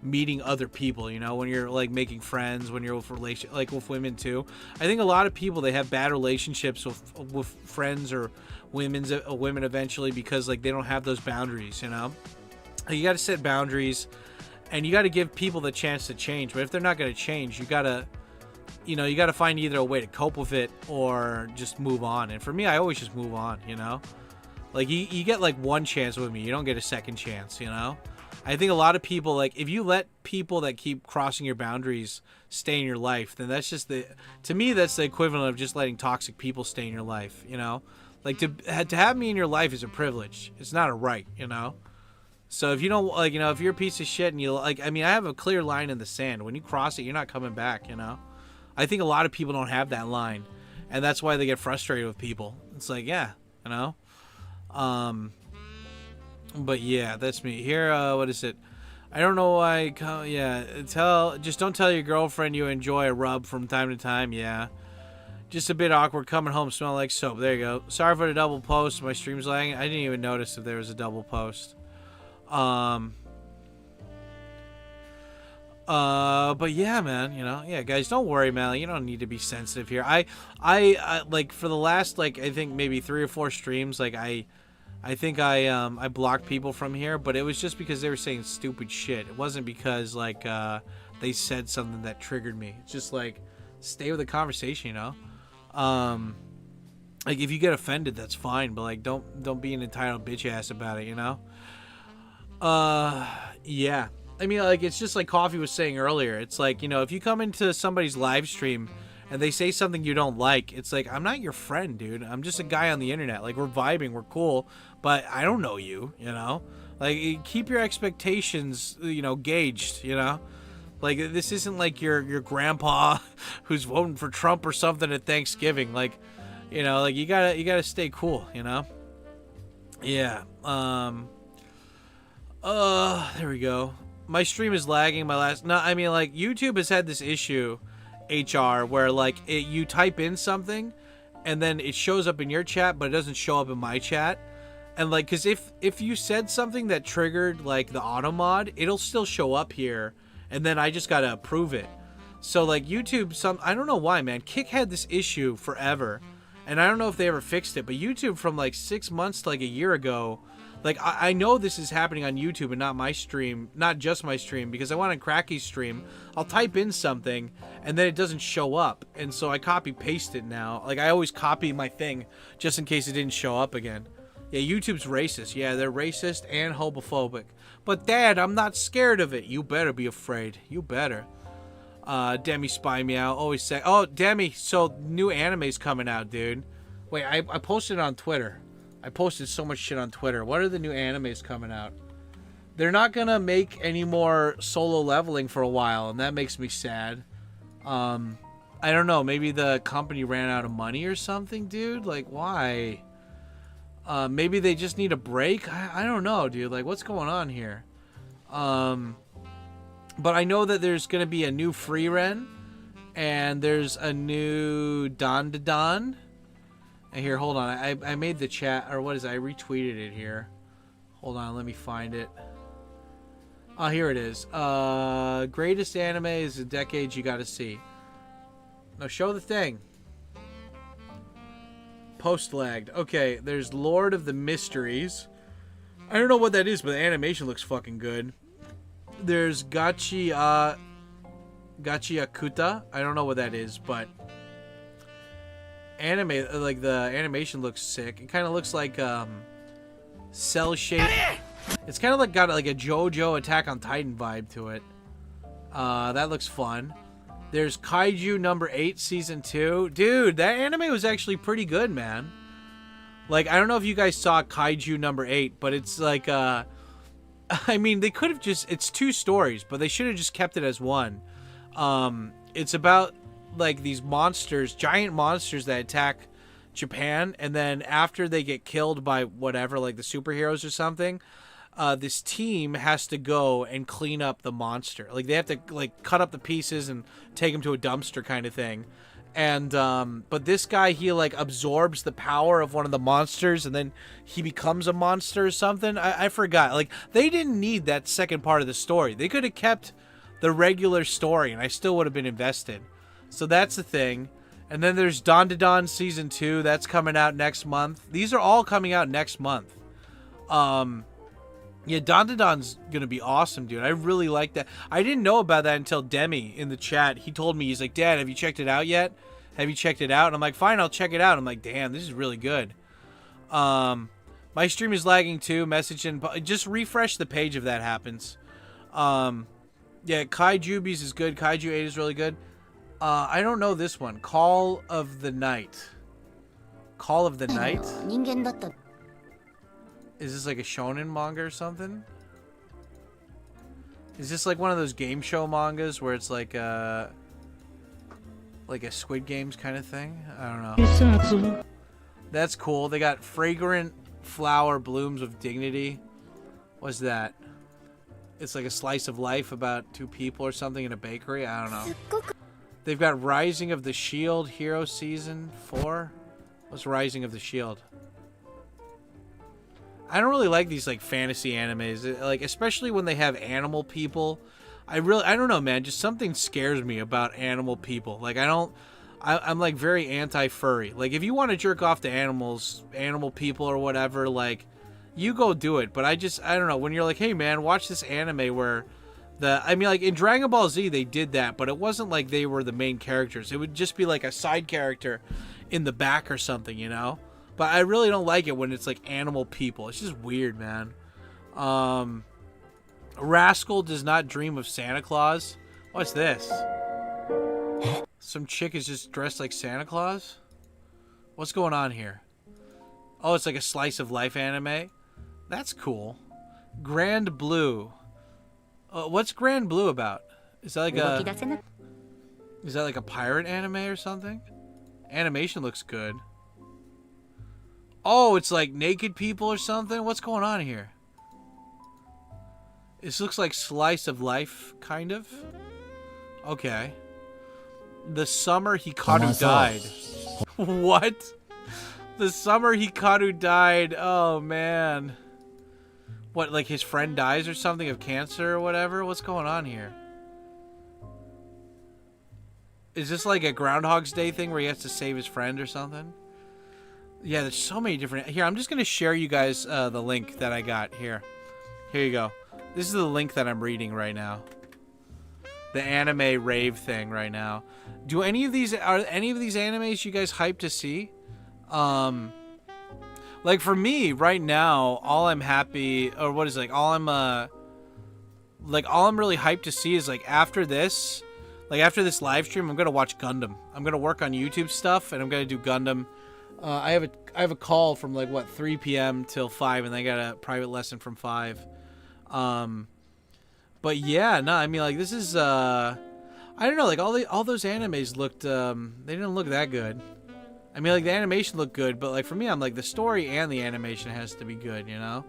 meeting other people, you know, when you're like making friends, when you're with with women too. I think a lot of people, they have bad relationships with friends or women eventually because like they don't have those boundaries, you know. You got to set boundaries, and you got to give people the chance to change. But if they're not going to change, you got to find either a way to cope with it or just move on. And for me, I always just move on, you know. Like you get like one chance with me, you don't get a second chance, you know. I think a lot of people, like, if you let people that keep crossing your boundaries stay in your life, then that's just to me, that's the equivalent of just letting toxic people stay in your life, you know? Like, to have me in your life is a privilege. It's not a right, you know? So if you don't, like, you know, if you're a piece of shit and you, like, I mean, I have a clear line in the sand. When you cross it, you're not coming back, you know? I think a lot of people don't have that line, and that's why they get frustrated with people. It's like, yeah, you know? But yeah, that's me. Here, what is it? I don't know why. Just don't tell your girlfriend you enjoy a rub from time to time. Yeah. Just a bit awkward coming home smelling like soap. There you go. Sorry for the double post. My stream's lagging. I didn't even notice if there was a double post. But yeah, man, you know, yeah, guys, don't worry, man. You don't need to be sensitive here. I like for the last, like, I think maybe 3 or 4 streams, like I think I blocked people from here, but it was just because they were saying stupid shit. It wasn't because like they said something that triggered me. It's just like stay with the conversation, you know. Like if you get offended, that's fine, but like don't be an entitled bitch ass about it, you know. Yeah. I mean, like it's just like Coffee was saying earlier. It's like, you know, if you come into somebody's live stream and they say something you don't like, it's like, I'm not your friend, dude. I'm just a guy on the internet. Like, we're vibing, we're cool, but I don't know you, you know? Like, keep your expectations, you know, gauged, you know? Like, this isn't like your grandpa who's voting for Trump or something at Thanksgiving. Like, you know, like, you gotta stay cool, you know? Yeah, there we go. My stream is lagging. I mean, like, YouTube has had this issue, HR, where like you type in something and then it shows up in your chat but it doesn't show up in my chat, and like because if you said something that triggered like the auto mod, it'll still show up here and then I just gotta approve it. So like YouTube, I don't know why, man. Kick had this issue forever and I don't know if they ever fixed it, but YouTube from like 6 months to like a year ago, like I know this is happening on YouTube and not my stream, not just my stream, because I want on Cracky's stream, I'll type in something and then it doesn't show up, and so I copy paste it now. Like I always copy my thing just in case it didn't show up again. Yeah, YouTube's racist. Yeah, they're racist and homophobic. But Dad, I'm not scared of it. You better be afraid. You better. Demi Spy Meow always say, oh Demi, so new anime's coming out, dude. Wait, I posted it on Twitter. I posted so much shit on Twitter. What are the new animes coming out? They're not gonna make any more Solo Leveling for a while, and that makes me sad. I don't know. Maybe the company ran out of money or something, dude. Like, why? Maybe they just need a break. I don't know, dude. Like, what's going on here? But I know that there's gonna be a new Free Ren, and there's a new Don. And here, hold on. I made the chat, or what is it? I retweeted it here. Hold on, let me find it. Oh, here it is. Greatest anime is the decades you gotta see. Now show the thing. Post-lagged. Okay, there's Lord of the Mysteries. I don't know what that is, but the animation looks fucking good. There's Gachiakuta. I don't know what that is, but anime, like the animation looks sick. It kind of looks like cell shade. It's kind of like got like a JoJo Attack on Titan vibe to it. That looks fun. There's Kaiju number 8 season 2. Dude, that anime was actually pretty good, man. Like, I don't know if you guys saw Kaiju number 8, but it's like I mean, they could have just, it's 2 stories, but they should have just kept it as one. It's about like these monsters, giant monsters that attack Japan, and then after they get killed by whatever, like the superheroes or something, this team has to go and clean up the monster. Like they have to like cut up the pieces and take them to a dumpster kind of thing. And but this guy, he like absorbs the power of one of the monsters and then he becomes a monster or something. I forgot. Like they didn't need that second part of the story. They could have kept the regular story and I still would have been invested. So that's the thing. And then there's Don season 2. That's coming out next month. These are all coming out next month. Yeah, Don's gonna be awesome, dude. I really like that. I didn't know about that until Demi in the chat. He told me, he's like, Dad, have you checked it out yet? Have you checked it out? And I'm like, fine, I'll check it out. I'm like, damn, this is really good. My stream is lagging too. Message in. Just refresh the page if that happens. Yeah, Kaijubies is good. Kaiju 8 is really good. I don't know this one. Call of the Night. Call of the Night? Is this like a shonen manga or something? Is this like one of those game show mangas where it's like a Squid Games kind of thing? I don't know. That's cool. They got Fragrant Flower Blooms of Dignity. What's that? It's like a slice of life about 2 people or something in a bakery. I don't know. They've got Rising of the Shield Hero Season 4. What's Rising of the Shield? I don't really like these like fantasy animes, like especially when they have animal people. I don't know, man. Just something scares me about animal people. Like I'm like very anti-furry. Like if you want to jerk off to animals, animal people or whatever, like you go do it. But I don't know, when you're like, hey man, watch this anime where I mean, like in Dragon Ball Z they did that, but it wasn't like they were the main characters. It would just be like a side character in the back or something, you know? But I really don't like it when it's like animal people. It's just weird, man. Rascal does not dream of Santa Claus. What's this? Some chick is just dressed like Santa Claus? What's going on here? Oh, it's like a slice of life anime? That's cool. Grand Blue. What's Grand Blue about? Is that like a pirate anime or something? Animation looks good. Oh, it's like naked people or something? What's going on here? This looks like slice of life, kind of. Okay. The summer Hikaru died. What? The summer Hikaru died. Oh, man. What, like his friend dies or something of cancer or whatever? What's going on here? Is this like a Groundhog's Day thing where he has to save his friend or something? Yeah, there's so many different... Here, I'm just going to share you guys the link that I got. Here you go. This is the link that I'm reading right now. The anime rave thing right now. Are any of these animes you guys hyped to see? Like for me right now, all I'm happy, or what is it, like all I'm really hyped to see is like after this live stream, I'm gonna watch Gundam. I'm gonna work on YouTube stuff and I'm gonna do Gundam. I have a call from like what 3 p.m. till 5, and I got a private lesson from 5. But yeah, no, I mean like this is I don't know, like all those animes looked they didn't look that good. I mean like the animation looked good, but like for me I'm like the story and the animation has to be good, you know?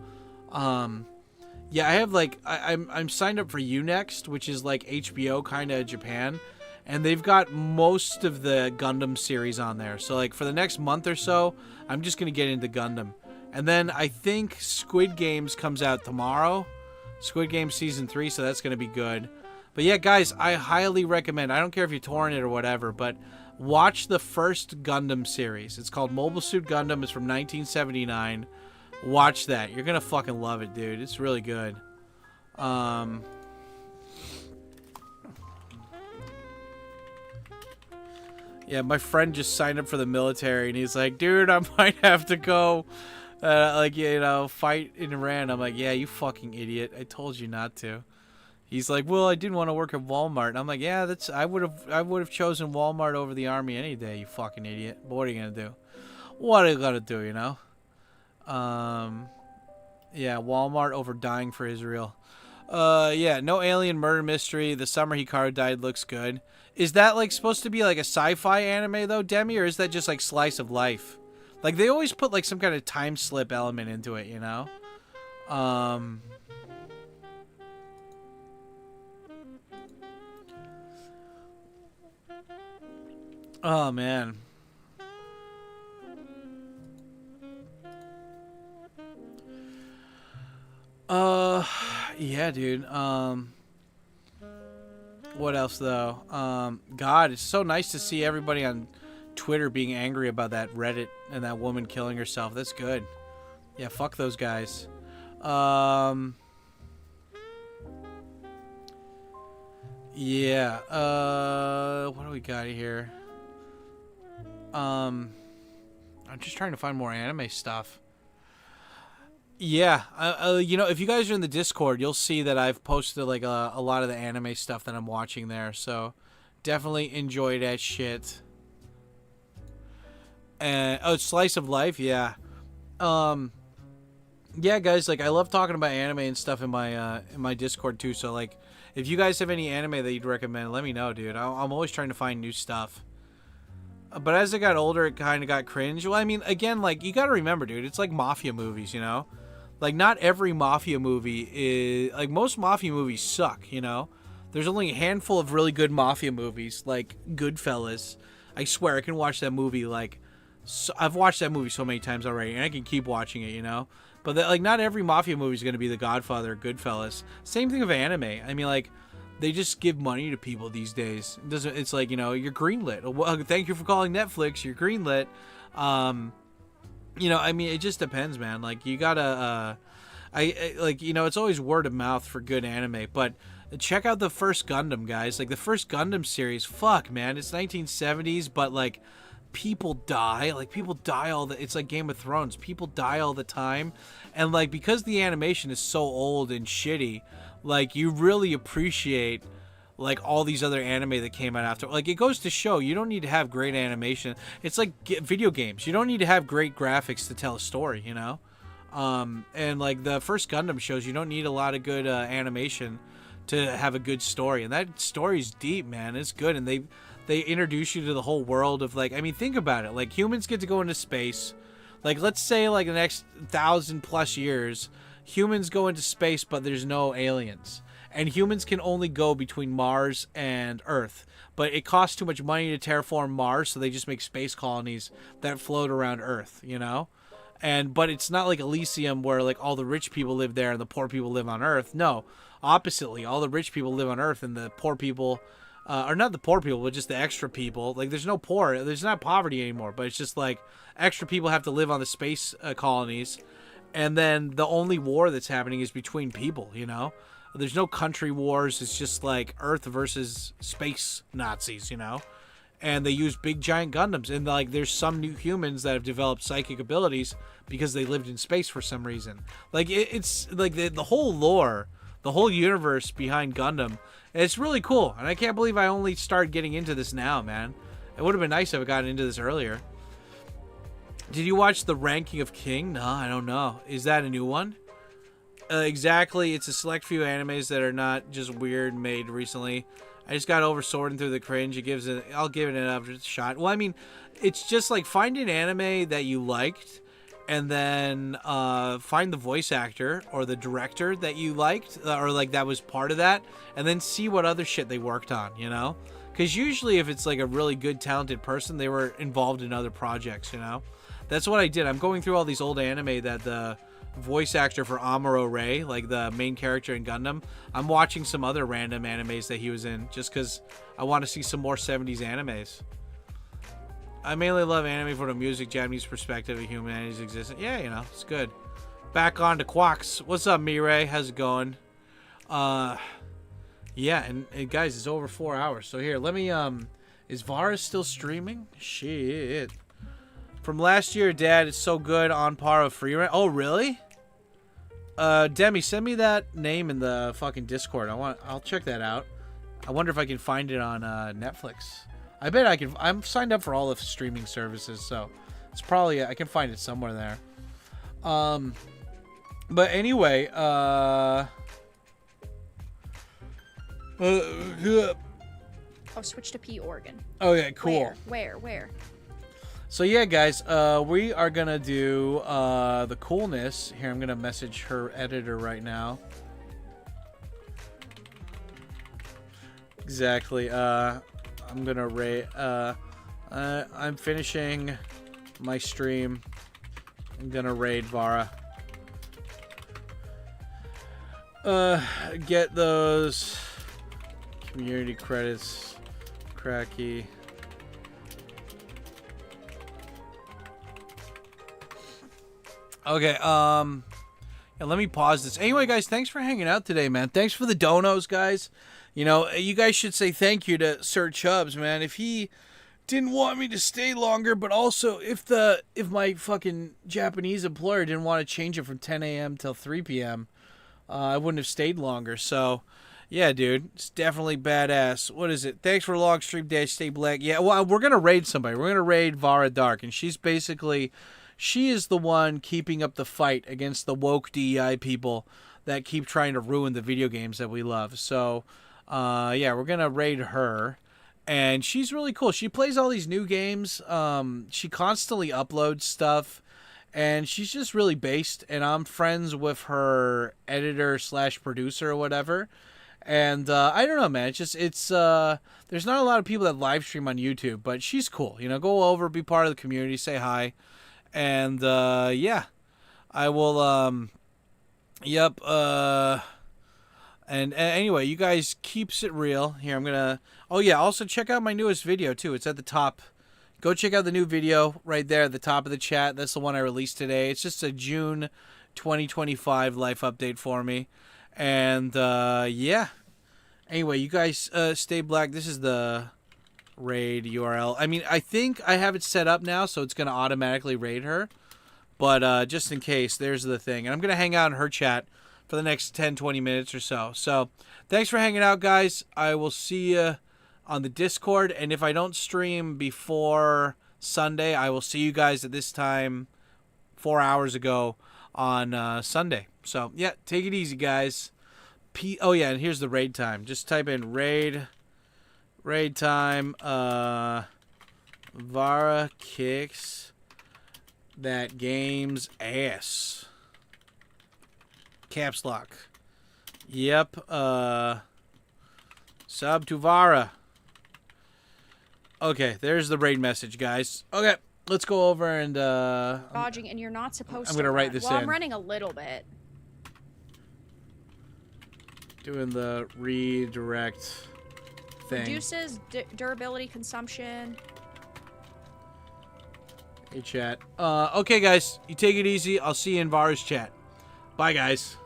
Yeah, I have like I'm signed up for Unext, which is like HBO kind of Japan, and they've got most of the Gundam series on there. So like for the next month or so, I'm just going to get into Gundam. And then I think Squid Games comes out tomorrow. Squid Game Season 3, so that's going to be good. But yeah, guys, I highly recommend, I don't care if you're touring it or whatever, but watch the first Gundam series. It's called Mobile Suit Gundam. It's from 1979. Watch that. You're going to fucking love it, dude. It's really good. Yeah, my friend just signed up for the military, and he's like, dude, I might have to go, like, you know, fight in Iran. I'm like, yeah, you fucking idiot. I told you not to. He's like, well, I didn't want to work at Walmart. And I'm like, yeah, I would have chosen Walmart over the Army any day, you fucking idiot. But what are you going to do? What are you going to do, you know? Yeah, Walmart over dying for Israel. Yeah, no alien murder mystery. The summer Hikaru died looks good. Is that like supposed to be like a sci-fi anime though, Demi, or is that just like slice of life? Like they always put like some kind of time slip element into it, you know? Oh man. Yeah, dude. What else though? God, it's so nice to see everybody on Twitter being angry about that Reddit and that woman killing herself. That's good. Yeah, fuck those guys. Yeah. What do we got here? I'm just trying to find more anime stuff. Yeah, you know, if you guys are in the Discord, you'll see that I've posted like a lot of the anime stuff that I'm watching there. So definitely enjoy that shit. And oh, slice of life, yeah. Yeah, guys, like I love talking about anime and stuff in my Discord too. So like, if you guys have any anime that you'd recommend, let me know, dude. I'm always trying to find new stuff. But as I got older, it kind of got cringe. Well, I mean, again, like you got to remember, dude, it's like mafia movies, you know. Like, not every mafia movie is... Like, most mafia movies suck, you know? There's only a handful of really good mafia movies, like Goodfellas. I swear, I can watch that movie, like... I've watched that movie so many times already, and I can keep watching it, you know? But, like, not every mafia movie is going to be The Godfather or Goodfellas. Same thing with anime. I mean, like, they just give money to people these days. It's like, you know, you're greenlit. Well, thank you for calling Netflix. You're greenlit. You know, I mean, it just depends, man. Like, you gotta, like, you know, it's always word of mouth for good anime, but check out the first Gundam, guys. Like, the first Gundam series, fuck, man, it's 1970s, but, like, people die. Like, people die it's like Game of Thrones. People die all the time, and, like, because the animation is so old and shitty, like, you really appreciate like all these other anime that came out after. Like, it goes to show you don't need to have great animation. It's like video games. You don't need to have great graphics to tell a story, you know? And like the first Gundam shows, you don't need a lot of good animation to have a good story. And that story's deep, man. It's good. And they introduce you to the whole world of, like, I mean, think about it. Like, humans get to go into space. Like, let's say like the next 1,000+ years, humans go into space, but there's no aliens. And humans can only go between Mars and Earth. But it costs too much money to terraform Mars, so they just make space colonies that float around Earth, you know? But it's not like Elysium where, like, all the rich people live there and the poor people live on Earth. No, oppositely. All the rich people live on Earth and the poor people, or not the poor people, but just the extra people. Like, there's no poor. There's not poverty anymore, but it's just, like, extra people have to live on the space colonies. And then the only war that's happening is between people, you know? There's no country wars. It's just like Earth versus space Nazis, you know? And they use big giant Gundams. And like, there's some new humans that have developed psychic abilities because they lived in space for some reason. Like, it's like the whole lore, the whole universe behind Gundam. It's really cool. And I can't believe I only started getting into this now, man. It would have been nice if I got into this earlier. Did you watch The Ranking of King? No, I don't know. Is that a new one? Exactly. It's a select few animes that are not just weird made recently. I just got over sorting through the cringe. I'll give it another shot. Well, I mean, it's just like find an anime that you liked, and then find the voice actor or the director that you liked, or like that was part of that, and then see what other shit they worked on, you know? Because usually if it's like a really good, talented person, they were involved in other projects, you know? That's what I did. I'm going through all these old anime that the voice actor for Amuro Ray, like the main character in Gundam, I'm watching some other random animes that he was in just because I want to see some more 70s animes. I mainly love anime from the music, Japanese perspective of humanity's existence. Yeah, you know, it's good. Back on to Quacks. What's up, Mirai? How's it going? Yeah, and guys, it's over 4 hours. So here, let me, is Vara still streaming? Shit. From last year, Dad, it's so good, on par with Free Rent. Oh, really? Demi, send me that name in the fucking Discord. I'll check that out. I wonder if I can find it on Netflix. I bet I can. I'm signed up for all the streaming services, so it's probably, I can find it somewhere there. But anyway, Oh, switch to P Oregon. Okay, cool. Where? So yeah, guys, we are gonna do the coolness here. I'm gonna message her editor right now. Exactly. I'm gonna rate. I'm finishing my stream. I'm gonna raid Vara. Get those community credits, Cracky. Okay, yeah, let me pause this. Anyway, guys, thanks for hanging out today, man. Thanks for the donos, guys. You know, you guys should say thank you to Sir Chubbs, man. If he didn't want me to stay longer, but also if my fucking Japanese employer didn't want to change it from 10 a.m. till 3 p.m., I wouldn't have stayed longer. So, yeah, dude, it's definitely badass. What is it? Thanks for a long stream, Dad. Stay black. Yeah, well, we're going to raid somebody. We're going to raid Vara Dark, and she is the one keeping up the fight against the woke DEI people that keep trying to ruin the video games that we love. So, yeah, we're going to raid her. And she's really cool. She plays all these new games. She constantly uploads stuff. And she's just really based. And I'm friends with her editor / producer or whatever. And I don't know, man. It's there's not a lot of people that live stream on YouTube. But she's cool. You know, go over, be part of the community, say hi. And, yeah, I will, yep, and anyway, you guys keeps it real. Here, I'm gonna, oh yeah, also check out my newest video, too. It's at the top. go check out the new video right there at the top of the chat. That's the one I released today. It's just a June 2025 life update for me. And, yeah. Anyway, you guys stay black. This is the raid URL. I mean, I think I have it set up now, so it's going to automatically raid her. But just in case, there's the thing. And I'm going to hang out in her chat for the next 10-20 minutes or so. So, thanks for hanging out, guys. I will see you on the Discord. And if I don't stream before Sunday, I will see you guys at this time 4 hours ago on Sunday. So, yeah, take it easy, guys. Oh, yeah, and here's the raid time. Just type in raid time. Vara kicks that game's ass. Caps lock. Yep. Sub to Vara. Okay, there's the raid message, guys. Okay, let's go over and Dodging, and you're not supposed to. I'm gonna write run. this well, in. I'm running a little bit. Doing the redirect thing. Reduces durability consumption. Hey, chat. Okay, guys, you take it easy. I'll see you in Vara's chat. Bye, guys.